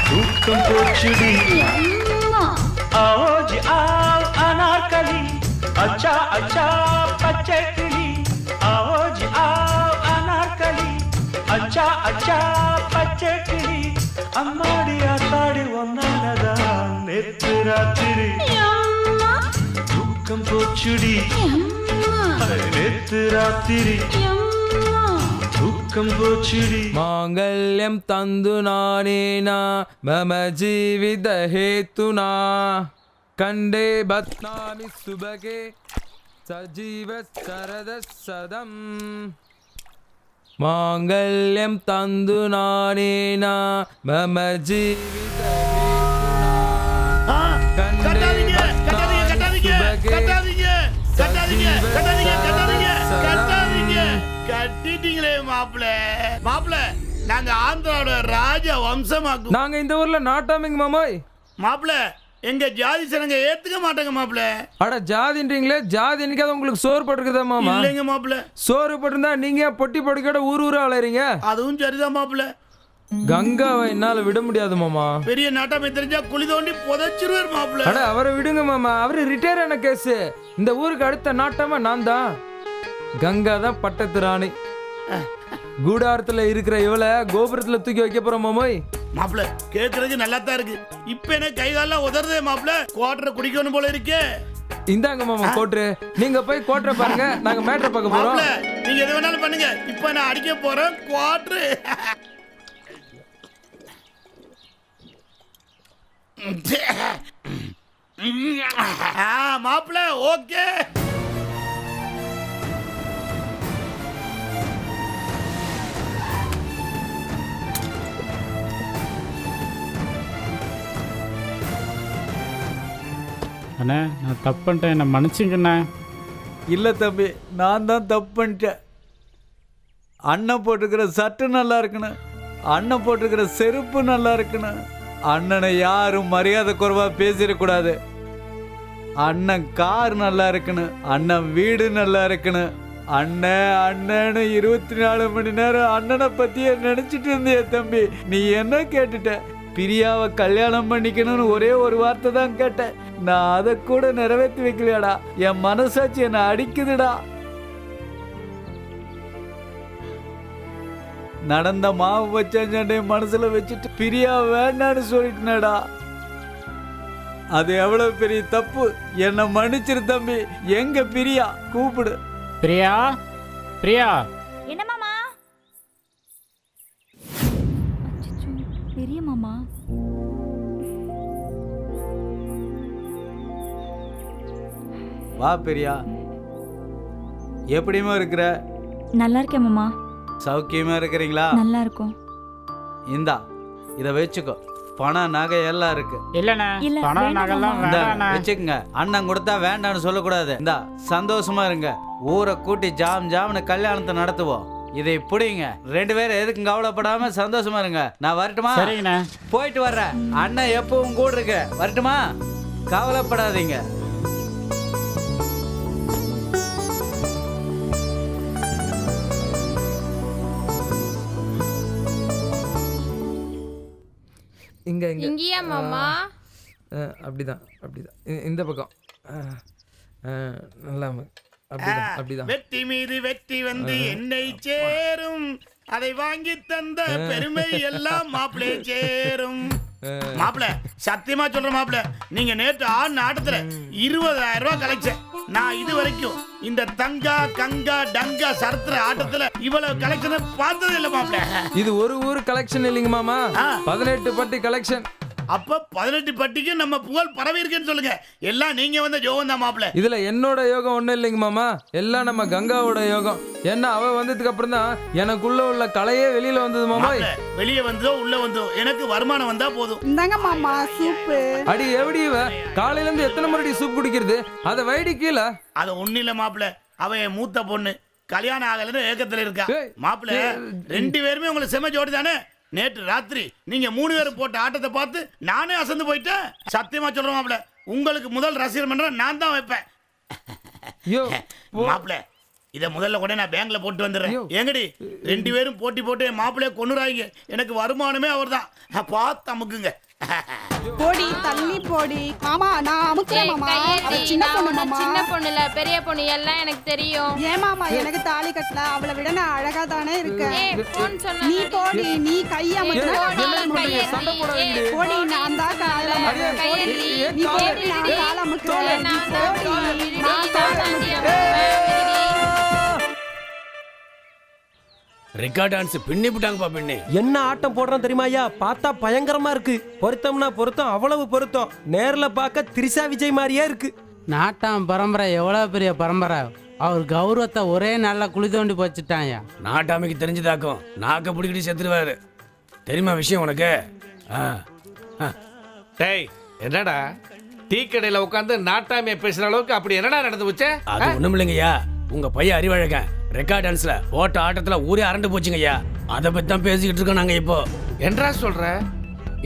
தூக்கம் போச்சுடி ஆஜி ஆவ் அனார்கலி அச்சா அச்சா பச்சை கிளி ஆஜி ஆவ் அனார்கலி அச்சா அச்சா பச்சை கிளி அம்மாடி ஆத்தாடி ஒன்னாலதான் நேத்து ராத்திரி தூக்கம் போச்சுடி நேத்து ராத்திரி தூக்கம் போச்சுடி மாங்கல்யம் தந்து நானேனா மம ஜீவித ஹேத்துனா கண்டே பத்னாமி சுபகே சஜீவ சரத சதம் மாங்கல்யம் தந்து நானேனா மம ஜீவித ஹேத்துனா கட்டிட்டீங்களே மாப்பிள மாப்பிள நாங்க ஆந்திராவோட ராஜ வம்சமாக்கும். நாங்க இந்த ஊர்ல நாட்டாமிங்க மாமாய். மாப்பிள எங்க ஜாதி சனங்க ஏத்துக்க மாட்டாங்க மாப்பிள. அட ஜாதின்றீங்களே, ஜாதி என்னைக்காவது உங்களுக்கு சோறு போட்டுருக்குதா மாமா? இல்லைங்க மாப்பிள. சோறு போட்டிருந்தா நீங்க பொட்டி பொடிக்கோட ஊர் ஊரா அலையறீங்க. அதுவும் சரிதான் மாப்பிள. கங்காவை என்னால விட முடியாது மாமா. பெரிய நாட்டாமை தெரிஞ்சா குழி தோண்டி புதைச்சிருவார் மாப்பிள. அட அவரை விடுங்க மாமா, அவரு ரிட்டையர் ஆன கேஸ். இந்த ஊருக்கு அடுத்த நாட்டாம நான் தான். கங்கா தான் பட்டத்து ராணி. கூடாரத்துல இருக்கிற இவளை கோபுரத்துல தூக்கி வைக்க போறோம் மாமோய். மாப்பிள கேக்குறதுக்கு நல்லா தான் இருக்கு. இப்ப என்ன கை காலெல்லாம் உதறதே மாப்பிள. குவாட்டரை குடிக்கணும் போல இருக்கே. இந்தாங்க மாமா கோட்ரு. நீங்க போய் கோட்ரை பாருங்க, நாங்க மேட்ரை பார்க்க போறோம். நீங்க எது வேணாலும் பண்ணுங்க. இப்ப நான் அடிக்க போறேன் குவாட்ரு. மாப்பிள ஓகே. அண்ணே நான் தப்பு பண்ணிட்டேன், என்னை மன்னிச்சிங்கண்ணே. இல்லை தம்பி, நான் தான் தப்பு பண்ணிட்டேன். அண்ணன் போட்டிருக்கிற சட்டு நல்லா இருக்குன்னு, அண்ணன் போட்டிருக்கிற செருப்பு நல்லா இருக்குன்னு அண்ணனை யாரும் மரியாதை குறைவாக பேசிடக்கூடாது. அண்ணன் கார் நல்லா இருக்குன்னு, அண்ணன் வீடு நல்லா இருக்குன்னு, அண்ணன் அண்ணன்னு 24 மணி நேரம் அண்ணனை பற்றியே நினச்சிட்டு இருந்திய தம்பி. நீ என்ன கேட்டுட்ட? பிரியாவை கல்யாணம் பண்ணிக்கணும்னு ஒரே ஒரு வார்த்தை தான் கேட்டேன். நான் அதை கூட நிறைவேற்றி வைக்கலையாடா. என் மனசாட்சி என்னை அடிக்குதுடா. நடந்த மாவு வச்ச சண்டைய மனசுல வச்சுட்டு பிரியா வேண்டான்னு சொல்லிட்டேடா. அது எவ்வளவு பெரிய தப்பு. என்னை மன்னிச்சிரு தம்பி. எங்க பிரியா? கூப்பிடு. பிரியா, பிரியா. என்ன மாமா? பெரிய மாமா வா பிரியா. எப்படிமா இருக்கிற? நல்லா இருக்கேன் மாமா. சௌக்கியமா இருக்கிறீங்களா? நல்லா இருக்கும். இந்தா இதை வச்சுக்கோ. பணம் நகை எல்லாம் இருக்கு. இல்லண்ணே, பணம் நகைலாம் வேண்டாண்ணே. வச்சுக்கங்க. அண்ணன் கொடுத்தா வேண்டான்னு சொல்லக்கூடாது. இந்தா சந்தோஷமா இருங்க. ஊரை கூட்டி ஜாம் ஜாம்னு கல்யாணத்தை நடத்துவோம். இதை பிடிங்க. 2 பேரும் எதுக்கும் கவலைப்படாம சந்தோஷமா இருங்க. நான் வரட்டுமா? சரிங்கண்ணே. போயிட்டு வர்றேன். அண்ணன் எப்பவும் கூட இருக்கு. வரட்டுமா? கவலைப்படாதீங்க. இங்க இங்க இங்கயா மாமா? அப்படிதான் அப்படிதான். இந்த பக்கம் நல்லா அப்படிதான் அப்படிதான். வெற்றி மீது வெற்றி வந்து என்னை சேரும். அதை வாங்கி தந்த பெருமை எல்லாம் மாப்பிளே சேரும். மாப்பிள சத்தியமா சொல்ற மாப்பிள, நீங்க நேற்று ஆடின ஆட்டத்துல 20,000 ரூபாய் கலெக்ஷன். நான் இது வரைக்கும் இந்த தங்கா கங்கா டங்கா சரத்திர ஆட்டத்துல இவ்வளவு கலெக்ஷன் பார்த்ததே இல்ல மாப்ள. இது ஒரு ஊர் கலெக்ஷன் இல்லைங்க மாமா, 18 பட்டி கலெக்ஷன். அப்ப 18 பட்டிக்கு நம்ம புகழ் பரவி இருக்குன்னு சொல்லுங்க. எல்லாம் நீங்க வந்த யோகம் தான் மாப்ள. இதுல என்னோட யோகம் ஒண்ணும் இல்லைங்க மாமா, எல்லாம் நம்ம கங்காவோட யோகம். ஏன்னா அவ வந்ததுக்கு அப்புறம் தான் எனக்குள்ள உள்ள கலையே வெளியில வந்தது மாமா. வெளியே வந்தோ உள்ள வந்தோ எனக்கு வருமானம் வந்தா போதும். இந்தாங்க மாமா சூப்பு. அடி எப்படி இவ காலையில இருந்து எத்தனை முறை சூப் குடிக்கிறது? அத வைடி கீழே. அத ஒண்ணு இல்ல மாப்ள, அவ என் மூத்த பொண்ணு, கல்யாணம் ஆகலன்னு ஏக்கத்துல இருக்கா. மாப்ள 2 பேருமே உங்களுக்கு செம ஜோடி தானே. நேற்று ராத்திரி நீங்க 3 பேரும் போட்ட ஆட்டத்தை பார்த்து நானே அசந்து போயிட்டேன். சத்தியமா சொல்றேன் மாப்ள, உங்களுக்கு முதல் ரசிகர் மன்றம் நான் தான் வைப்பேன். மாப்ள இத முதல்ல கூட நான் பேங்க்ல போட்டு வந்துடுறேன். எங்கடி 2 பேரும் போட்டி போட்டு என் மாப்பிள்ளைய கொன்னுறாங்க. எனக்கு வருமானமே அவர் தான். பார்த்து அமுக்குங்க. போடி தள்ளி போடி. மாமா நான் அமுக்குறேன் மாமா. அவ சின்ன பொண்ணு மாமா. சின்ன பொண்ணுல பெரிய பொண்ணு எல்லாம் எனக்கு தெரியும். ஏன் மாமா எனக்கு தாலி கட்டல? அவளை விட நான் அழகா தானே இருக்கேன். நீ போடி, நீ கைய போடி. நான் தான் கால நீ போடி, நான் கால அமுக்குறேன். நான் ரெக்கார்ட் டான்ஸ் பின்னி விட்டாங்கப்பா பின்னி. என்ன ஆட்டம் போடுறான் தெரியுமா ஐயா? பார்த்தா பயங்கரமா இருக்கு. பொருத்தம்னா பொருத்தம், அவ்வளவு பொருத்தம். நேர்ல பார்க்க திரிசா விஜய் மாதிரியே இருக்கு. நாட்டாம் பரம்பரை எவ்வளவு பெரிய பரம்பரை. அவர் கௌரவத்தை ஒரே நாள்ல குழி தோண்டி வச்சுட்டாங்க. நாட்டாமைக்கு தெரிஞ்சதாக்கும் நாக்க பிடிக்கிட்டு செத்துருவாரு. தெரியுமா விஷயம் உனக்கு? டேய் என்னடா டீ கடையில உட்காந்து நாட்டாமைய பேசுற அளவுக்கு அப்படி என்னடா நடந்து போச்சு? அது ஒண்ணும் இல்லைங்கய்யா, உங்க பையன் அறிவழகன் ரெக்கார்ட் டான்ஸ்ல ஓட்ட ஆட்டத்துல ஊரே அரண்டு போச்சுங்கய்யா. அதை பத்தி தான் பேசிக்கிட்டு இருக்கோம் நாங்க இப்போ. என்றா சொல்ற?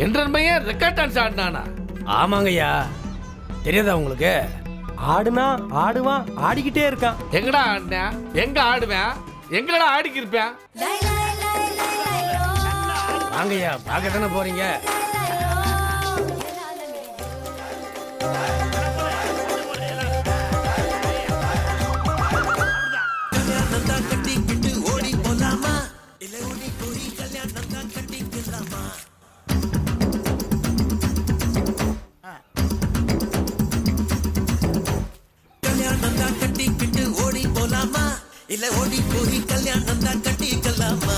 என்ற பையன் ரெக்கார்ட் டான்ஸ் ஆடினானா? ஆமாங்கய்யா, தெரியாதா உங்களுக்கு? ஆடுனா ஆடுவான், ஆடிக்கிட்டே இருக்கான். எங்கடா ஆடினா? எங்க ஆடுவேன்? எங்கடா ஆடிக்கி இருப்பேன்? வாங்கய்யா, பார்க்க தானே போறீங்க. இல்ல ஓடி போய் கல்யாணம் தான் கட்டிக்கலாமா?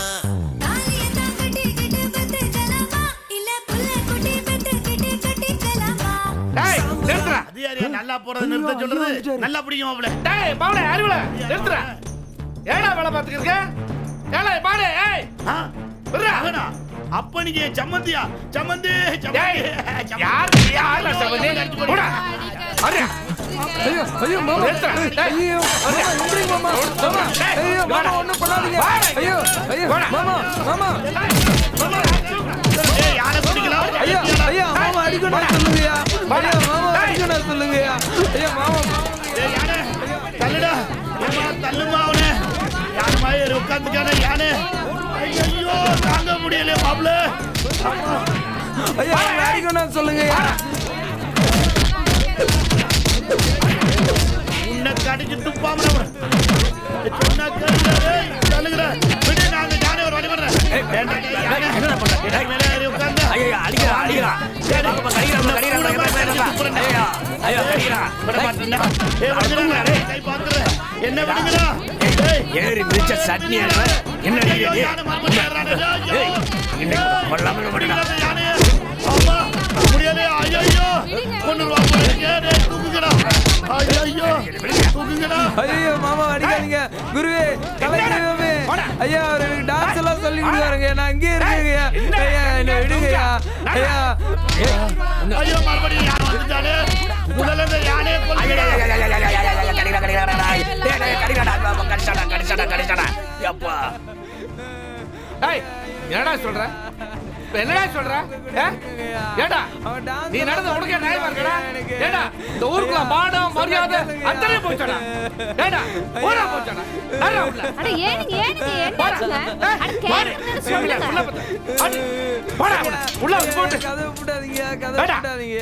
நல்லா போறது நிறுத்த சொல்றது நல்லா பிடிக்கும் மாப்ள. டேய் பாவலே அறிவுல நிறுத்துற. ஏடா வேலை பாத்துக்கிற இருக்க? ஏலே பாடே ஏய் விடுறா. அப்ப நீங்க சம்மந்தியா? சம்மந்தி யார் யார் சம்மந்தி? போடா அரே. ஐயோ ஐயோ மாமா. ஐயோ மாமா மாமா. ஐயோ மாமா ஒண்ணும் பண்ணாதீங்க. ஐயோ ஐயோ மாமா மாமா. ஏய் யாரை பிடிக்கலாம்? ஐயா ஐயா மாமா அடிக்கணும் சொல்லுங்கயா. ஐயா மாமா அடிக்கணும் சொல்லுங்கயா. ஐயா மாமா. ஏய் யானே தள்ளுடா. ஏமா தள்ளுமா அவனே. யார் மாதிரி உட்கார்ந்துக்கானே யானே. ஐயோ தாங்க முடியல மாப்ள. ஐயா அடிக்கணும் சொல்லுங்கயா. உன்னை கடிச்சு துப்பாம சொன்னா கேளுடா. தள்ளுடா. விடு நான் யானே ஒரு வழி பண்றேன். என்ன பண்ற? மேலே உட்கார்ந்து ஐயா அடிக்கறா அடிக்கறா. பாப்பா கடிக்கறா. ஐயா கடிக்கறா. விட மாட்டேன்னா. ஏய் விடுங்கடா. கை பாத்துற. என்ன விடுங்கடா. ஏறி மிச்ச சட்னி என்ன அடிக்கறீ? ஏய் இன்னைக்கு கொல்லாம விடுடா. அம்மா முடியல. ஐயோ கொன்னுவா போறீங்க. தூக்குங்கடா. ஐயோ தூக்குங்கடா. ஐயோ மாமா அடிக்காதீங்க. குருவே கலைஞரே ஐயா ஒரு டான்ஸ் எல்லாம் சொல்லி கொடுத்தாருங்க. நான் அங்கே இருக்கேங்க. ஐயா என்ன விடுங்கயா. ஐயா ஐயோ மறுபடியும் யானை வந்துட்டானே. முதல்ல இந்த யானையை கொல்லுங்கடா. ஏய் என்னடா சொல்ற? என்னடா சொல்ற? ஏடா நீ நடந்து உனக்கே நியாயமா இருக்கடா? ஏடா இந்த ஊருக்குள்ள மானம் மரியாதை அத்தனை போச்சடா. ஏடா போடா போச்சடா. அட அட ஏனுங்க என்னாச்சுங்க? அட கேளுங்க சொல்லுங்க. போடா உள்ள போடு. கதை விடாதீங்க கதை விடாதீங்க.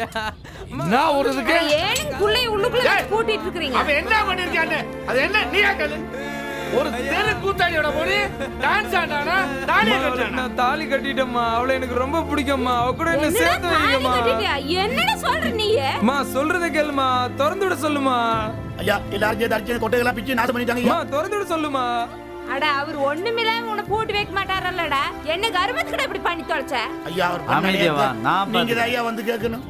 நான் ஒரு இதுக்கு ஏனுங்க புள்ளைய உள்ளுக்குள்ள கூட்டிட்டு இருக்கீங்க? அவன் என்ன பண்ணிருக்கானே அது என்ன நீயா கேளு. ஒரு தெரு கூத்தாடியோட போய் டான்ஸ் ஆடானா தாலியை கட்டானா? நான் தாலி கட்டிட்டேம்மா. அவளை எனக்கு ரொம்ப பிடிக்கும்மா. அவ கூட என்ன சேர்த்து வைங்கம்மா. என்னடா சொல்ற நீ? அம்மா சொல்றத கேளுமா. திறந்து விட சொல்லுமா. ஐயா எல்லாரும் சேர்ந்து அடிச்சு கொட்டைகளா பிச்சு நாசம் பண்ணிட்டாங்க. அம்மா திறந்து விட சொல்லுமா. அட அவர் ஒண்ணுமில்லாம உன்னை பூட்டி வைக்க மாட்டாரல்லடா. என்ன கர்மத்துக்கு இப்படி பண்ணி தொலைச்ச? ஐயா அவர் அமைதியா வா, நான் நீங்க தான் ஐயா வந்து கேட்கணும்.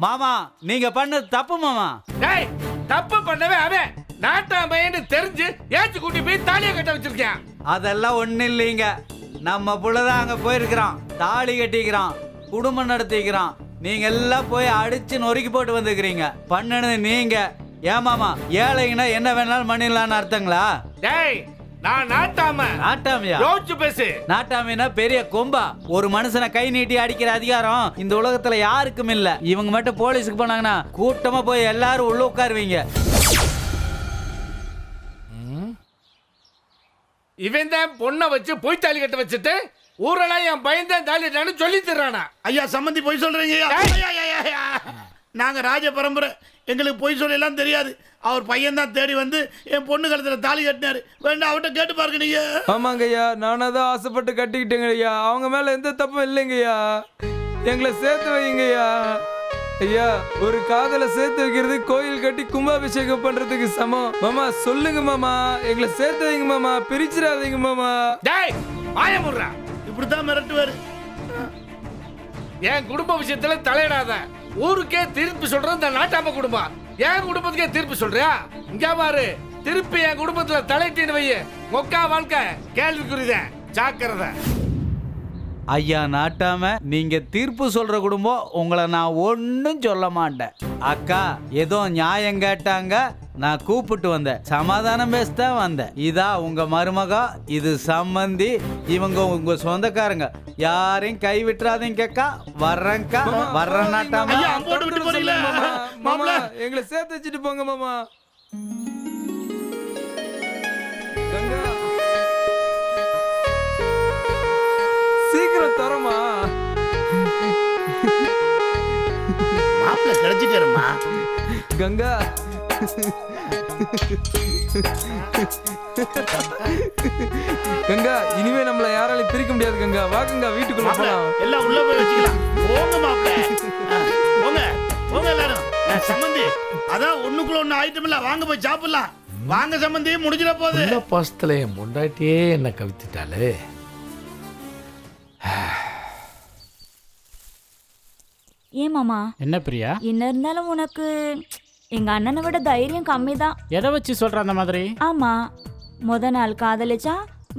மாமா நீங்க பண்ணது தப்பு மாமா. டேய் தப்பு பண்ணவே அவன் நாட்டாமைன்னு தெரிஞ்சு ஏச்சு கூட்டி போய் தாலியை கட்ட வச்சிருக்கேன். அதெல்லாம் ஒண்ணு இல்லைங்க. நம்ம புள்ளதான் அங்க போயிருக்கிறான், தாலி கட்டிக்கிறான், குடும்பம் நடத்திக்கிறான். நீங்க எல்லாம் போய் அடிச்சு நொறுக்கி போட்டு வந்துக்கிறீங்க. பண்ணனது நீங்க. ஏமாமா ஏழைங்கன்னா என்ன வேணாலும் பண்ணிடலான்னு அர்த்தங்களா? டேய் நான் நாட்டாம. நாட்டாமையா? யோசிச்சு பேசு. நாட்டாமைனா பெரிய கொம்பா. ஒரு மனுஷனை கை நீட்டி அடிக்கிற அதிகாரம் இந்த உலகத்துல யாருக்கும் இல்ல. இவங்க மட்டும் போலீஸுக்கு போனாங்கன்னா கூட்டமா போய் எல்லாரும் உள்ள உட்காருவீங்க. இவன் தான் பொண்ணை வச்சு பொய் தாலி கட்ட வச்சுட்டு ஊரெல்லாம் என் பையன் தான் தாலி கட்டான்னு சொல்லி தர்றானா? ஐயா சம்மந்தி பொய் சொல்றீங்க. நாங்க ராஜ பரம்பரை, எங்களுக்கு பொய் சொல்லலாம் தெரியாது. அவர் பையன் தான் தேடி வந்து என் பொண்ணு கழுத்துல தாலி கட்டினாரு. வேண்டாம் அவட்ட கேட்டு பாருங்க நீங்க. ஆமாங்க ஐயா, நானதான் ஆசைப்பட்டு கட்டிக்கிட்டேங்க ஐயா. அவங்க மேல எந்த தப்பும் இல்லைங்க ஐயா. எங்களை சேர்த்து வைங்க ஐயா. ஐயா ஒரு காதலை சேர்த்து வைக்கிறது கோயில் கட்டி கும்பாபிஷேகம் பண்றதுக்கு சமம். மாமா சொல்லுங்க மாமா, எங்களை சேர்த்து வைங்க மாமா, பிரிச்சிடாதீங்க மாமா. டேய் ஆயமுறா, இப்படித்தான் மிரட்டுவாரு. என் குடும்ப விஷயத்துல தலையிடாத. ஊருக்கே தீர்ப்பு சொல்றது இந்த நாட்டாம குடும்பம். என் குடும்பத்துக்கே தீர்ப்பு சொல்றியா? இங்க பாரு, திருப்பி என் குடும்பத்துல தலையிட்டு வைய மொக்கா வாழ்க்கை கேள்விக்குறிதான். ஜாக்கிரதை. ஐயா நாட்டாம நீங்க தீர்ப்பு சொல்ற குடும்பம். உங்களை நான் ஒன்னும் சொல்ல மாட்டேன். அக்கா ஏதோ நியாயம் கேட்டாங்க, நான் கூப்பிட்டு வந்தேன். சமாதானம் பேசத்தான் வந்தேன். இதா உங்க மருமகா, இது சம்பந்தி, இவங்க உங்க சொந்தக்காரங்க. யாரையும் கை விட்டுறாதீங்க அக்கா. வர்றேன்க்கா, வர்றேன் நாட்டாம. மாமா எங்களை சேர்த்து வச்சுட்டு போங்க மாமா. சீக்கிரம் தரமா. மாப்பிள்ள கிடைச்சிட்டாருமா. கங்கா கங்கா இனிமே நம்மள யாராலையும் பிரிக்க முடியாது கங்கா. வா கங்கா வீட்டுக்குள்ள போலாம். எல்லாம் உள்ள போய் வச்சுக்கலாம். போங்க மாப்பிள்ள, போங்க போங்க எல்லாரும். சம்பந்தி அதான் ஒண்ணுக்குள்ள ஒண்ணு ஐட்டம் இல்ல, வாங்க போய் சாப்பிடலாம். வாங்க சம்பந்தி, முடிஞ்சிட போகுது. பாசத்துல என் முண்டாட்டியே என்ன கவித்துட்டாலே. ஏன் மாமா? என்ன பிரியா? என்ன இருந்தாலும் உனக்கு எங்க அண்ணனை விட தைரியம் கம்மி தான். எதை வச்சு சொல்ற அந்த மாதிரி? ஆமா, முத நாள் காதலிச்சா,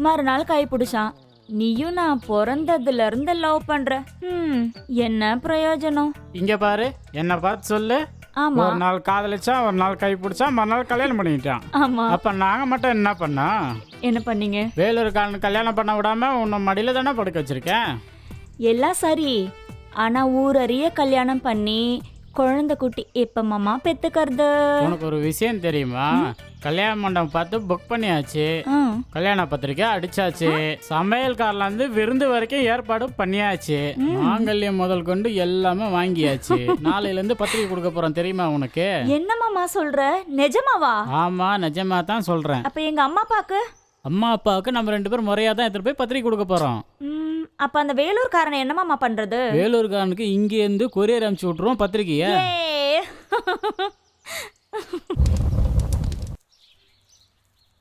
மறுநாள் கை பிடிச்சான். நீயும் நான் பிறந்ததுல இருந்து லவ் பண்ற. என்ன பிரயோஜனம்? இங்க பாரு, என்ன பார்த்து சொல்லு. ஆமா. ஒரு நாள் காதலிச்சா, ஒரு நாள் கை பிடிச்சா, மறுநாள் கல்யாணம் பண்ணிட்டான். ஆமா. அப்ப நாங்க மட்டும் என்ன பண்ணோம்? என்ன பண்ணீங்க? வேலூர்காரன் கல்யாணம் பண்ண விடாம உன்னை மடியில தானே படுக்க வச்சிருக்கேன். எல்லாம் சரி, ஆனா ஊரறிய கல்யாணம் பண்ணி குழந்தை குட்டி எப்ப மாமா பெத்துக்கிறது? உனக்கு ஒரு விஷயம் தெரியுமா? கல்யாண மண்டபம் பார்த்து புக் பண்ணியாச்சு, கல்யாண பத்திரிக்கை அடிச்சாச்சு, சமையல்காரில இருந்து விருந்து வரைக்கும் ஏற்பாடு பண்ணியாச்சு, மாங்கல்யம் முதல் கொண்டு எல்லாமே வாங்கியாச்சு. நாளையில இருந்து பத்திரிக்கை கொடுக்க போறோம், தெரியுமா உனக்கு? என்ன மாமா சொல்ற? நிஜமாவா? ஆமா நிஜமா தான் சொல்றேன். அப்ப எங்க அம்மா அப்பாக்கு? அம்மா அப்பாவுக்கு நம்ம 2 பேரும் முறையா தான் எடுத்துட்டு போய் பத்திரிக்கை கொடுக்க போறோம். அப்ப அந்த வேலூர்காரனை என்ன மாமா பண்றது? வேலூர்காரனுக்கு இங்க இருந்து கொரியர் அனுப்பிச்சு விட்டுருவோம் பத்திரிக்கைய.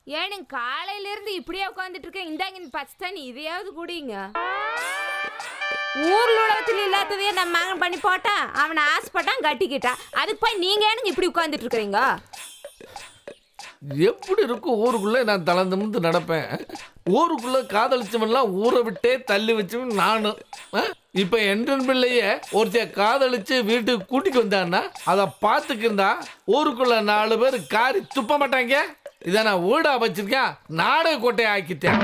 ஏனுங்க காலையில இருந்து இப்படியே உட்காந்துட்டு இருக்கேன். இந்தாங்க இந்த பச்சை தண்ணி, இதையாவது குடிங்க. ஊர்ல உலகத்துல இல்லாததையே நம்ம மகன் பண்ணி போட்டான், அவனை ஆசைப்பட்டான் கட்டிக்கிட்டான். அதுக்கு போய் நீங்க ஏனுங்க இப்படி உட்காந்துட்டு இருக்கிறீங்க? எப்படி இருக்கும் ஊருக்குள்ள நான் தளர்ந்து நடப்பேன். ஊருக்குள்ள காதலிச்சவன்லாம் ஊரை விட்டே தள்ளி வச்சவன் நானும். இப்ப என் பிள்ளைய ஒருத்தைய காதலிச்சு வீட்டுக்கு கூட்டிட்டு வந்தான்னா அதை பார்த்துக்கிருந்தா ஊருக்குள்ள 4 பேர் காரி துப்ப மாட்டாங்க. இதை நான் வீடா வச்சிருக்கேன், நாடக கோட்டையை ஆக்கிட்டேன்.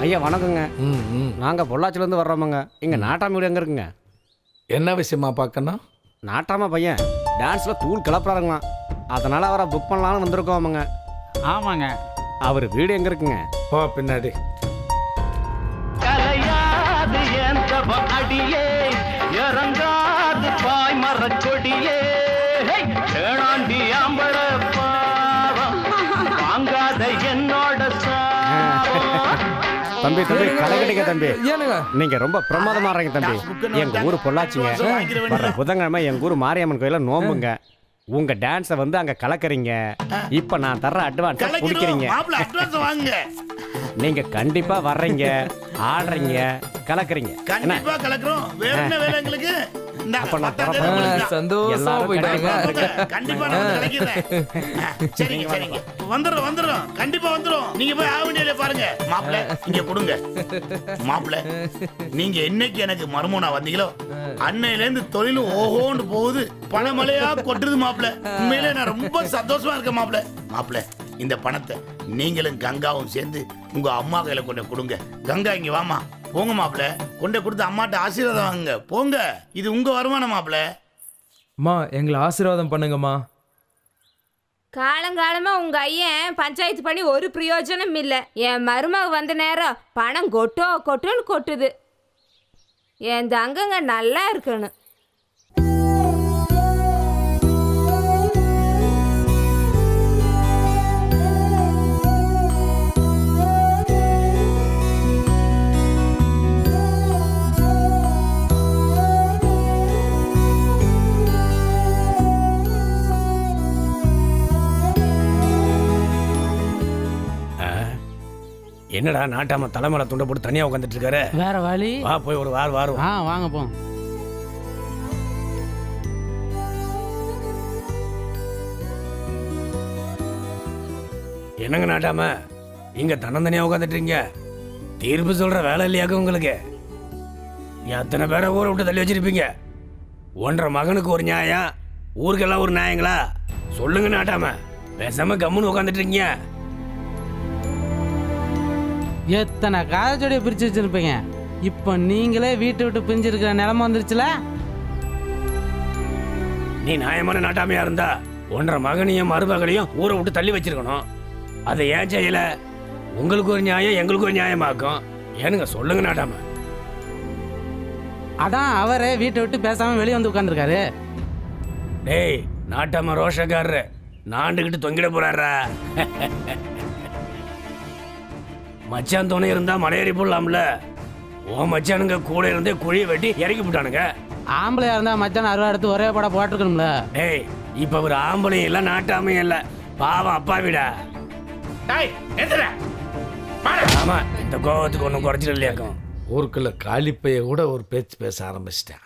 ஐயா வணக்கங்க. நாங்கள் பொள்ளாச்சிலேருந்து வர்றோமுங்க. இங்கே நாட்டாம வீடு எங்கே இருக்குங்க? என்ன விஷயமா பார்க்கணும்? நாட்டாம பையன் டான்ஸில் தூள் கிளப்புறாருங்களாம். அதனால் அவரை புக் பண்ணலான்னு வந்திருக்கோமுங்க. ஆமாங்க. அவர் வீடு எங்கே இருக்குங்க? போ பின்னாடி. கலையாது எந்த அடியே இறங்காது பாய் மரக்கொடியே ஏழாண்டி ஆம்பள பாவம் வாங்காத என்னோட தம்பி கடை கிடைக்க தம்பி. ஏனுங்க நீங்க ரொம்ப பிரமாதமா இருக்கீங்க தம்பி. எங்க ஊர் பொள்ளாச்சிங்க. வர புதன்கிழமை எங்க ஊர் மாரியம்மன் கோயில நோம்புங்க. உங்க டான்ஸை வந்து அங்க கலக்குறீங்க. இப்ப நான் தர்ற அட்வான்ஸ் குடிக்கிறீங்க. நீங்க கண்டிப்பா வர்றீங்க, ஆடுறீங்க, கலக்குறீங்க. கண்டிப்பா கலக்குறோம். வேற என்ன வேலை எங்களுக்கு? அப்ப நான் சந்தோஷமா போயிட்டாங்க. கண்டிப்பா நான் கலக்கிறேன். சரிங்க. வந்துரும். கண்டிப்பா வந்துரும். நீங்க போய் ஆவணியில பாருங்க. மாப்பிள்ளை இங்க கொடுங்க. மாப்பிள்ளை நீங்க என்னைக்கு எனக்கு மருமகனா வந்தீங்களோ அன்னையில இருந்து தொழில் ஓஹோன்னு போகுது. பணமழையா கொட்டுது மாப்பிள்ளை. உண்மையிலே நான் ரொம்ப சந்தோஷமா இருக்கேன் மாப்பிள்ளை. மாப்பிள்ளை இந்த பணத்தை நீங்களும் கங்காவும் சேர்ந்து உங்க அம்மா கையில கொண்டு கொடுங்க. கங்கா இங்க வாமா. போங்க மாப்பிள்ள, கொண்டு கொடுத்து அம்மாட்ட ஆசீர்வாதம் வாங்க. போங்க, இது உங்க வருமானம் மாப்பிள்ள. அம்மா எங்களை ஆசீர்வாதம் பண்ணுங்கம்மா. காலங்காலமா உங்க ஐயன் பஞ்சாயத்து பண்ணி ஒரு பிரயோஜனம் இல்லை. என் மருமக வந்த நேரம் பணம் கொட்டோன்னு கொட்டுது. என் தங்கங்க நல்லா இருக்கணும். என்னடா நாட்டாம தலைமலை துண்டை போட்டு தனியா உட்காந்துட்டு இருக்காரு? வேற வழி? வா போய் ஒரு வாரம். வாங்க போ. என்னங்க நாட்டாம இங்க தனியா உட்காந்துட்டு இருக்கீங்க? தீர்ப்பு சொல்ற வேலை இல்லையாக்க உங்களுக்கு? எத்தனை பேரை ஊரை விட்டு தள்ளி வச்சிருப்பீங்க? 1.5 மகனுக்கு ஒரு நியாயம், ஊருக்கெல்லாம் ஒரு நியாயங்களா? சொல்லுங்க நாட்டாம. பேசாம கம்முன்னு உட்காந்துட்டு இருக்கீங்க. எத்தனை காதச்சோடியை பிரிச்சு வச்சிருப்பீங்க. இப்போ நீங்களே வீட்டை விட்டு பிரிஞ்சிருக்கிற நிலைமை வந்துருச்சுல. நீ நியாயமான நாட்டாமையா இருந்தா 1.5 மகனையும் மருமகளையும் ஊரை விட்டு தள்ளி வச்சிருக்கணும். அதை ஏன் செய்யல? உங்களுக்கு ஒரு நியாயம், எங்களுக்கு ஒரு நியாயமாக்கும். ஏனுங்க சொல்லுங்க நாட்டாம. அதான் அவரே வீட்டை விட்டு பேசாம வெளியே வந்து உட்காந்துருக்காரு. டேய் நாட்டாம ரோஷக்காரரு நாண்டுகிட்டு தொங்கிட போறாரா? மச்சான் துணை இருந்தா மலையேறி போடலாம்ல. ஓ மச்சானுங்க கூட இருந்தே குழியை வெட்டி இறக்கி போட்டானுங்க. ஆம்பளையா இருந்தா மச்சான் அருவா எடுத்து ஒரே படம் போட்டிருக்கணும்ல. டேய் இப்ப ஒரு ஆம்பளையும் இல்ல நாட்டாமையும் இல்ல, பாவம் அப்பா விடா. ஆமா, இந்த கோவத்துக்கு ஒன்றும் குறைச்சிட இல்லையாக்கும். ஊருக்குள்ள காலிப்பைய கூட ஒரு பேச்சு பேச ஆரம்பிச்சிட்டேன்.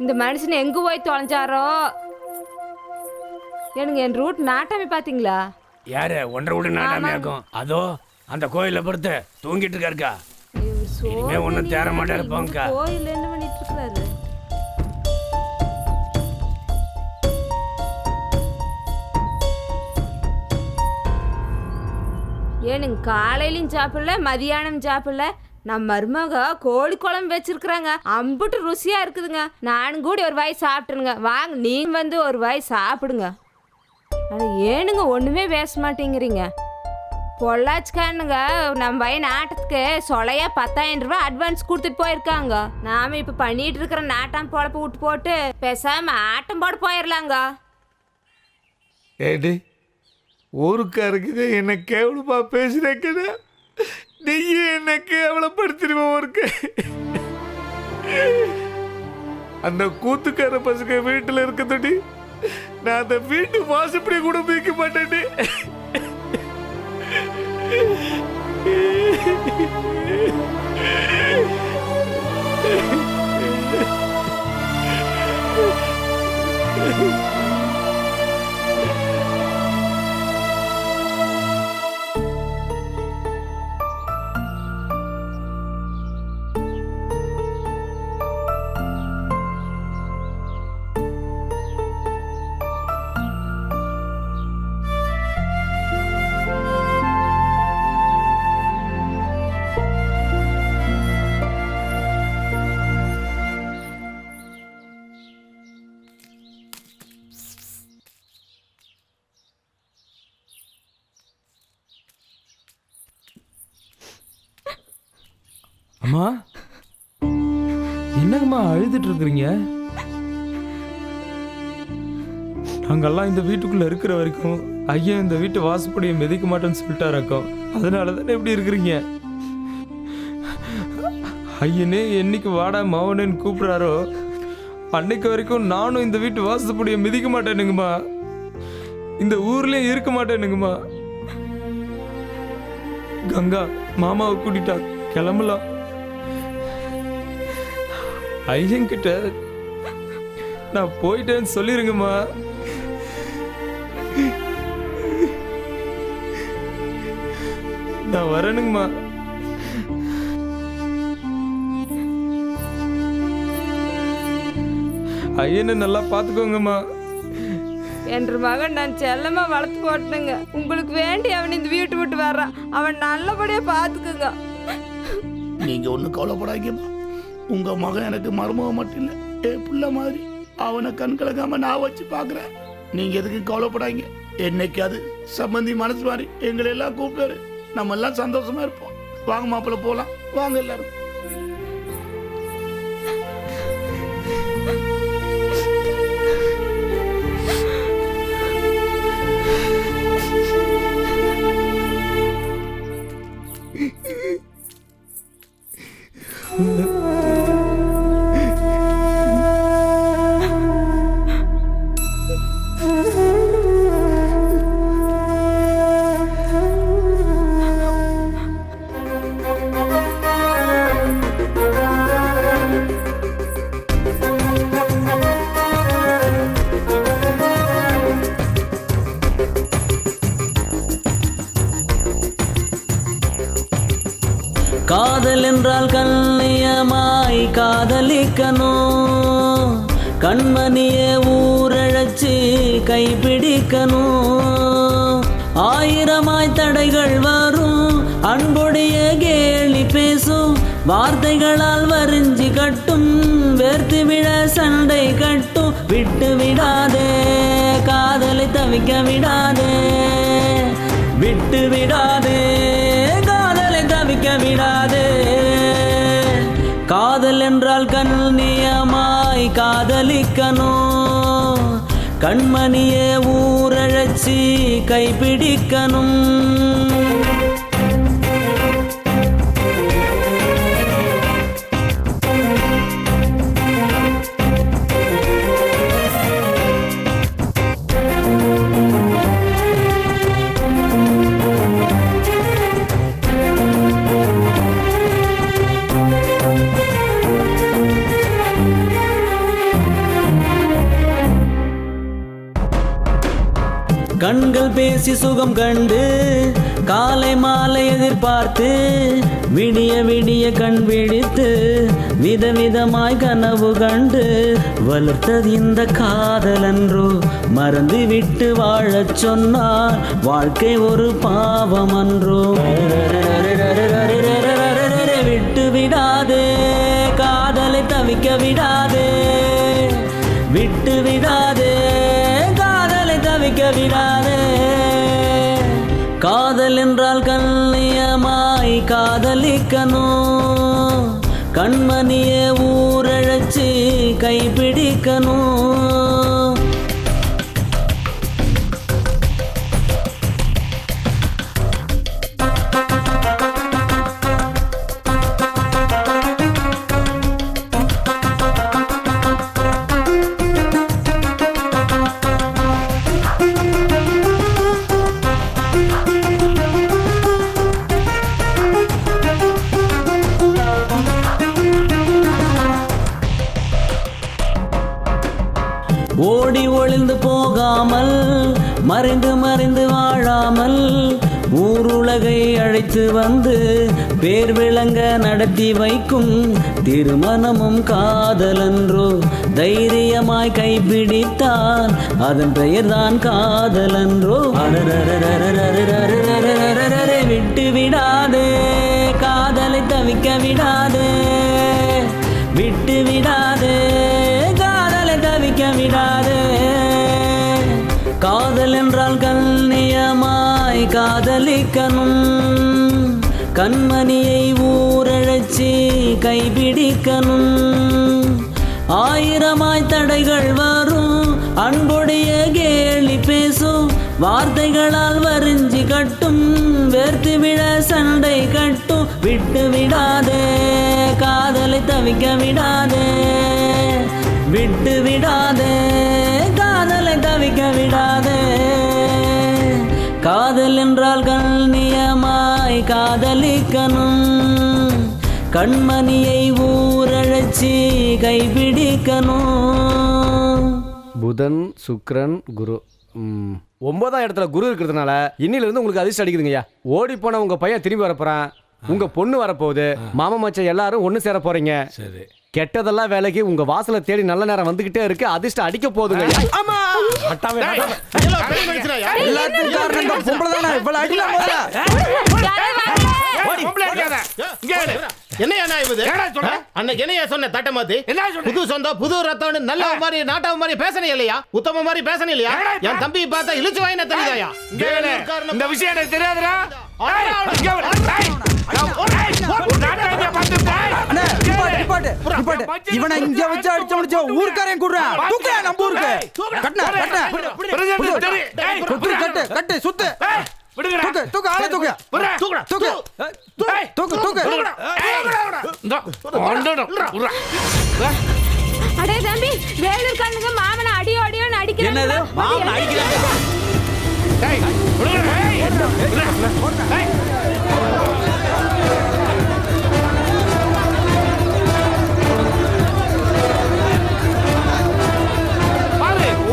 இந்த மனுஷன் எங்க போய் தொலைஞ்சாரோ? எனக்கு என் ரூட் நாட்டாமே பாத்தீங்களா? யாரு 1.5 வீடு நாட்டாமையாக்கும்? அதோ அந்த கோயில பொறுத்து தூங்கிட்டு இருக்காருக்கா. இனிமே ஒன்னும் தேர மாட்டா இருப்பாங்கக்கா. கோயில் என்ன பண்ணிட்டு இருக்காரு? ஏனுங்க காலையிலும் சாப்பிடல, மதியானம் சாப்பிடல. நம்ம மருமக கோழி குழம்பு வச்சிருக்கிறாங்க. அம்புட்டு ருசியா இருக்குதுங்க. நானும் கூட ஒரு வாய் சாப்பிட்டுருங்க. வாங்க நீங்க வந்து ஒரு வாய் சாப்பிடுங்க. ஆனால் ஏனுங்க ஒண்ணுமே பேச மாட்டேங்கிறீங்க? பொள்ளாச்சிக்கானுங்க நம்ம பையன் ஆட்டத்துக்கு சொலையா 10,000 ரூபாய் அட்வான்ஸ் கொடுத்துட்டு போயிருக்காங்க. நாம இப்ப பண்ணிட்டு இருக்கிற நாட்டாம் பொழப்ப விட்டு போட்டு பேசாம ஆட்டம் போட போயிடலாங்க. ஏடி ஊருக்காருக்கு என்ன கேவலமா பேசுறேன்னு நீங்க என்ன கேவலப்படுத்திடுவோம். ஊருக்கு அந்த கூத்துக்கார பசங்க வீட்டுல இருக்கதடி நான் அந்த வீட்டு வாசப்படி கூட மீக்க மாட்டேன். அம்மா என்னங்கம்மா அழுதுட்டு இருக்கிறீங்க? நாங்கெல்லாம் இந்த வீட்டுக்குள்ள இருக்கிற வரைக்கும் ஐயா இந்த வீட்டு வாசப்படியை மிதிக்க மாட்டேன்னு சொல்லிட்டாராக்கும். அதனால தானே எப்படி இருக்கிறீங்க? ஐயனே என்னைக்கு வாடா மாவனேன்னு கூப்பிடுறாரோ அன்னைக்கு வரைக்கும் நானும் இந்த வீட்டு வாசப்படியை மிதிக்க மாட்டேனுங்கம்மா. இந்த ஊர்லயே இருக்க மாட்டேனுங்கம்மா. கங்கா மாமாவை கூட்டிட்டா, கிளம்பலாம். ஐயன்கிட்ட நான் போயிட்டேன்னு சொல்லிருங்கம்மா. நான் வரணுங்கம்மா. ஐயனை நல்லா பார்த்துக்கோங்கம்மா. என்ற மகன் நான் செல்லமா வளர்த்து போட்டேங்க. உங்களுக்கு வேண்டி அவன் இந்த வீட்டு விட்டு வர்றான். அவன் நல்லபடியா பார்த்துக்குங்க. நீங்க ஒன்றும் கவலைப்படாதீங்கம்மா. உங்க மகன் எனக்கு மருமகம் மட்டும் இல்லை, புள்ள மாதிரி. அவனை கண் கலக்காம நான் வச்சு பார்க்குறேன். நீங்க எதுக்கும் கவலைப்படாதீங்க. என்னைக்காவது சம்பந்தி மனசு மாதிரி எங்களை எல்லாம் கூப்பிட்டாரு, நம்ம எல்லாம் சந்தோஷமா இருப்போம். வாங்க மாப்பிள்ள போலாம், வாங்க எல்லாரும். காதல் என்றால் கண்ணியமாய் காதலிக்கணும், கண்மணியே ஊரழைச்சி கைப்பிடிக்கணும். ஆயிரமாய் தடைகள் வரும், அன்புடைய கேலி பேசும், வார்த்தைகளால் வரிஞ்சி கட்டும், வேர்த்து விட சண்டை கட்டும். விட்டு விடாதே காதலை தவிக்க விடாதே, விட்டு விடாதே காதலை தவிக்க விடாதே. காதல் என்றால் கண்ணியமாய் காதலிக்கணும், கண்மணியே ஊரழைச்சி கைப்பிடிக்கணும். கண்கள் பேசி சுகம் கண்டு, காலை மாலை எதிர்பார்த்து, விடிய விடிய கண் விழித்து, விதவிதமாய் கனவு கண்டு, வளர்த்தது இந்த காதலன்றோ, மறந்து விட்டு வாழச் சொன்னால் வாழ்க்கை ஒரு பாவம் அன்றோ. விட்டு விடாதே காதலை தவிக்க விடாதே, விட்டு விடாதே காதலை தவிக்க விடாதே. காதல் என்றால் கண்ணியமாய் காதலிக்கணும், கண்மணியே ஊரழைச்சி கைப்பிடிக்கணும். ஓடி ஒளிந்து போகாமல், மறைந்து மறைந்து வாழாமல், ஊருலகை அழைத்து வந்து பேர் விளங்க நடத்தி வைக்கும் திருமணமும் காதலன்றோ. தைரியமாய் கைப்பிடித்தால் அதன் பெயர்தான் காதலன்றோ. விட்டு விடாதே காதலை தவிக்க விடாதே, விட்டு விடாதே காதலை தவிக்க விடாதே. காதல் என்றால் கண்ணியமாய் காதலிக்கணும், கண்மணியை ஊரழைச்சி கைபிடிக்கணும். ஆயிரமாய் தடைகள் வரும், அன்புடைய கேலி பேசும், வார்த்தைகளால் வரிஞ்சி கட்டும், வேர்த்து விட சண்டை கட்டும். விட்டு விடாதே காதலை தவிக்க விடாதே, விட்டு விடாதே காதலை தவிக்க விடாதே. காதல் என்றால் கண்ணியமாய் காதலிக்கணும், கண்மணியை ஊரழைச்சி கைபிடிக்கணும். புதன் சுக்கிரன் குரு 9ஆம் இடத்துல குரு இருக்கிறதுனால இன்னிலிருந்து உங்களுக்கு அதிர்ஷ்டம் அடிக்குதுங்கய்யா. ஓடி போன உங்க பையன் திரும்பி வரப்போறான், உங்க பொண்ணு வரப்போகுது, மாமா மச்சான் எல்லாரும் ஒண்ணு சேர போறீங்க. சரி, கெட்டதெல்லாம் வேலைக்கு உங்க வாசலை தேடி நல்ல நேரம் வந்துகிட்டே இருக்கு. அதிர்ஷ்டம் அடிக்க போகுதுங்க. என்னையா சொன்ன தட்ட மாத்தி புது சொந்தம் புது ரத்தம் நல்ல மாதிரி நாட்டாவ மாதிரி பேசணும் இல்லையா, உத்தம மாதிரி பேசணும் இல்லையா? என் தம்பி பார்த்தா இழுச்சு வாயின தெரியுதாயா? இந்த விஷயம் எனக்கு தெரியாதுடா. இவனை இங்க வச்சு அடிச்ச முடிச்ச ஊர்க்காரன் கூடுறான். தூக்குறா நம்ம ஊருக்கு. கட்டு கட்டு சுத்து. தூக்கு தூக்கு ஆளை தூக்கு. தூக்கு தூக்கு தூக்கு தூக்கு. அடே தம்பி, வேலூர் கண்ணுங்க மாமனை அடியோ அடியோன்னு அடிக்கிறாங்க. என்னது மாமன் அடிக்கிறாங்க?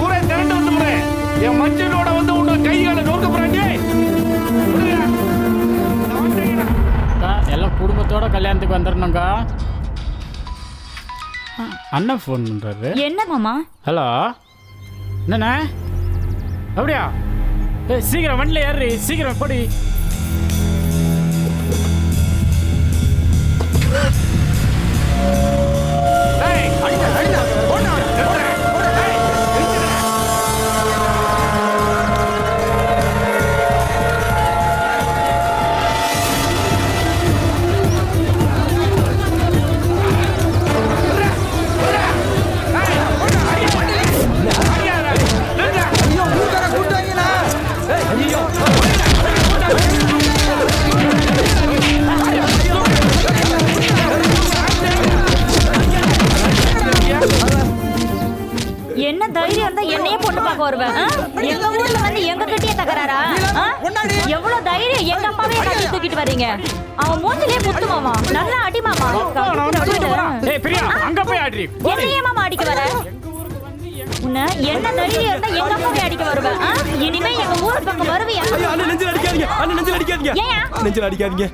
ஊரே திரண்டு வந்து என் மஞ்சளோட வந்து உன்னை கைகளை நோக்க போறாங்க. எல்லாம் குடும்பத்தோட கல்யாணத்துக்கு வந்துடணுங்க. அண்ணன் ஃபோன் பண்றாரு. என்ன மாமா? ஹலோ, என்னண்ணே அப்படியா? சீக்கிரம் வண்டியில் ஏறி, சீக்கிரம் போடி. என்ன தைரியம் இருந்தா என்னையே பொண்ணு பார்க்க வருவேன்? எங்க ஊர்ல வந்து எங்க கிட்டயே தகராறா? எவ்வளவு தைரியம் எங்க அப்பாவே கட்டி தூக்கிட்டு வர்றீங்க? அவன் மூஞ்சிலே குத்து மாமா. நல்லா அடி மாமா. அங்க போய் ஆடி. என்னையே மாமா அடிக்க வர? உன்னை என்ன தைரியம் இருந்தா எங்க அப்பாவே அடிக்க வருவேன்? இனிமே எங்க ஊர் பக்கம் வருவியா? நெஞ்சில் அடிக்காதீங்க, நெஞ்சில் அடிக்காதீங்க, நெஞ்சில் அடிக்காதீங்க.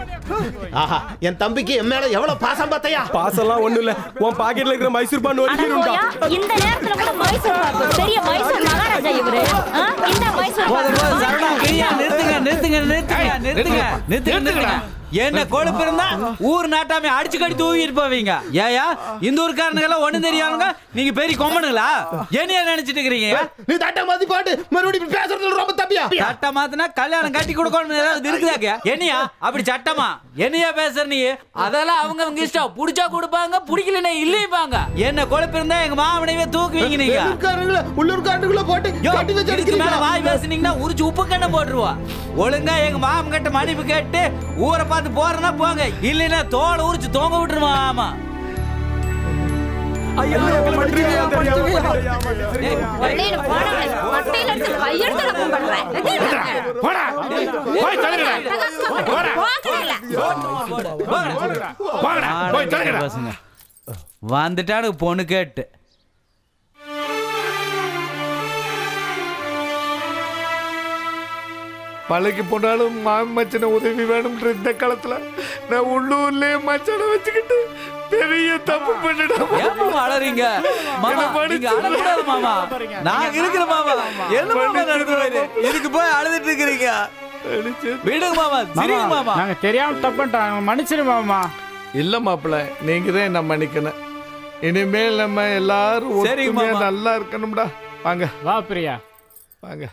ஆஹா, என் தம்பிக்கு என் மேல எவ்வளவு பாசம் பார்த்தையா? பாசம்லாம் ஒண்ணும் இல்ல. உன் பாக்கெட்ல இருக்கிற மைசூர் பான் ஒரிஜினல். இந்த நேரத்துல கூட மைசூர் பாக்கு, பெரிய மைசூர் மகாராஜா இவரு. இந்த மைசூர் பாக்கு. சரவணா, நிறுத்துங்க நிறுத்துங்க நிறுத்துங்க நிறுத்துங்க நிறுத்துங்க நிறுத்துங்க. என்ன கொழுப்பு இருந்தா ஊர் நாட்டாமே அடிச்சு கடி தூக்கிட்டு போவீங்க. ஏயா இந்த ஊர்காரனுங்கெல்லாம் ஒண்ணு தெரியாதுங்க, நீங்க பெரிய கொம்பனுங்களா? என்னையா நினைச்சிட்டு இருக்கீங்க? நீ தட்ட மாத்தி பாட்டு மறுபடியும் பேசுறது ரொம்ப தப்பியா? சட்ட மாத்தினா கல்யாணம் கட்டி கொடுக்கணும் ஏதாவது இருக்குதாக்க? என்னையா அப்படி சட்டமா? என்னையா பேசுற நீ? அதெல்லாம் அவங்க அவங்க இஷ்டம். புடிச்சா கொடுப்பாங்க, பிடிக்கலன்னா இல்லைப்பாங்க. என்ன கொழுப்பு இருந்தா எங்க மாமனையே தூக்குவீங்க நீங்க. உள்ளூர்காரனுக்குள்ள போட்டு கட்டி வச்சு இதுக்கு மேல வாய் பேசுனீங்கன்னா உரிச்சு உப்பு கண்ணை போட்டுருவா. ஒழுங்கா எங்க மாமன் கிட்ட மன்னிப்பு கேட்டு ஊரை பார்த்து போறனா போங்க, இல்லைன்னா தோலை உரிச்சு தொங்க விட்டுருமா. ஆமா வந்துட்டானு பொண்ணு கேட்டு. மலைக்கு போனாலும் மச்சனை உதவி வேணும்ன்ற இந்த காலத்துல நான் உள்ளூர்லயே மச்சனை வச்சுக்கிட்டு பெரிய தப்பு பண்ணிடுறேன். அழறீங்க மாமா, நீங்க அழக்கூடாது மாமா. நான் இருக்கிற மாமா. என்ன மாமா நடந்துருவாரு? இதுக்கு போய் அழுதுட்டு இருக்கிறீங்க. விடுங்க மாமா, சரிங்க மாமா. நாங்க தெரியாம தப்புட்டாங்க, மன்னிச்சிரு மாமா. இல்ல மாப்பிள்ள, நீங்க தான் என்ன மன்னிக்கணும். இனிமேல் நம்ம எல்லாரும் ஒற்றுமையா நல்லா இருக்கணும்டா. வாங்க வா பிரியா, வாங்க.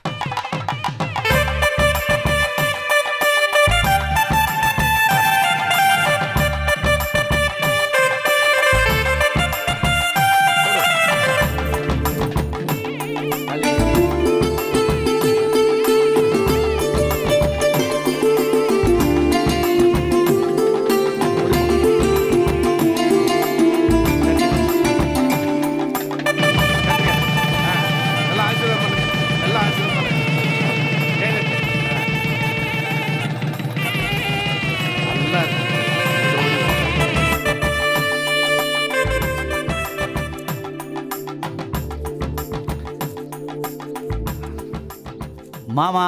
மாமா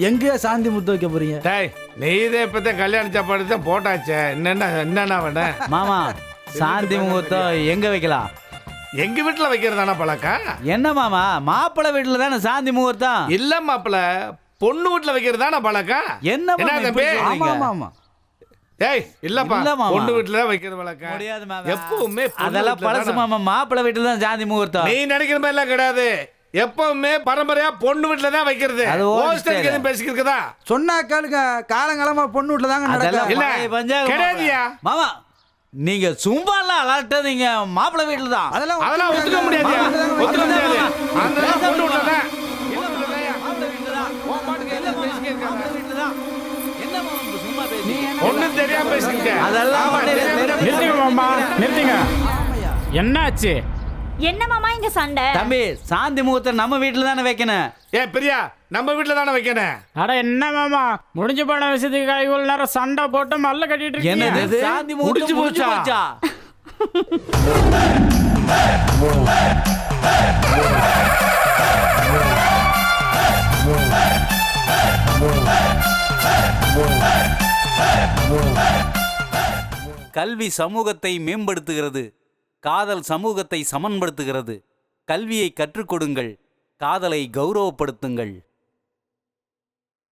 எங்கேயா சாந்தி முத்து வைக்க போறீங்க? டேய் நீ இதே இப்பதான் கல்யாண சாப்பாடு தான் போட்டாச்சே, என்னென்ன வேணும்? மாமா சாந்தி முகூர்த்தம் எங்க வைக்கலாம்? எங்க வீட்டுல வைக்கிறதானா பழக்கம்? என்ன மாமா, மாப்பிள்ளை வீட்டுல தானே சாந்தி முகூர்த்தம்? இல்ல மாப்பிள்ள, பொண்ணு வீட்டுல வைக்கிறதானா பழக்கம்? என்ன தம்பி? ஆமா ஏய் இல்லப்பா, இல்ல மாமா. பொண்ணு வீட்டுல தான் வைக்கிறது வழக்கம். முடியாது மாமா. எப்பவுமே பொண்ணு அதெல்லாம் வீட்டுல பழசு தானே. மாமா, மாப்பிள்ளை வீட்டுல தான் சாந்தி முகூர்த்தம். நீ நினைக்கிற மாதிரி எல்லாம் கிடையாது. எப்பவுமே பரம்பரையா பொண்ணு வீட்டுல தான் வைக்கிறது. அது old ஹோஸ்டலுக்கு style. எதுவும் பேசிக்கிறதா? சொன்னா கேளுங்க, காலங்காலமா பொண்ணு வீட்டுல தாங்க அதெல்லாம் நடக்கும். இல்ல, பழைய பஞ்சாங்கம் கிடையாதுயா. மாமா. நீங்க சும்மாலாம் அலட்டதீங்க, மாப்பிள்ளை வீட்டுல தான். அதெல்லாம் ஒத்துக்க முடியாது. ஒத்துக்க முடியாது. அதெல்லாம் பொண்ணு வீட்டுல தான். ஒண்ணும் தெரியாம பேசிக்கிட்ட. அதெல்லாம் நிறுத்துங்க மாமா, நிறுத்துங்க. என்னாச்சு? என்ன மாமா இங்க சண்டை? தம்பி, சாந்தி முகூர்த்தம் நம்ம வீட்டுல தானே வைக்கணும். ஏ பிரியா, நம்ம வீட்டுல தானே வைக்கணும். அட என்ன மாமா, முடிஞ்சு போன விஷயத்துக்கு இவ்வளவு நேரம் சண்டை போட்டு மல்ல கட்டிட்டு இருக்கீங்க. என்னது சாந்தி முகூர்த்தம் முடிஞ்சு போச்சா? கல்வி சமூகத்தை மேம்படுத்துகிறது, காதல் சமூகத்தை சமன்படுத்துகிறது. கல்வியை கற்றுக் கொடுங்கள், காதலை கௌரவப்படுத்துங்கள்.